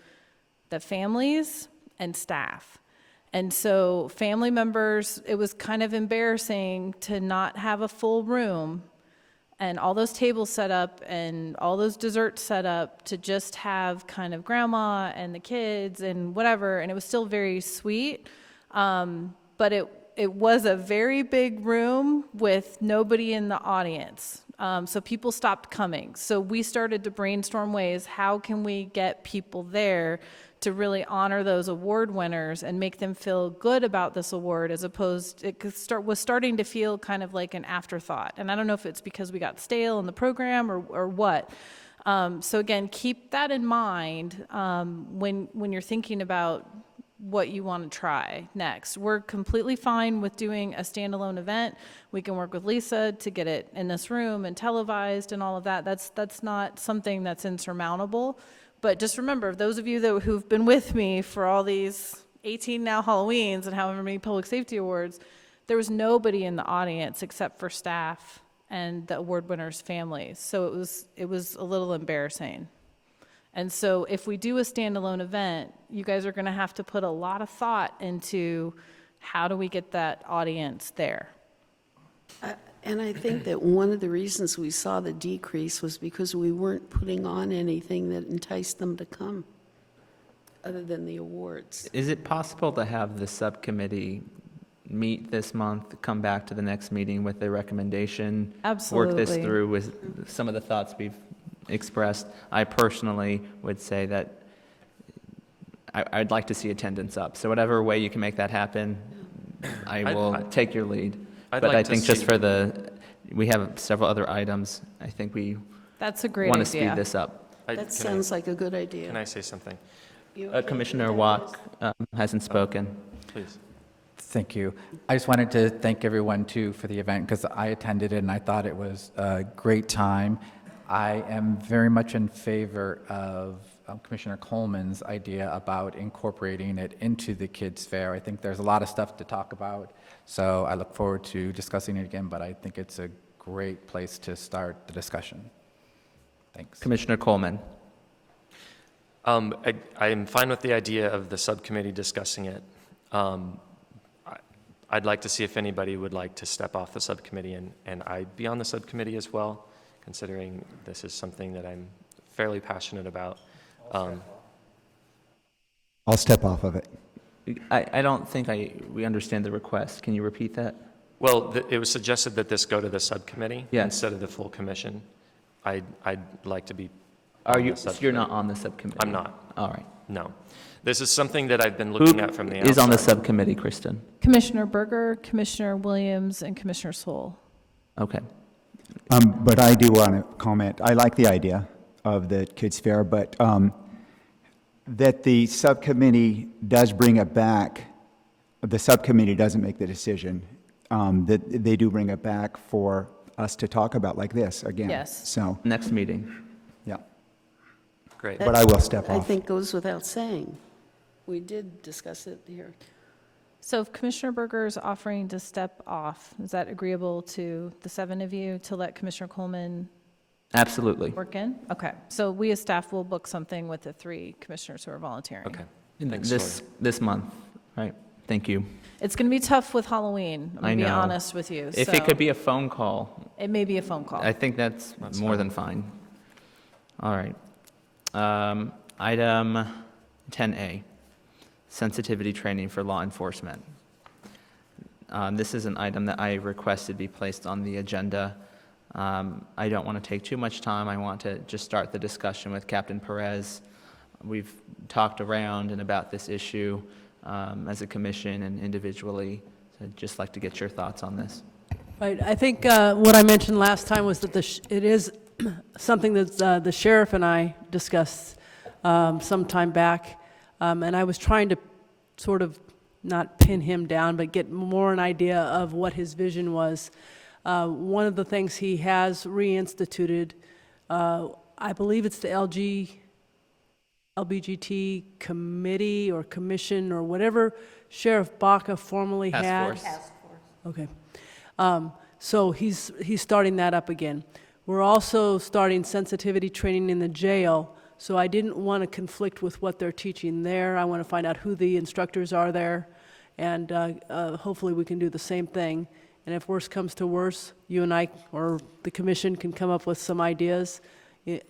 the families and staff. And so family members, it was kind of embarrassing to not have a full room and all those tables set up and all those desserts set up to just have kind of grandma and the kids and whatever. And it was still very sweet. But it was a very big room with nobody in the audience. So people stopped coming. So we started to brainstorm ways, how can we get people there to really honor those award winners and make them feel good about this award, as opposed, it was starting to feel kind of like an afterthought. And I don't know if it's because we got stale in the program or what. So again, keep that in mind when you're thinking about what you want to try next. We're completely fine with doing a standalone event. We can work with Lisa to get it in this room and televised and all of that. That's not something that's insurmountable. But just remember, those of you who've been with me for all these 18 now Halloweens and however many public safety awards, there was nobody in the audience except for staff and the award winners' families. So it was a little embarrassing. And so if we do a standalone event, you guys are going to have to put a lot of thought into how do we get that audience there. And I think that one of the reasons we saw the decrease was because we weren't putting on anything that enticed them to come, other than the awards. Is it possible to have the subcommittee meet this month, come back to the next meeting with a recommendation? Absolutely. Work this through with some of the thoughts we've expressed? I personally would say that I'd like to see attendance up. So whatever way you can make that happen, I will take your lead. I'd But like I to think see- just we have several other items. I think we That's a great want idea. to speed this up. That sounds like a good idea. Can I say something? Commissioner Wack hasn't spoken. Please. Thank you. I just wanted to thank everyone too for the event because I attended it and I thought it was a great time. I am very much in favor of Commissioner Coleman's idea about incorporating it into the kids' fair. I think there's a lot of stuff to talk about, so I look forward to discussing it again, but I think it's a great place to start the discussion. Thanks. Commissioner Coleman. I am fine with the idea of the subcommittee discussing it. I'd like to see if anybody would like to step off the subcommittee and I'd be on the subcommittee as well, considering this is something that I'm fairly passionate about. I'll step off of it. I don't think we understand the request. Can you repeat that? Well, it was suggested that this go to the subcommittee Yes. instead of the full commission. I'd like to be Are on you? the So you're subcommittee. not on the subcommittee? I'm not. All right. No. This is something that I've been looking at from the outside. Who is on the subcommittee, Kristen? Commissioner Berger, Commissioner Williams, and Commissioner Soul. Okay. But I do want to comment. I like the idea of the kids' fair, but that the subcommittee does bring it back. The subcommittee doesn't make the decision. That they do bring it back for us to talk about like this again. Yes. So, Next meeting. yeah. Great. But I will step I off. think goes without saying. We did discuss it here. So if Commissioner Berger is offering to step off, is that agreeable to the 7 of you to let Commissioner Coleman Absolutely. work in? Okay, so we as staff will book something with the 3 commissioners who are volunteering. Okay. Thanks, This month, right? Thank you. It's going to be tough with Halloween, I'm I going to be know. honest with you. If so it could be a phone call, It may be a phone call. I think that's more than fine. All right. Item 10A, sensitivity training for law enforcement. This is an item that I requested be placed on the agenda. I don't want to take too much time. I want to just start the discussion with Captain Perez. We've talked around and about this issue as a commission and individually. So I'd just like to get your thoughts on this. Right, I think what I mentioned last time was that it is something that the sheriff and I discussed some time back, and I was trying to sort of not pin him down, but get more an idea of what his vision was. One of the things he has reinstituted, I believe it's the LBGT committee or commission or whatever Sheriff Baca formerly had. Task force. Okay. So he's starting that up again. We're also starting sensitivity training in the jail, so I didn't want to conflict with what they're teaching there. I want to find out who the instructors are there, and hopefully we can do the same thing. And if worse comes to worse, you and I, or the commission, can come up with some ideas.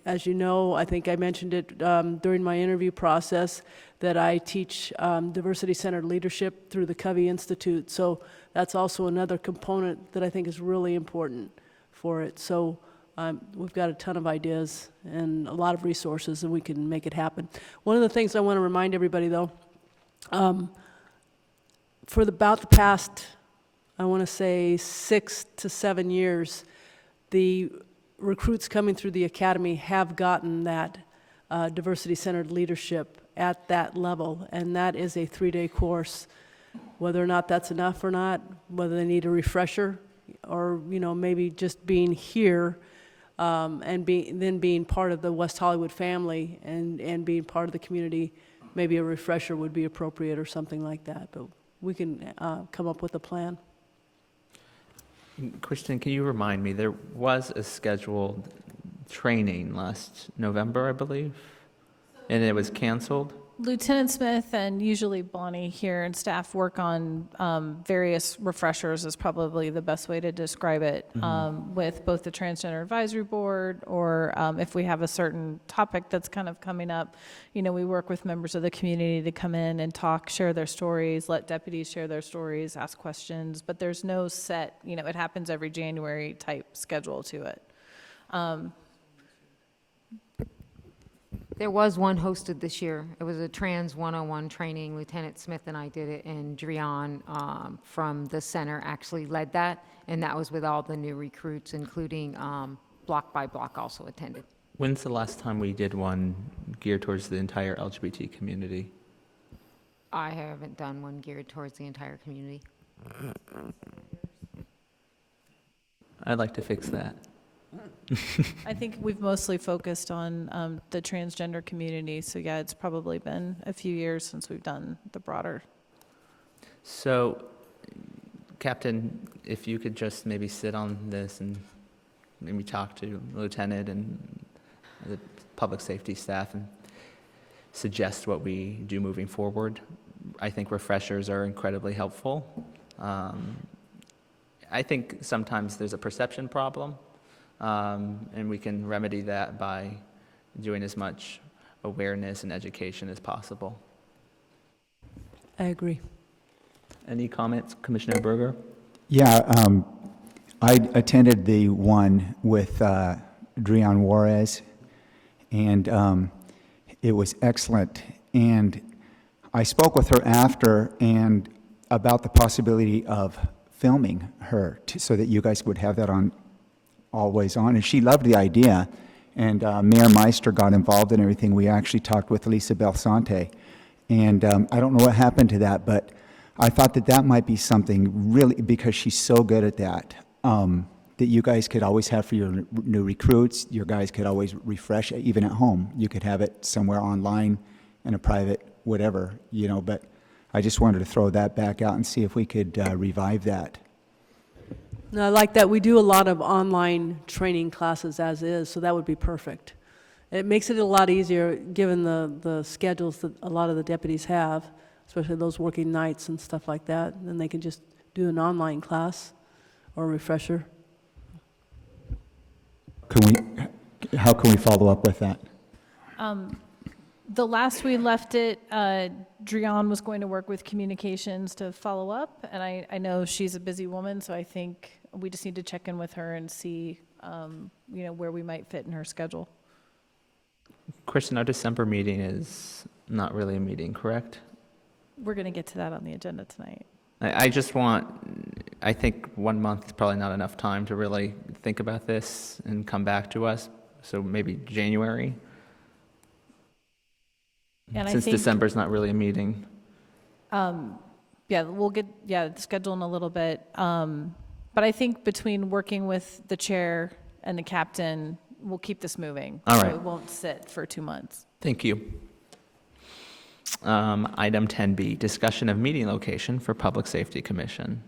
As you know, I think I mentioned it during my interview process, that I teach diversity-centered leadership through the Covey Institute. So that's also another component that I think is really important for it. So we've got a ton of ideas and a lot of resources, and we can make it happen. One of the things I want to remind everybody, though, for about the past, I want to say 6 to 7 years, the recruits coming through the academy have gotten that diversity-centered leadership at that level, and that is a 3-day course. Whether or not that's enough or not, whether they need a refresher, or maybe just being here and then being part of the West Hollywood family and being part of the community, maybe a refresher would be appropriate or something like that. But we can come up with a plan. Kristen, can you remind me, there was a scheduled training last November, I believe, and it was canceled? Lieutenant Smith and usually Bonnie here and staff work on various refreshers is probably the best way to describe it, with both the Transgender Advisory Board or if we have a certain topic that's kind of coming up, we work with members of the community to come in and talk, share their stories, let deputies share their stories, ask questions, but there's no set, it happens every January type schedule to it. There was one hosted this year. It was a Trans 101 training. Lieutenant Smith and I did it, and Drian from the center actually led that, and that was with all the new recruits, including Block by Block also attended. When's the last time we did one geared towards the entire LGBT community? I haven't done one geared towards the entire community. I'd like to fix that. I think we've mostly focused on the transgender community, so yeah, it's probably been a few years since we've done the broader. So, Captain, if you could just maybe sit on this and maybe talk to the lieutenant and the public safety staff and suggest what we do moving forward. I think refreshers are incredibly helpful. I think sometimes there's a perception problem. And we can remedy that by doing as much awareness and education as possible. I agree. Any comments, Commissioner Berger? Yeah, I attended the one with Drian Juarez, and it was excellent. And I spoke with her after and about the possibility of filming her so that you guys would have that on always on, and she loved the idea, and Mayor Meister got involved in everything. We actually talked with Lisa Belsante, and I don't know what happened to that, but I thought that that might be something really, because she's so good at that, that you guys could always have for your new recruits. Your guys could always refresh it, even at home. You could have it somewhere online in a private whatever, but I just wanted to throw that back out and see if we could revive that. No, I like that. We do a lot of online training classes as is, so that would be perfect. It makes it a lot easier given the schedules that a lot of the deputies have, especially those working nights and stuff like that. Then they can just do an online class or a refresher. How can we follow up with that? The last we left it, Drian was going to work with communications to follow up, and I know she's a busy woman, so I think we just need to check in with her and see, where we might fit in her schedule. Kristen, our December meeting is not really a meeting, correct? We're going to get to that on the agenda tonight. I think 1 month is probably not enough time to really think about this and come back to us, so maybe January. And Since December's not really a meeting. We'll get the schedule in a little bit. But I think between working with the chair and the captain, we'll keep this moving. All so right. It won't sit for 2 months. Thank you. Item 10B, discussion of meeting location for Public Safety Commission.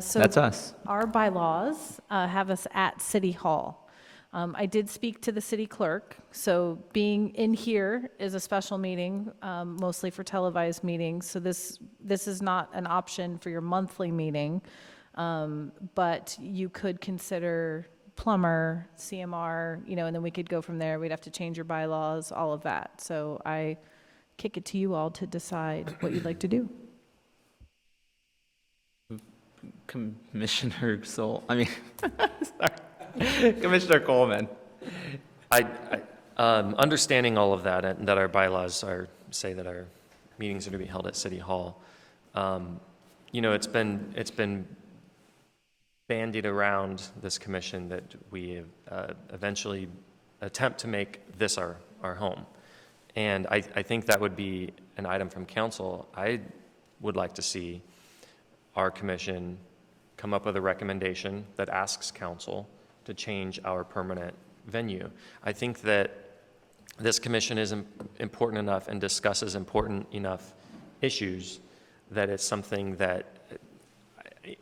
So That's us. Our bylaws have us at City Hall. I did speak to the city clerk, so being in here is a special meeting, mostly for televised meetings. So this is not an option for your monthly meeting, but you could consider plumber, CMR, and then we could go from there. We'd have to change your bylaws, all of that. So I kick it to you all to decide what you'd like to do. Commissioner sorry. Commissioner Coleman. Understanding all of that, and that our bylaws say that our meetings are to be held at City Hall. It's been bandied around this commission that we eventually attempt to make this our home. And I think that would be an item from council. I would like to see our commission come up with a recommendation that asks council to change our permanent venue. I think that this commission is important enough and discusses important enough issues that it's something that,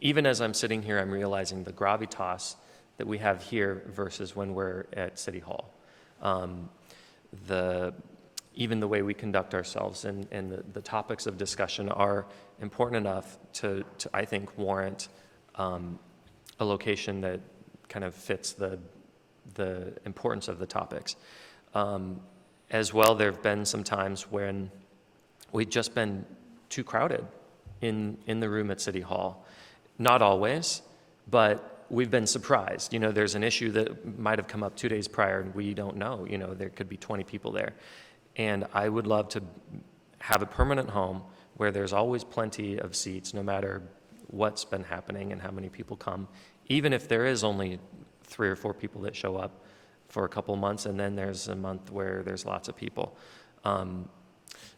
even as I'm sitting here, I'm realizing the gravitas that we have here versus when we're at City Hall. Even the way we conduct ourselves and the topics of discussion are important enough to I think, warrant a location that kind of fits the importance of the topics. As well, there have been some times when we've just been too crowded in the room at City Hall. Not always, but we've been surprised. There's an issue that might have come up 2 days prior and we don't know. There could be 20 people there. And I would love to have a permanent home where there's always plenty of seats, no matter what's been happening and how many people come, even if there is only 3 or 4 people that show up for a couple months, and then there's a month where there's lots of people.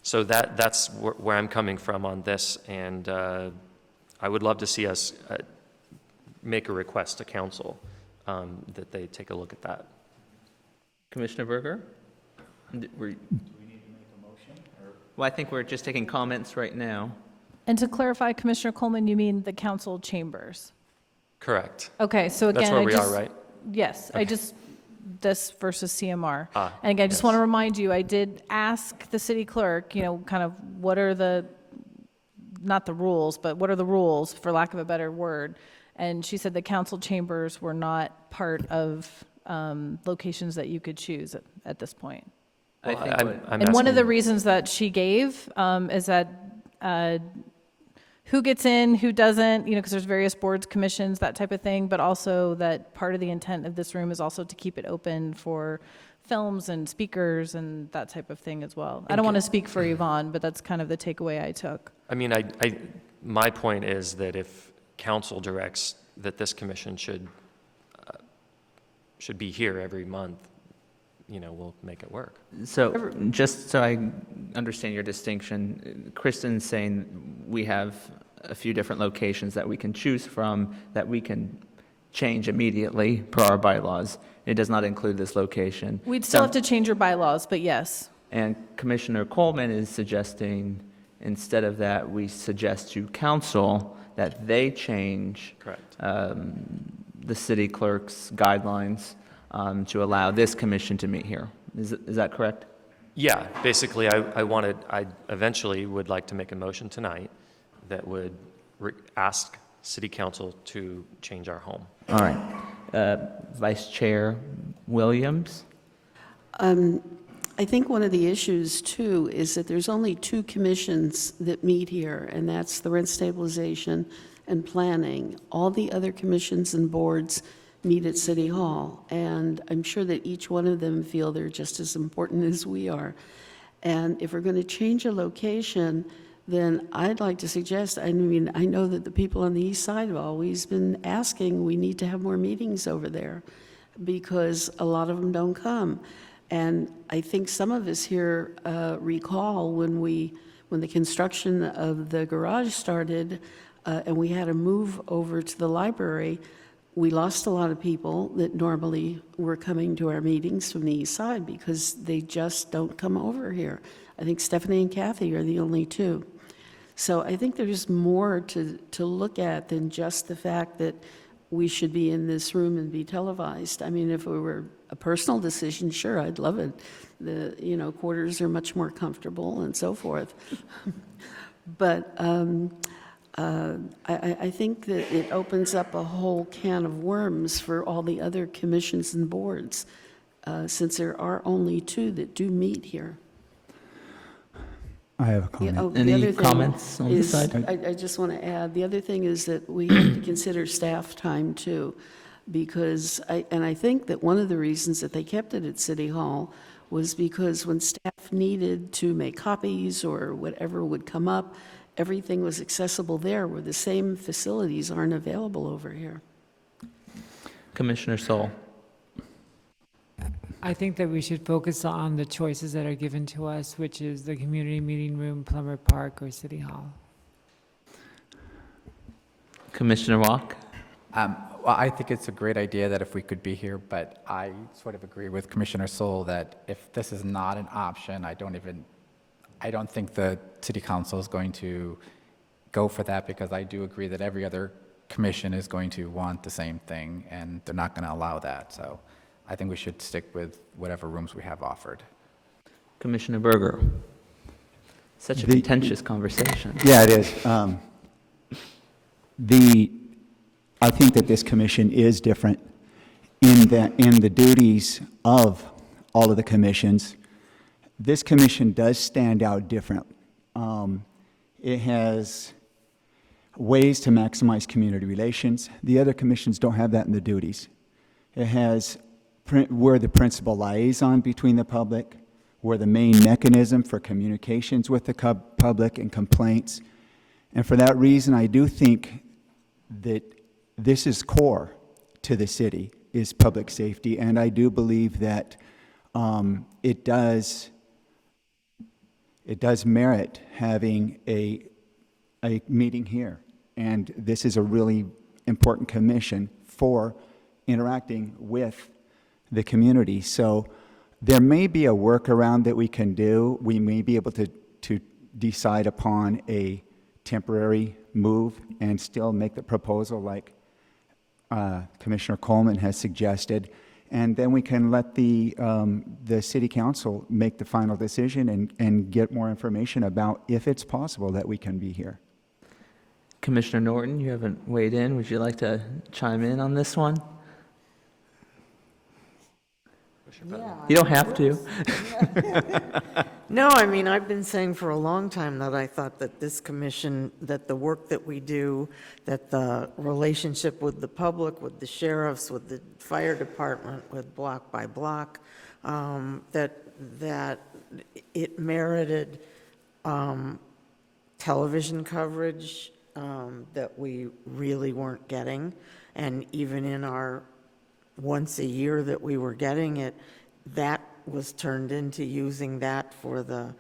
So that's where I'm coming from on this, and I would love to see us make a request to council that they take a look at that. Commissioner Berger? Do we need to make a motion? Well, I think we're just taking comments right now. And to clarify, Commissioner Coleman, you mean the council chambers? Correct. Okay, so again, That's where we are, right? Yes, Okay. this versus CMR. Ah, And again, I just yes. want to remind you, I did ask the city clerk, kind of what are not the rules, but what are the rules, for lack of a better word? And she said the council chambers were not part of locations that you could choose at this point. I think And one of the reasons that she gave is that who gets in, who doesn't, because there's various boards, commissions, that type of thing, but also that part of the intent of this room is also to keep it open for films and speakers and that type of thing as well. I don't want to speak for Yvonne, but that's kind of the takeaway I took. I mean, my point is that if council directs that this commission should be here every month, we'll make it work. So just so I understand your distinction, Kristen's saying we have a few different locations that we can choose from that we can change immediately per our bylaws. It does not include this location. We'd still have to change your bylaws, but yes. And Commissioner Coleman is suggesting, instead of that, we suggest to council that they change Correct. the city clerk's guidelines to allow this commission to meet here. Is that correct? Yeah, basically, I eventually would like to make a motion tonight that would ask city council to change our home. All right. Vice Chair Williams? I think one of the issues, too, is that there's only 2 commissions that meet here, and that's the rent stabilization and planning. All the other commissions and boards meet at City Hall, and I'm sure that each one of them feel they're just as important as we are. And if we're going to change a location, then I'd like to suggest, I mean, I know that the people on the east side have always been asking, we need to have more meetings over there, because a lot of them don't come. And I think some of us here recall when the construction of the garage started and we had to move over to the library, we lost a lot of people that normally were coming to our meetings from the east side because they just don't come over here. I think Stephanie and Kathy are the only 2. So I think there's more to look at than just the fact that we should be in this room and be televised. I mean, if it were a personal decision, sure, I'd love it. The quarters are much more comfortable and so forth. But I think that it opens up a whole can of worms for all the other commissions and boards, since there are only 2 that do meet here. I have a comment. The Any other thing comments on this is- side? I just want to add, the other thing is that we have to consider staff time too, because I think that one of the reasons that they kept it at City Hall was because when staff needed to make copies or whatever would come up, everything was accessible there, where the same facilities aren't available over here. Commissioner Sol. I think that we should focus on the choices that are given to us, which is the community meeting room, Plummer Park, or City Hall. Commissioner Walk. Well, I think it's a great idea that if we could be here, but I sort of agree with Commissioner Sol that if this is not an option, I don't think the city council is going to go for that, because I do agree that every other commission is going to want the same thing, and they're not going to allow that. So I think we should stick with whatever rooms we have offered. Commissioner Berger. Such a contentious conversation. Yeah, it is. I think that this commission is different in the duties of all of the commissions. This commission does stand out different. It has ways to maximize community relations. The other commissions don't have that in the duties. It has, we're the principal liaison between the public. We're the main mechanism for communications with the public and complaints. And for that reason, I do think that this is core to the city, is public safety. And I do believe that it does merit having a meeting here. And this is a really important commission for interacting with the community. So there may be a workaround that we can do. We may be able to decide upon a temporary move and still make the proposal like Commissioner Coleman has suggested. And then we can let the city council make the final decision and get more information about if it's possible that we can be here. Commissioner Norton, you haven't weighed in. Would you like to chime in on this one? You don't have to. No, I mean, I've been saying for a long time that I thought that this commission, that the work that we do, that the relationship with the public, with the sheriffs, with the fire department, with block by block, that it merited television coverage that we really weren't getting. And even in our once a year that we were getting it, that was turned into using that for the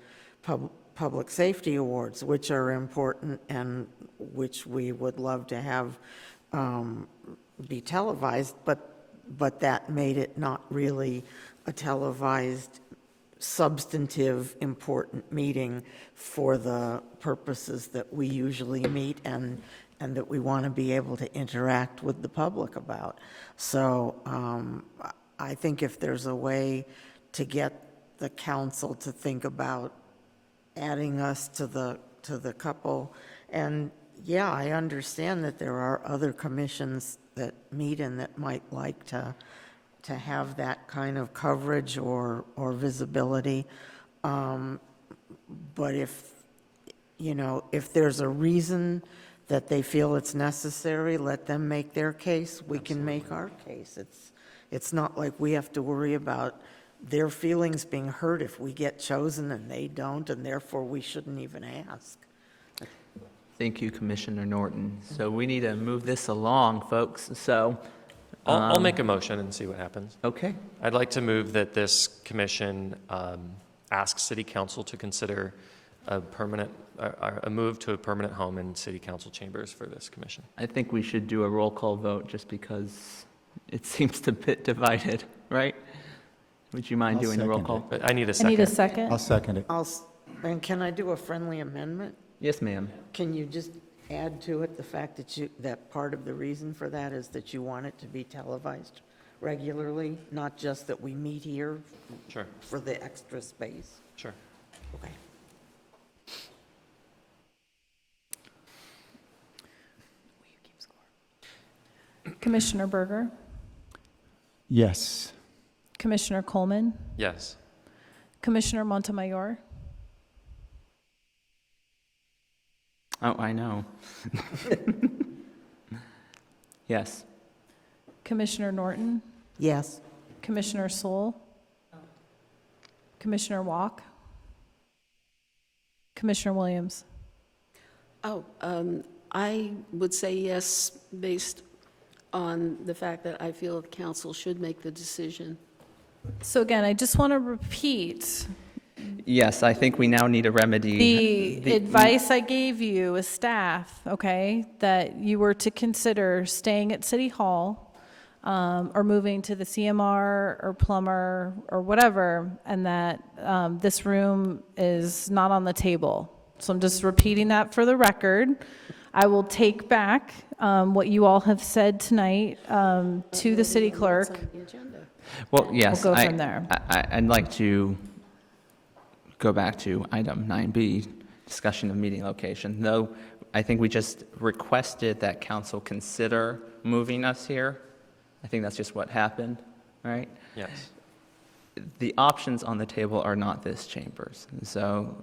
public safety awards, which are important and which we would love to have be televised, but that made it not really a televised, substantive, important meeting for the purposes that we usually meet and that we want to be able to interact with the public about. So I think if there's a way to get the council to think about adding us to the couple, and yeah, I understand that there are other commissions that meet and that might like to have that kind of coverage or visibility. But if there's a reason that they feel it's necessary, let them make their case. We can make our case. It's not like we have to worry about their feelings being hurt if we get chosen and they don't, and therefore we shouldn't even ask. Thank you, Commissioner Norton. So we need to move this along, folks. So I'll make a motion and see what happens. Okay. I'd like to move that this commission ask City Council to consider a move to a permanent home in City Council chambers for this commission. I think we should do a roll call vote just because it seems a bit divided, right? Would you mind doing a roll call? But I need a second. I need a second. I'll second it. And can I do a friendly amendment? Yes, ma'am. Can you just add to it the fact that part of the reason for that is that you want it to be televised regularly, not just that we meet here Sure. for the extra space? Sure. Okay. Commissioner Berger, Yes. Commissioner Coleman, Yes. Commissioner Montemayor, Oh, I know. Yes. Commissioner Norton, Yes. Commissioner Soul, Commissioner Walk, Commissioner Williams. I would say yes, based on the fact that I feel the council should make the decision. So again, I just want to repeat Yes, I think we now need a remedy. the advice I gave you as staff, okay, that you were to consider staying at City Hall or moving to the CMR or Plummer or whatever, and that this room is not on the table. So I'm just repeating that for the record. I will take back what you all have said tonight to the city clerk. It's on the agenda. Well, yes. We'll go from there. I'd like to go back to item 9B, discussion of meeting location. Though I think we just requested that council consider moving us here. I think that's just what happened, right? Yes. The options on the table are not this chambers. So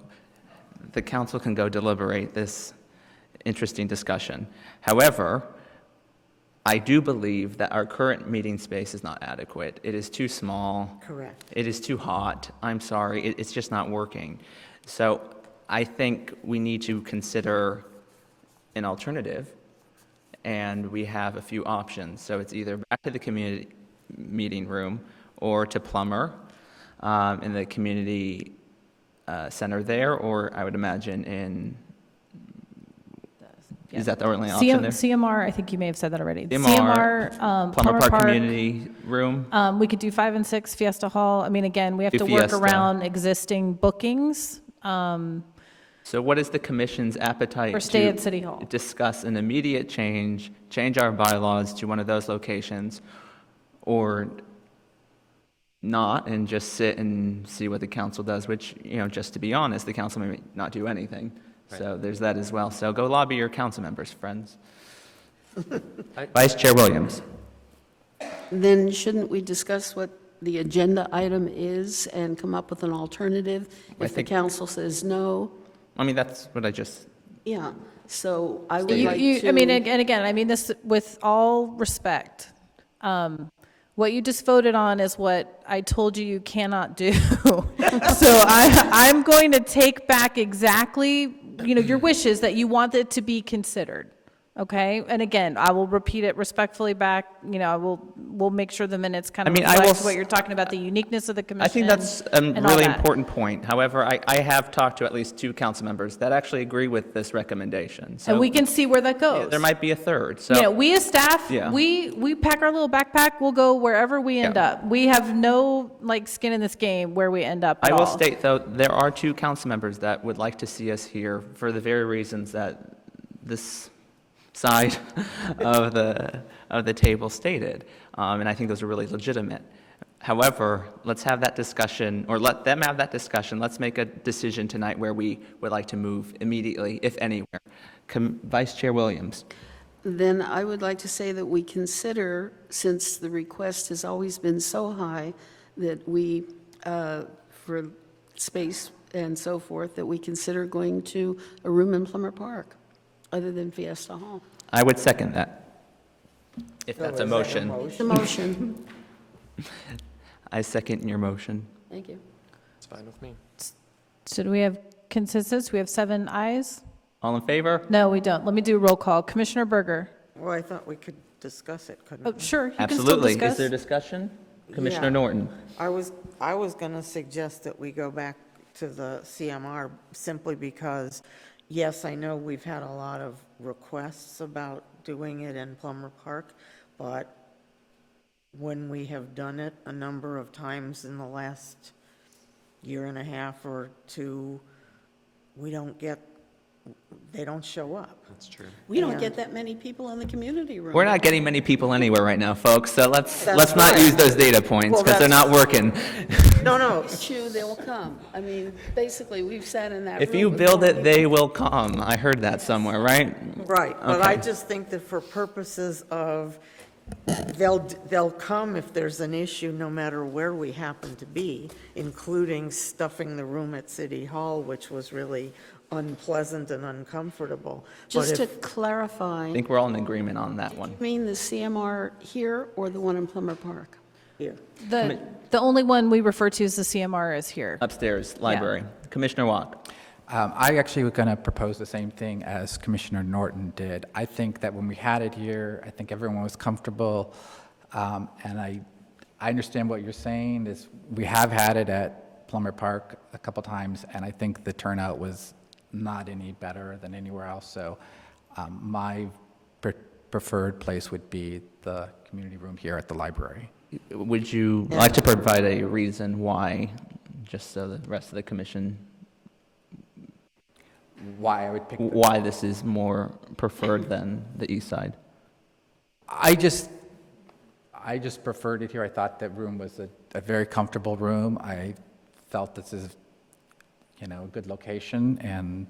the council can go deliberate this interesting discussion. However, I do believe that our current meeting space is not adequate. It is too small. Correct. It is too hot. I'm sorry, it's just not working. So I think we need to consider an alternative, and we have a few options. So it's either back to the community meeting room or to Plummer in the community center there, or I would imagine in, is that the only option there? CMR, I think you may have said that already. CMR, Plummer Park Community Room. We could do 5 and 6 Fiesta Hall. I mean, again, we have Do to work Fiesta. around existing bookings. So what is the commission's appetite Or stay to at City Hall. discuss an immediate change our bylaws to one of those locations, or not, and just sit and see what the council does, which, just to be honest, the council may not do anything. So there's that as well. So go lobby your council members, friends. Vice Chair Williams. Then shouldn't we discuss what the agenda item is and come up with an alternative? I If the think- council says no, I mean, that's what I just, yeah. So I would You- like you- to. I mean, and again, I mean this with all respect. What you just voted on is what I told you cannot do. So I'm going to take back exactly, your wishes that you want it to be considered. Okay? And again, I will repeat it respectfully back. We'll make sure the minutes kind of I mean, I reflect will what you're talking about, the uniqueness of the commission. I think that's a and all really that. important point. However, I have talked to at least 2 council members that actually agree with this recommendation. So And we can see where that goes. there might be a third, so. We as staff, Yeah. we pack our little backpack, we'll go wherever we end Yeah. up. We have no, skin in this game where we end up at I will all. state, though, there are 2 council members that would like to see us here for the very reasons that this side of the table stated. And I think those are really legitimate. However, let's have that discussion, or let them have that discussion. Let's make a decision tonight where we would like to move immediately, if anywhere. Vice Chair Williams. Then I would like to say that we consider, since the request has always been so high, that we, for space and so forth, that we consider going to a room in Plummer Park, other than Fiesta Hall. I would second that, if that's a motion. It's a motion. I second your motion. Thank you. It's fine with me. So do we have consensus? We have 7 ayes? All in favor? No, we don't. Let me do a roll call. Commissioner Berger? Well, I thought we could discuss it, couldn't Oh, we? sure, you can still Absolutely. Is discuss. there discussion? Commissioner Yeah. Norton. I was going to suggest that we go back to the CMR simply because, yes, I know we've had a lot of requests about doing it in Plummer Park, but when we have done it a number of times in the last year and a half or 2, we don't get they don't show up. That's true. We don't And- get that many people in the community room. We're not getting many people anywhere right now, folks, so let's not right. use those data points, Well, because they're not working. No. Issue, they will come. I mean, basically, we've sat in that room. If you with build more it, they will come. I heard that somewhere, right? Right, but I Okay. just think that for purposes of, they'll come if there's an issue, no matter where we happen to be, including stuffing the room at City Hall, which was really unpleasant and uncomfortable. But Just to if- clarify, I think we're all in agreement on that one. you mean the CMR here or the one in Plummer Park? Here. The only one we refer to as the CMR is here. Upstairs, library. Commissioner Watt. I actually was going to propose the same thing as Commissioner Norton did. I think that when we had it here, I think everyone was comfortable, and I understand what you're saying, is we have had it at Plummer Park a couple times, and I think the turnout was not any better than anywhere else, so my preferred place would be the community room here at the library. Would you like to provide a reason why, just so the rest of the commission, Why I would pick why this is more preferred than the east side? I just preferred it here. I thought that room was a very comfortable room. I felt this is, a good location, and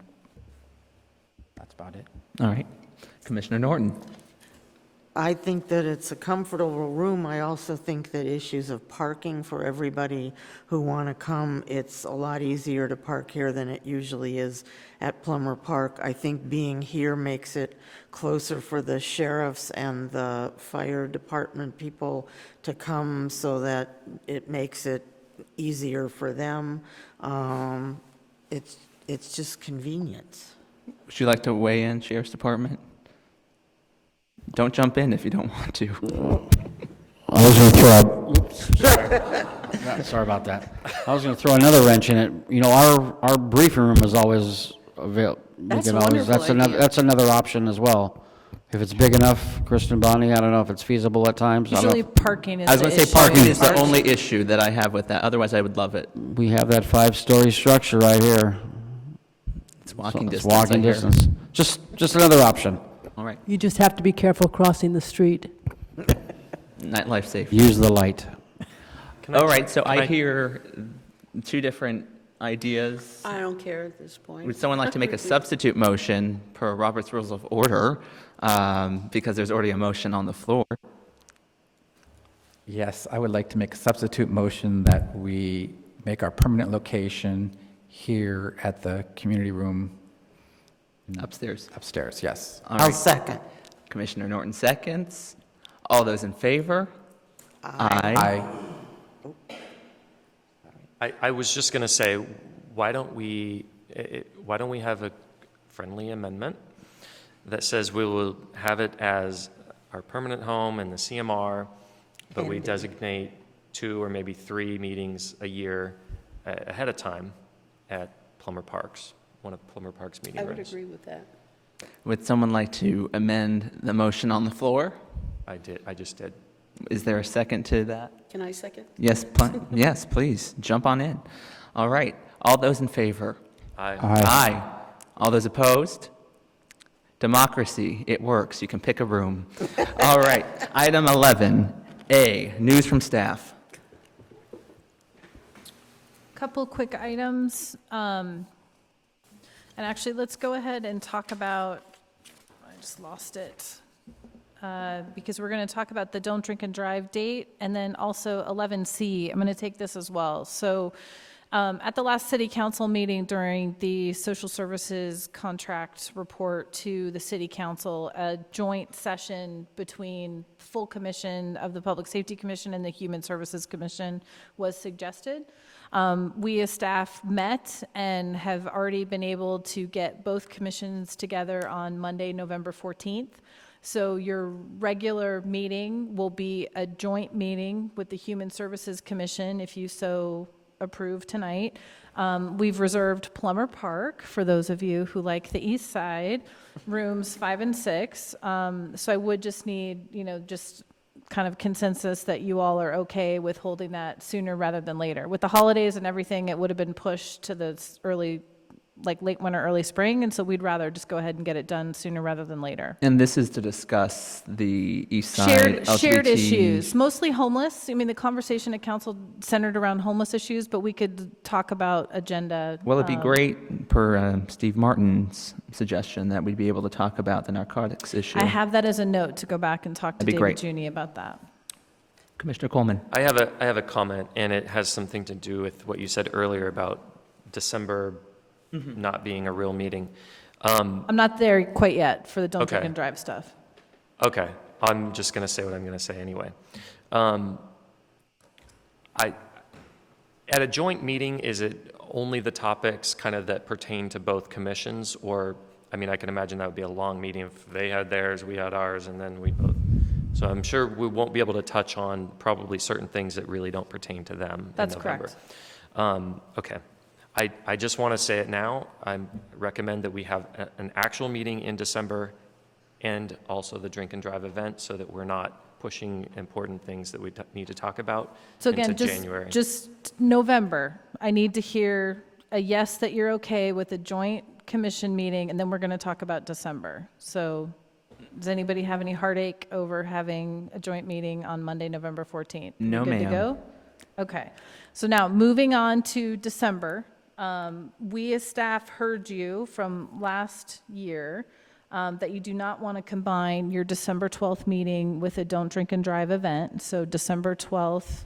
that's about it. All right. Commissioner Norton. I think that it's a comfortable room. I also think that issues of parking for everybody who want to come, it's a lot easier to park here than it usually is at Plummer Park. I think being here makes it closer for the sheriffs and the fire department people to come, so that it makes it easier for them. It's just convenience. Would you like to weigh in, Sheriff's Department? Don't jump in if you don't want to. I was going to throw, oops, sorry. Sorry about that. I was going to throw another wrench in it. Our briefing room is always available. That's a wonderful idea. That's another option as well. If it's big enough, Kristen Bonnie, I don't know if it's feasible at times. I don't know. Usually parking is I was the going to say issue. parking is the only issue that I have with that. Otherwise, I would love it. We have that 5-story structure right here. It's walking It's distance. walking I hear. distance. Just another option. All right. You just have to be careful crossing the street. Nightlife safety. Use the light. All right, so I hear two different ideas. I don't care at this point. Would someone like to make a substitute motion per Robert's Rules of Order, because there's already a motion on the floor? Yes, I would like to make a substitute motion that we make our permanent location here at the community room Upstairs. upstairs, yes. All I'll right. second. Commissioner Norton seconds. All those in favor? Aye. I was just going to say, why don't we have a friendly amendment that says we will have it as our permanent home in the CMR, but we designate 2 or maybe 3 meetings a year ahead of time at Plummer Parks, one of Plummer Park's meeting I rooms. would agree with that. Would someone like to amend the motion on the floor? I just did. Is there a second to that? Can I second? Yes, yes, please, jump on in. All right, all those in favor? Aye. Aye. All those opposed? Democracy, it works, you can pick a room. All right, item 11A, news from staff. Couple quick items. And actually, let's go ahead and talk about, I just lost it. Because we're going to talk about the don't drink and drive date, and then also 11C. I'm going to take this as well. So at the last city council meeting during the social services contract report to the city council, a joint session between full commission of the Public Safety Commission and the Human Services Commission was suggested. We as staff met and have already been able to get both commissions together on Monday, November 14th. So your regular meeting will be a joint meeting with the Human Services Commission, if you so approve tonight. We've reserved Plummer Park for those of you who like the east side, rooms 5 and 6. So I would just need, just kind of consensus that you all are okay with holding that sooner rather than later. With the holidays and everything, it would have been pushed to the early like late winter, early spring, and so we'd rather just go ahead and get it done sooner rather than later. And this is to discuss the east side Shared LGBT issues, mostly homeless. I mean, the conversation at council centered around homeless issues, but we could talk about agenda. Well, it'd be great, per Steve Martin's suggestion, that we'd be able to talk about the narcotics issue. I have that as a note to go back and talk to That'd be David great. Juni about that. Commissioner Coleman. I have a comment, and it has something to do with what you said earlier about December not being a real meeting. I'm not there quite yet for the don't drink Okay. and drive stuff. Okay, I'm just going to say what I'm going to say anyway. At a joint meeting, is it only the topics kind of that pertain to both commissions? Or, I mean, I can imagine that would be a long meeting if they had theirs, we had ours, and then we both. So I'm sure we won't be able to touch on probably certain things that really don't pertain to them That's in November. correct. Okay. I just want to say it now. I recommend that we have an actual meeting in December and also the drink and drive event so that we're not pushing important things that we need to talk about So into again, January. just November, I need to hear a yes that you're okay with a joint commission meeting, and then we're going to talk about December. So does anybody have any heartache over having a joint meeting on Monday, November 14th? No, Good to ma'am. go? Okay. So now, moving on to December, we as staff heard you from last year that you do not want to combine your December 12th meeting with a Don't Drink and Drive event. So December 12th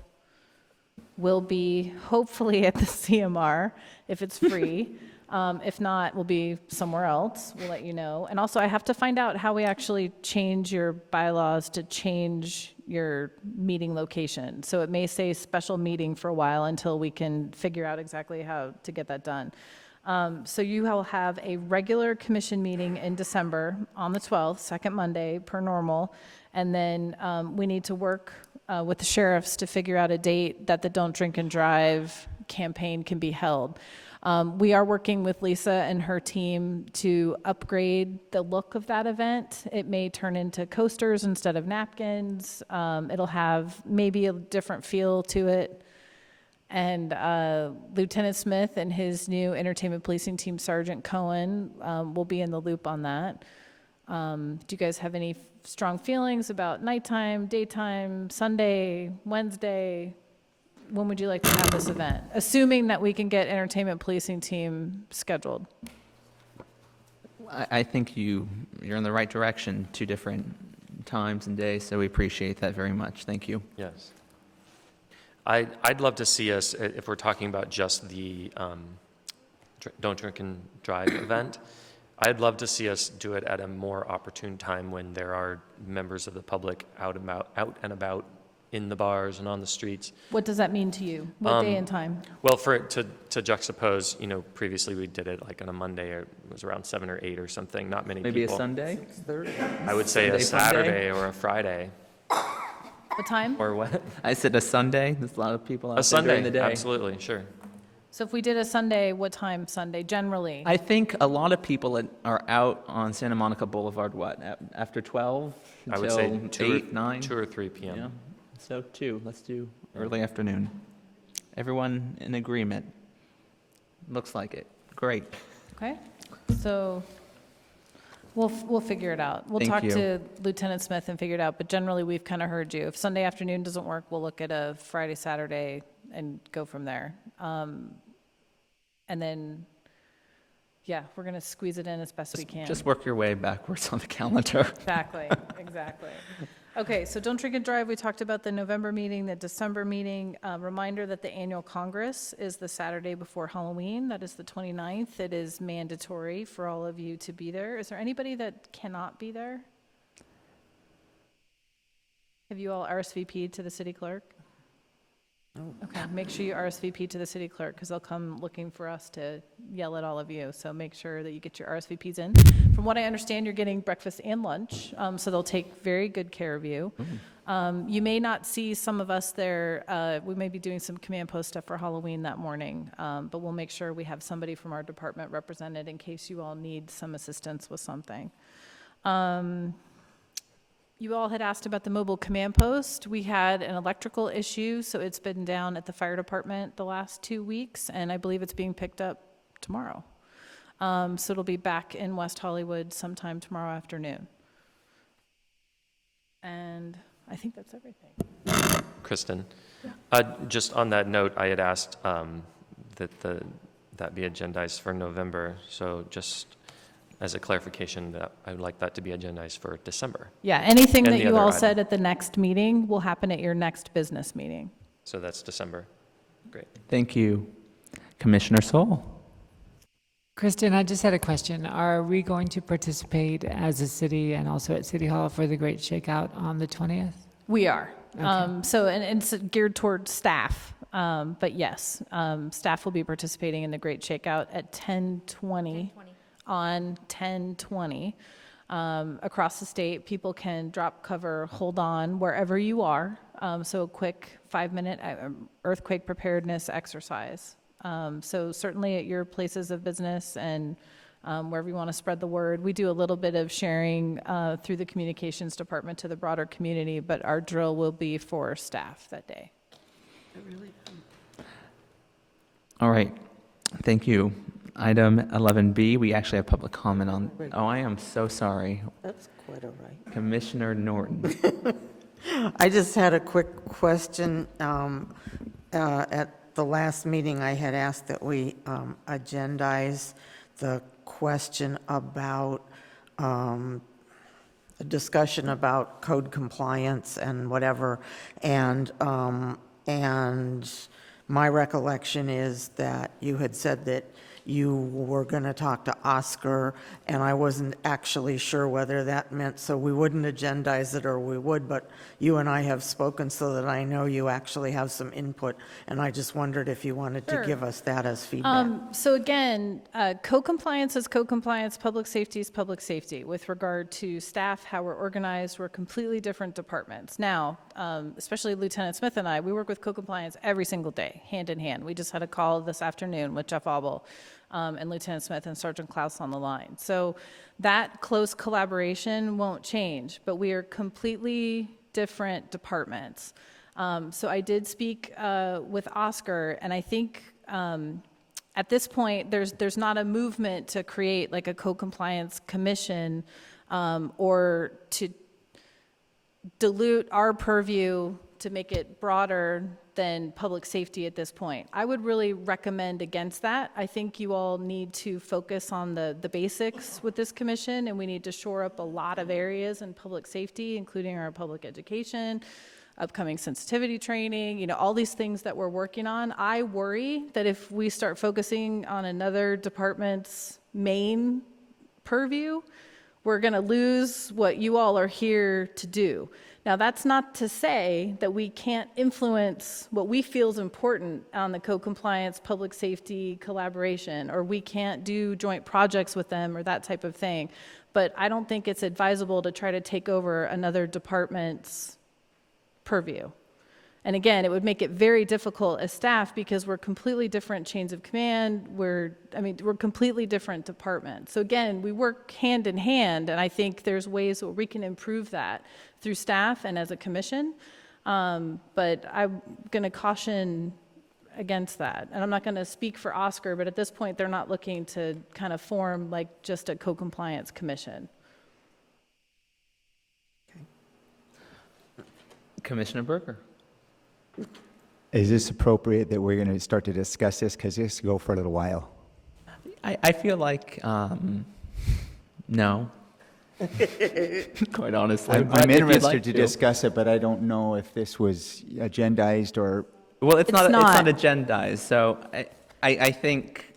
will be hopefully at the CMR if it's free. If not, we'll be somewhere else. We'll let you know. And also, I have to find out how we actually change your bylaws to change your meeting location. So it may say special meeting for a while until we can figure out exactly how to get that done. So you will have a regular commission meeting in December on the 12th, second Monday, per normal. And then we need to work with the sheriffs to figure out a date that the Don't Drink and Drive campaign can be held. We are working with Lisa and her team to upgrade the look of that event. It may turn into coasters instead of napkins. It'll have maybe a different feel to it. And Lieutenant Smith and his new entertainment policing team, Sergeant Cohen, will be in the loop on that. Do you guys have any strong feelings about nighttime, daytime, Sunday, Wednesday? When would you like to have this event? Assuming that we can get entertainment policing team scheduled. I think you're in the right direction, 2 different times and days, so we appreciate that very much. Thank you. Yes. I'd love to see us, if we're talking about just the Don't Drink and Drive event, I'd love to see us do it at a more opportune time when there are members of the public out and about in the bars and on the streets. What does that mean to you? What day and time? Well, to juxtapose, previously we did it like on a Monday, or it was around 7 or 8 or something, not many Maybe people. a Sunday? I would say a Sunday, Monday? Saturday or a Friday. What time? Or what? I said a Sunday. There's a lot of people out A there Sunday, during the day. absolutely, sure. So if we did a Sunday, what time Sunday, generally? I think a lot of people are out on Santa Monica Boulevard, after 12 I would say until 2 8, 9? 2 or 3 p.m. Yeah. So 2, let's do early afternoon. Everyone in agreement? Looks like it. Great. Okay, so we'll figure it out. We'll Thank talk you. to Lieutenant Smith and figure it out, but generally, we've kind of heard you. If Sunday afternoon doesn't work, we'll look at a Friday, Saturday, and go from there. And then, yeah, we're going to squeeze it in as best we can. Just work your way backwards on the calendar. Exactly, exactly. Okay, so Don't Drink and Drive, we talked about the November meeting, the December meeting. Reminder that the annual Congress is the Saturday before Halloween. That is the 29th. It is mandatory for all of you to be there. Is there anybody that cannot be there? Have you all RSVP'd to the city clerk? Okay, make sure you RSVP to the city clerk, because they'll come looking for us to yell at all of you. So make sure that you get your RSVPs in. From what I understand, you're getting breakfast and lunch, so they'll take very good care of you. You may not see some of us there. We may be doing some command post stuff for Halloween that morning, but we'll make sure we have somebody from our department represented in case you all need some assistance with something. You all had asked about the mobile command post. We had an electrical issue, so it's been down at the fire department the last 2 weeks, and I believe it's being picked up tomorrow. So it'll be back in West Hollywood sometime tomorrow afternoon. And I think that's everything. Kristen, just on that note, I had asked that be agendized for November. So just as a clarification, that I would like that to be agendized for December. Yeah, anything And that the you other all item. said at the next meeting will happen at your next business meeting. So that's December. Great. Thank you. Commissioner Sol. Kristen, I just had a question. Are we going to participate as a city and also at City Hall for the Great Shakeout on the 20th? We are. Okay. So, and it's geared toward staff. But yes, staff will be participating in the Great Shakeout at 10:20 on 10/20. Across the state, people can drop, cover, hold on wherever you are. So a quick 5-minute earthquake preparedness exercise. So certainly at your places of business and wherever you want to spread the word. We do a little bit of sharing through the communications department to the broader community, but our drill will be for staff that day. All right. Thank you. Item 11B, we actually have public comment on. Oh, I am so sorry. That's quite all right. Commissioner Norton. I just had a quick question. At the last meeting, I had asked that we agendize the question about a discussion about code compliance and whatever, and my recollection is that you had said that you were going to talk to Oscar, and I wasn't actually sure whether that meant so we wouldn't agendize it or we would, but you and I have spoken so that I know you actually have some input, and I just wondered if you wanted Sure. to give us that as feedback. So again, co-compliance is co-compliance, public safety is public safety. With regard to staff, how we're organized, we're completely different departments. Now, especially Lieutenant Smith and I, we work with co-compliance every single day, hand in hand. We just had a call this afternoon with Jeff Abel and Lieutenant Smith and Sergeant Klaus on the line. So that close collaboration won't change, but we are completely different departments. So I did speak with Oscar, and I think at this point, there's not a movement to create like a co-compliance commission or to dilute our purview to make it broader than public safety at this point. I would really recommend against that. I think you all need to focus on the basics with this commission, and we need to shore up a lot of areas in public safety, including our public education, upcoming sensitivity training, you know, all these things that we're working on. I worry that if we start focusing on another department's main purview, we're going to lose what you all are here to do. Now, that's not to say that we can't influence what we feel is important on the co-compliance, public safety collaboration, or we can't do joint projects with them or that type of thing. But I don't think it's advisable to try to take over another department's purview. And again, it would make it very difficult as staff because we're completely different chains of command. We're completely different departments. So again, we work hand in hand, and I think there's ways where we can improve that through staff and as a commission. But I'm going to caution against that. And I'm not going to speak for Oscar, but at this point, they're not looking to kind of form like just a co-compliance commission. Commissioner Berger. Is this appropriate that we're going to start to discuss this? Because this will go for a little while. I feel like, no. Quite honestly. I'm But if you'd interested like to discuss it, but I don't know if this was agendized or... Well, it's not not. agendized, so I think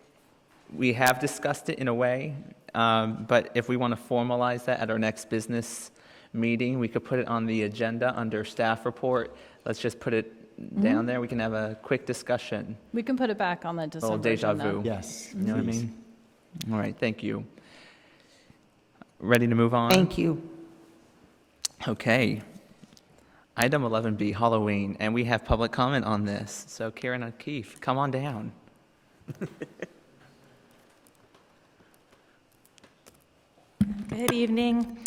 we have discussed it in a way, but if we want to formalize that at our next business meeting, we could put it on the agenda under staff report. Let's just put it down there. We can have a quick discussion. We can put it back on the A December little deja agenda. vu. Yes, You know what I please. mean? All right, thank you. Ready to move on? Thank you. Okay. Item 11B, Halloween, and we have public comment on this. So Karen O'Keefe, come on down. Good evening.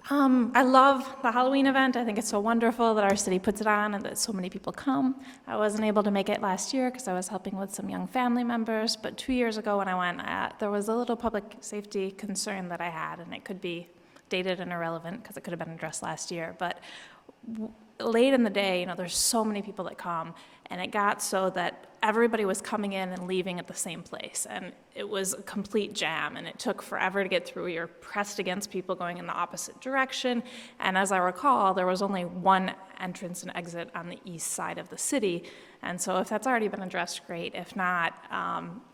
I love the Halloween event. I think it's so wonderful that our city puts it on and that so many people come. I wasn't able to make it last year because I was helping with some young family members, but 2 years ago when I went, there was a little public safety concern that I had, and it could be dated and irrelevant because it could have been addressed last year. But late in the day, there's so many people that come, and it got so that everybody was coming in and leaving at the same place, and it was a complete jam, and it took forever to get through. You're pressed against people going in the opposite direction, and as I recall, there was only one entrance and exit on the east side of the city, and so if that's already been addressed, great. If not,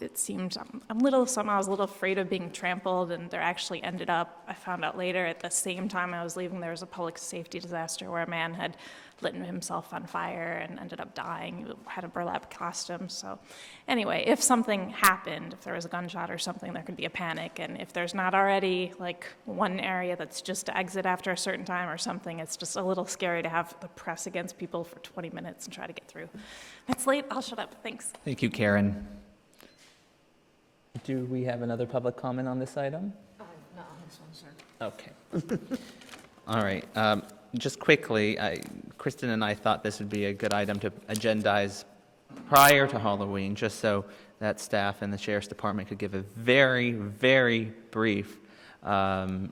it seems I was a little afraid of being trampled, and there actually ended up, I found out later, at the same time I was leaving, there was a public safety disaster where a man had lit himself on fire and ended up dying. He had a burlap costume. So anyway, if something happened, if there was a gunshot or something, there could be a panic. And if there's not already like one area that's just to exit after a certain time or something, it's just a little scary to have the press against people for 20 minutes and try to get through. It's late. I'll shut up. Thanks. Thank you, Karen. Do we have another public comment on this item? No, this one, sir. Okay. All right. Just quickly, Kristen and I thought this would be a good item to agendize prior to Halloween, just so that staff and the Sheriff's Department could give a very, very brief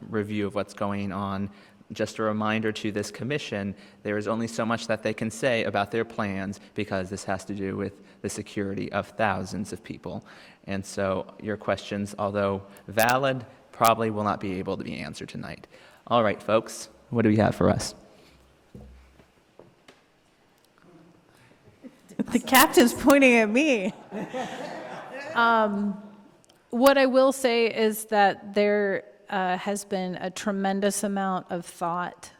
review of what's going on. Just a reminder to this commission, there is only so much that they can say about their plans because this has to do with the security of thousands of people. And so your questions, although valid, probably will not be able to be answered tonight. All right, folks. What do we have for us? The captain's pointing at me. What I will say is that there has been a tremendous amount of thought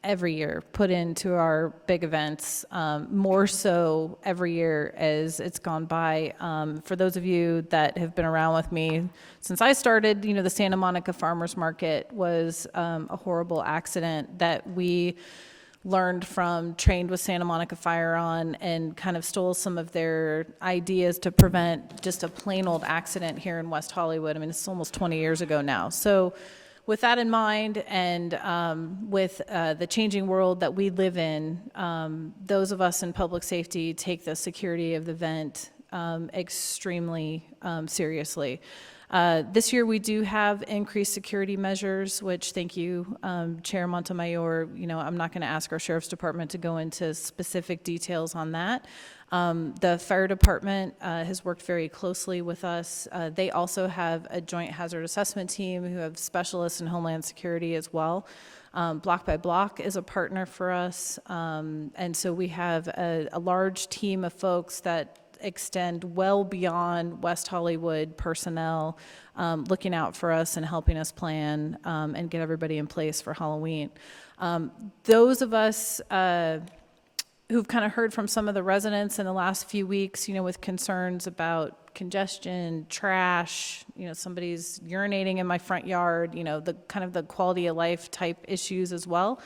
every year put into our big events, more so every year as it's gone by. For those of you that have been around with me since I started, the Santa Monica Farmers Market was a horrible accident that we learned from, trained with Santa Monica Fire on, and kind of stole some of their ideas to prevent just a plain old accident here in West Hollywood. I mean, it's almost 20 years ago now. So with that in mind, and with the changing world that we live in, those of us in public safety take the security of the event extremely seriously. This year we do have increased security measures, which, thank you, Chair Montemayor. I'm not going to ask our Sheriff's Department to go into specific details on that. The fire department has worked very closely with us. They also have a joint hazard assessment team who have specialists in Homeland Security as well. Block by Block is a partner for us. And so we have a large team of folks that extend well beyond West Hollywood personnel, looking out for us and helping us plan and get everybody in place for Halloween. Those of us who've kind of heard from some of the residents in the last few weeks, with concerns about congestion, trash, somebody's urinating in my front yard, the kind of the quality of life type issues as well.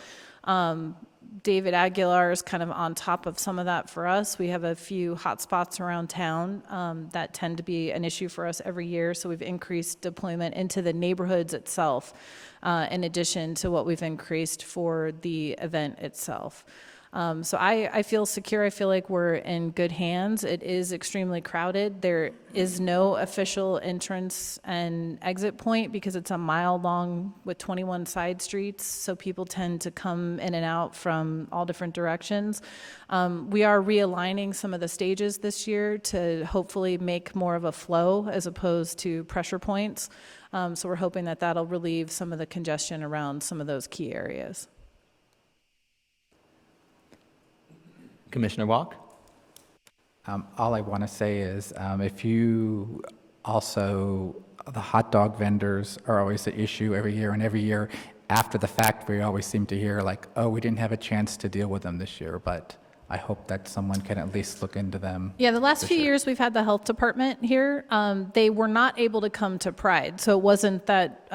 David Aguilar is kind of on top of some of that for us. We have a few hot spots around town that tend to be an issue for us every year, so we've increased deployment into the neighborhoods itself, in addition to what we've increased for the event itself. So I feel secure. I feel like we're in good hands. It is extremely crowded. There is no official entrance and exit point because it's a mile long with 21 side streets, so people tend to come in and out from all different directions. We are realigning some of the stages this year to hopefully make more of a flow as opposed to pressure points. So we're hoping that that'll relieve some of the congestion around some of those key areas. Commissioner Walk? All I want to say is if you also, the hot dog vendors are always the issue every year, and every year after the fact, we always seem to hear like, oh, we didn't have a chance to deal with them this year, but I hope that someone can at least look into them. Yeah, the last few years we've had the health department here. They were not able to come to Pride, so it wasn't that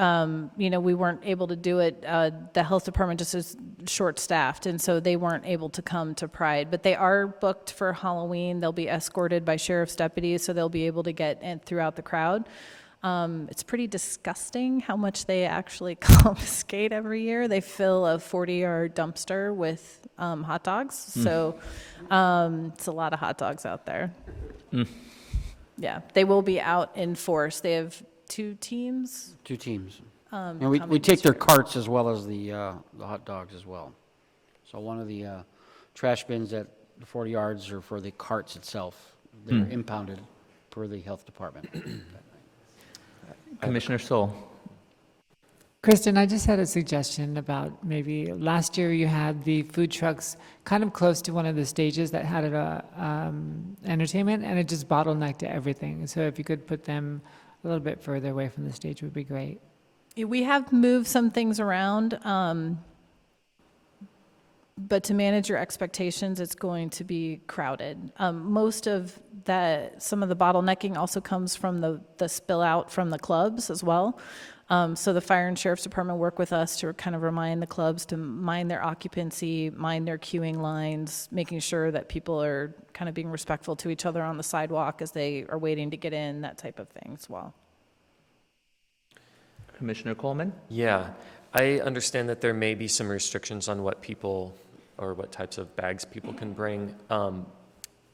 we weren't able to do it. The health department just is short-staffed, and so they weren't able to come to Pride. But they are booked for Halloween. They'll be escorted by sheriff's deputies, so they'll be able to get in throughout the crowd. It's pretty disgusting how much they actually confiscate every year. They fill a 40-yard dumpster with hot dogs. So it's a lot of hot dogs out there. Yeah, they will be out in force. They have 2 teams. 2 teams. And coming we take this their year. carts as well as the hot dogs as well. So one of the trash bins at the 40 yards are for the carts itself. They're impounded per the health department. Commissioner Sol. Kristen, I just had a suggestion about maybe last year you had the food trucks kind of close to one of the stages that had entertainment, and it just bottlenecked everything. So if you could put them a little bit further away from the stage would be great. We have moved some things around, but to manage your expectations, it's going to be crowded. Most of that, some of the bottlenecking also comes from the spill out from the clubs as well. So the fire and sheriff's department work with us to kind of remind the clubs to mind their occupancy, mind their queuing lines, making sure that people are kind of being respectful to each other on the sidewalk as they are waiting to get in, that type of thing as well. Commissioner Coleman? Yeah, I understand that there may be some restrictions on what people or what types of bags people can bring.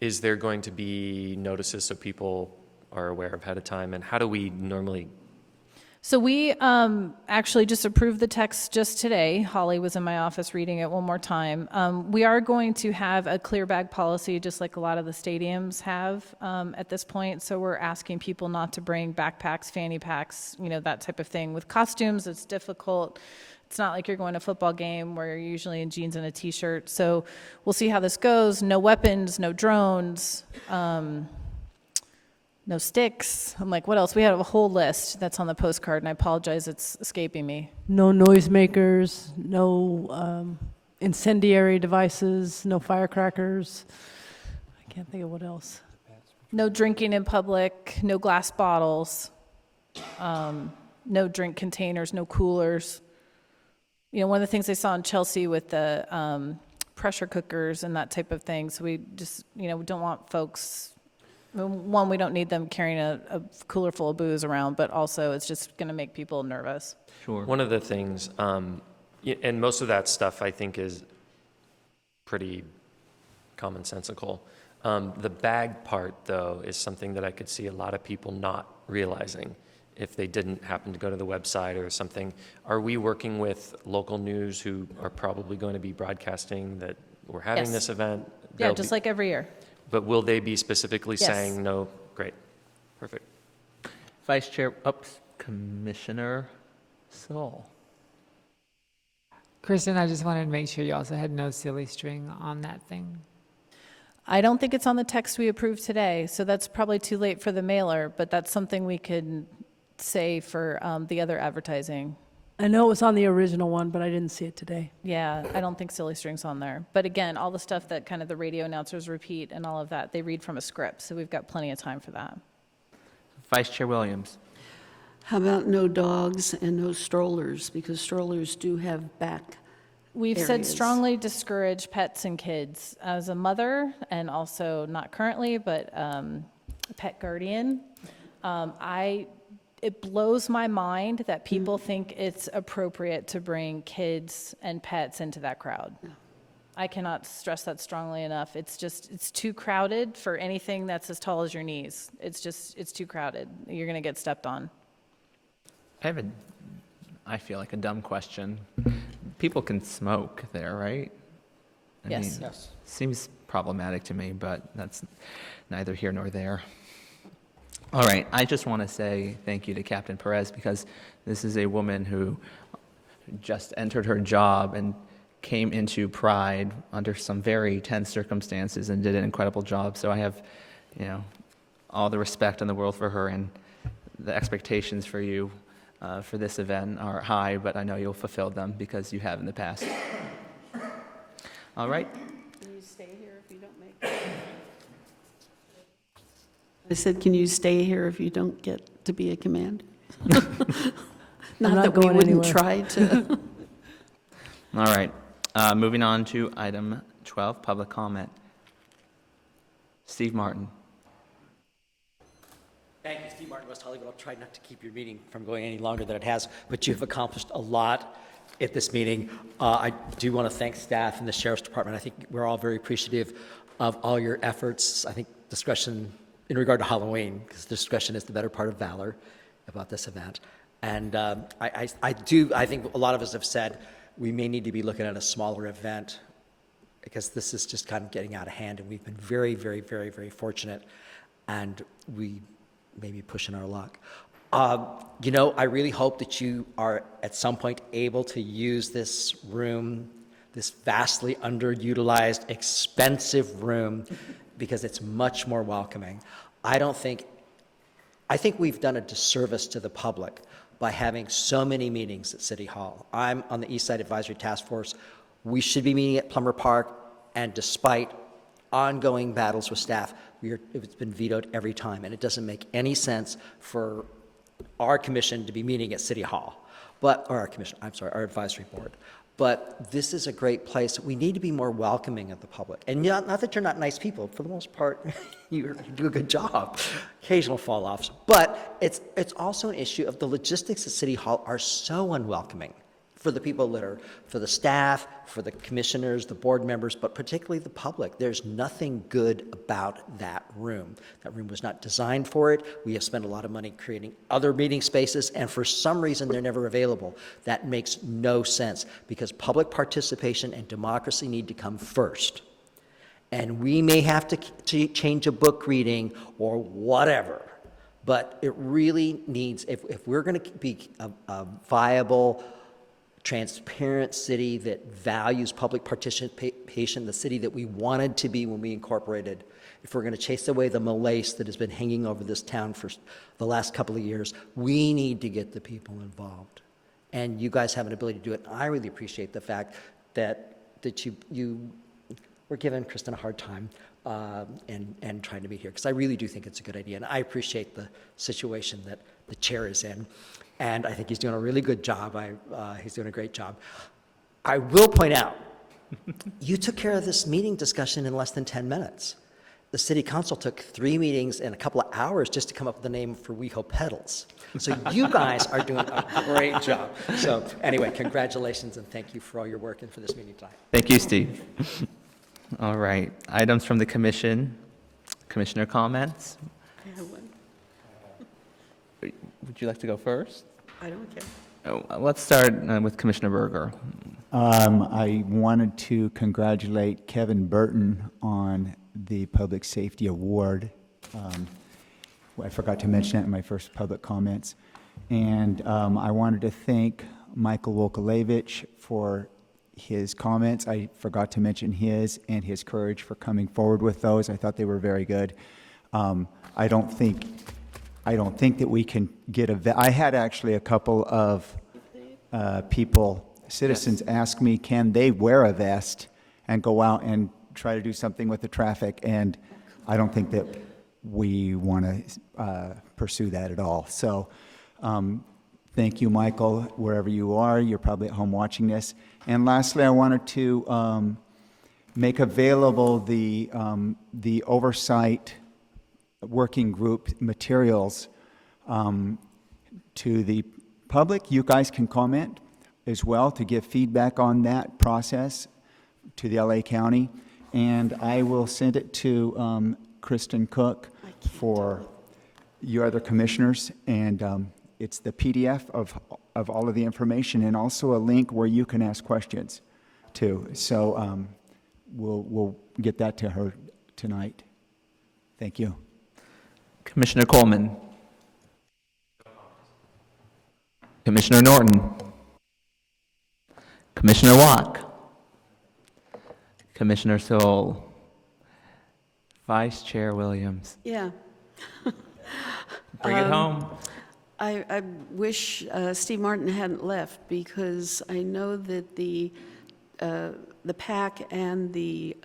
Is there going to be notices so people are aware ahead of time? And how do we normally? So we actually just approved the text just today. Holly was in my office reading it one more time. We are going to have a clear bag policy, just like a lot of the stadiums have at this point. So we're asking people not to bring backpacks, fanny packs, that type of thing. With costumes, it's difficult. It's not like you're going to a football game where you're usually in jeans and a t-shirt. So we'll see how this goes. No weapons, no drones. No sticks. I'm like, what else? We have a whole list that's on the postcard, and I apologize, it's escaping me. No noisemakers, no incendiary devices, no firecrackers. I can't think of what else. No drinking in public, no glass bottles, no drink containers, no coolers. One of the things I saw in Chelsea with the pressure cookers and that type of thing, so we just, we don't want folks. One, we don't need them carrying a cooler full of booze around, but also it's just going to make people nervous. Sure. One of the things, and most of that stuff I think is pretty commonsensical. The bag part, though, is something that I could see a lot of people not realizing if they didn't happen to go to the website or something. Are we working with local news who are probably going to be broadcasting that we're having Yes. this event? Yeah, They'll just be- like every year. But will they be specifically Yes. saying no? Great. Perfect. Vice Chair, Commissioner Sol. Kristen, I just wanted to make sure you also had no silly string on that thing. I don't think it's on the text we approved today, so that's probably too late for the mailer, but that's something we could say for the other advertising. I know it was on the original one, but I didn't see it today. Yeah, I don't think silly string's on there. But again, all the stuff that kind of the radio announcers repeat and all of that, they read from a script, so we've got plenty of time for that. Vice Chair Williams. How about no dogs and no strollers? Because strollers do have back We've said areas. strongly discourage pets and kids. As a mother, and also not currently, but a pet guardian, it blows my mind that people think it's appropriate to bring kids and pets into that crowd. I cannot stress that strongly enough. It's too crowded for anything that's as tall as your knees. It's too crowded. You're going to get stepped on. I feel like a dumb question. People can smoke there, right? Yes. Yes. Seems problematic to me, but that's neither here nor there. All right, I just want to say thank you to Captain Perez, because this is a woman who just entered her job and came into Pride under some very tense circumstances and did an incredible job. So I have, all the respect in the world for her, and the expectations for you for this event are high, but I know you'll fulfill them because you have in the past. All right. Can you stay here if you don't make it? I said, can you stay here if you don't get to be a commander? Not that we going wouldn't anywhere. try to. All right. Moving on to item 12, public comment. Steve Martin. Thank you, Steve Martin, West Hollywood. I'll try not to keep your meeting from going any longer than it has, but you've accomplished a lot at this meeting. I do want to thank staff and the Sheriff's Department. I think we're all very appreciative of all your efforts. I think discretion in regard to Halloween, because discretion is the better part of valor about this event. And I think a lot of us have said we may need to be looking at a smaller event because this is just kind of getting out of hand, and we've been very, very, very, very fortunate, and we may be pushing our luck. I really hope that you are at some point able to use this room, this vastly underutilized, expensive room, because it's much more welcoming. I think we've done a disservice to the public by having so many meetings at City Hall. I'm on the East Side Advisory Task Force. We should be meeting at Plummer Park, and despite ongoing battles with staff, it's been vetoed every time, and it doesn't make any sense for our commission to be meeting at City Hall, our advisory board. But this is a great place. We need to be more welcoming of the public. And not that you're not nice people. For the most part, you do a good job. Occasional fall-offs. But it's also an issue of the logistics at City Hall are so unwelcoming for the people that are, for the staff, for the commissioners, the board members, but particularly the public. There's nothing good about that room. That room was not designed for it. We have spent a lot of money creating other meeting spaces, and for some reason they're never available. That makes no sense, because public participation and democracy need to come first. And we may have to change a book reading or whatever, but it really needs, if we're going to be a viable, transparent city that values public participation, the city that we wanted to be when we incorporated, if we're going to chase away the malaise that has been hanging over this town for the last couple of years, we need to get the people involved. And you guys have an ability to do it. I really appreciate the fact that you were giving Kristen a hard time and trying to be here, because I really do think it's a good idea. And I appreciate the situation that the chair is in. And I think he's doing a really good job. He's doing a great job. I will point out, you took care of this meeting discussion in less than 10 minutes. The city council took 3 meetings and a couple of hours just to come up with the name for WeHo Pedals. So you guys are doing a great job. So anyway, congratulations, and thank you for all your work and for this meeting tonight. Thank you, Steve. All right, items from the commission. Commissioner comments? I have one. Would you like to go first? I don't care. Let's start with Commissioner Berger. I wanted to congratulate Kevin Burton on the Public Safety Award. I forgot to mention that in my first public comments. And I wanted to thank Michael Wolkolevich for his comments. I forgot to mention his and his courage for coming forward with those. I thought they were very good. I don't think that we can get I had actually a couple of citizens ask me, can they wear a vest and go out and try to do something with the traffic? And I don't think that we want to pursue that at all. So thank you, Michael, wherever you are. You're probably at home watching this. And lastly, I wanted to make available the oversight working group materials to the public. You guys can comment as well to give feedback on that process to the LA County. And I will send it to Kristen Cook for your other commissioners. And it's the PDF of all of the information, and also a link where you can ask questions too. So we'll get that to her tonight. Thank you. Commissioner Coleman. Commissioner Norton. Commissioner Wack. Commissioner Soul. Vice Chair Williams. Yeah. Bring it home. I wish Steve Martin hadn't left, because I know that the PAC and the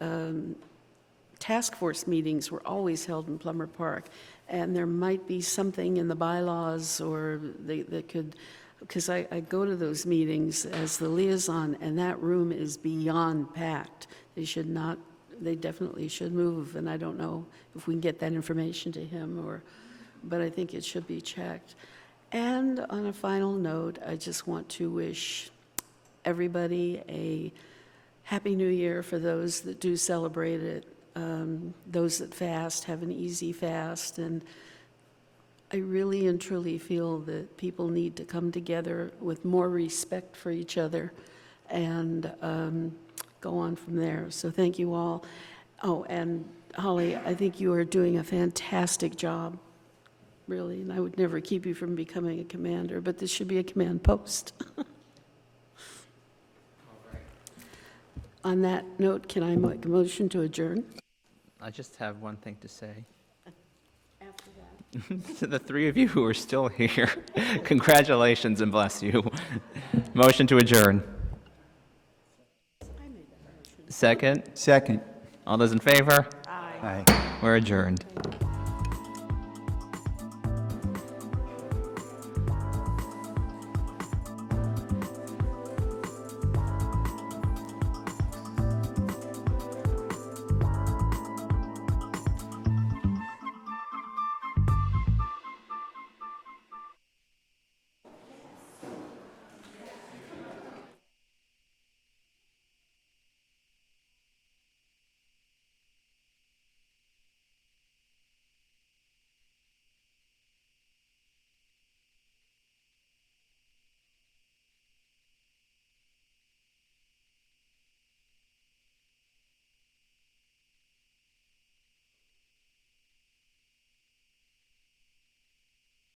task force meetings were always held in Plummer Park, and there might be something in the bylaws or that could, because I go to those meetings as the liaison, and that room is beyond packed. They definitely should move, and I don't know if we can get that information to him, or but I think it should be checked. And on a final note, I just want to wish everybody a Happy New Year for those that do celebrate it. Those that fast, have an easy fast. And I really and truly feel that people need to come together with more respect for each other and go on from there. So thank you all. Oh, and Holly, I think you are doing a fantastic job, really, and I would never keep you from becoming a commander, but this should be a command post. On that note, can I make a motion to adjourn? I just have one thing to say. After that. To the three of you who are still here, congratulations and bless you. Motion to adjourn. Second? Second. All those in favor? Aye. We're adjourned.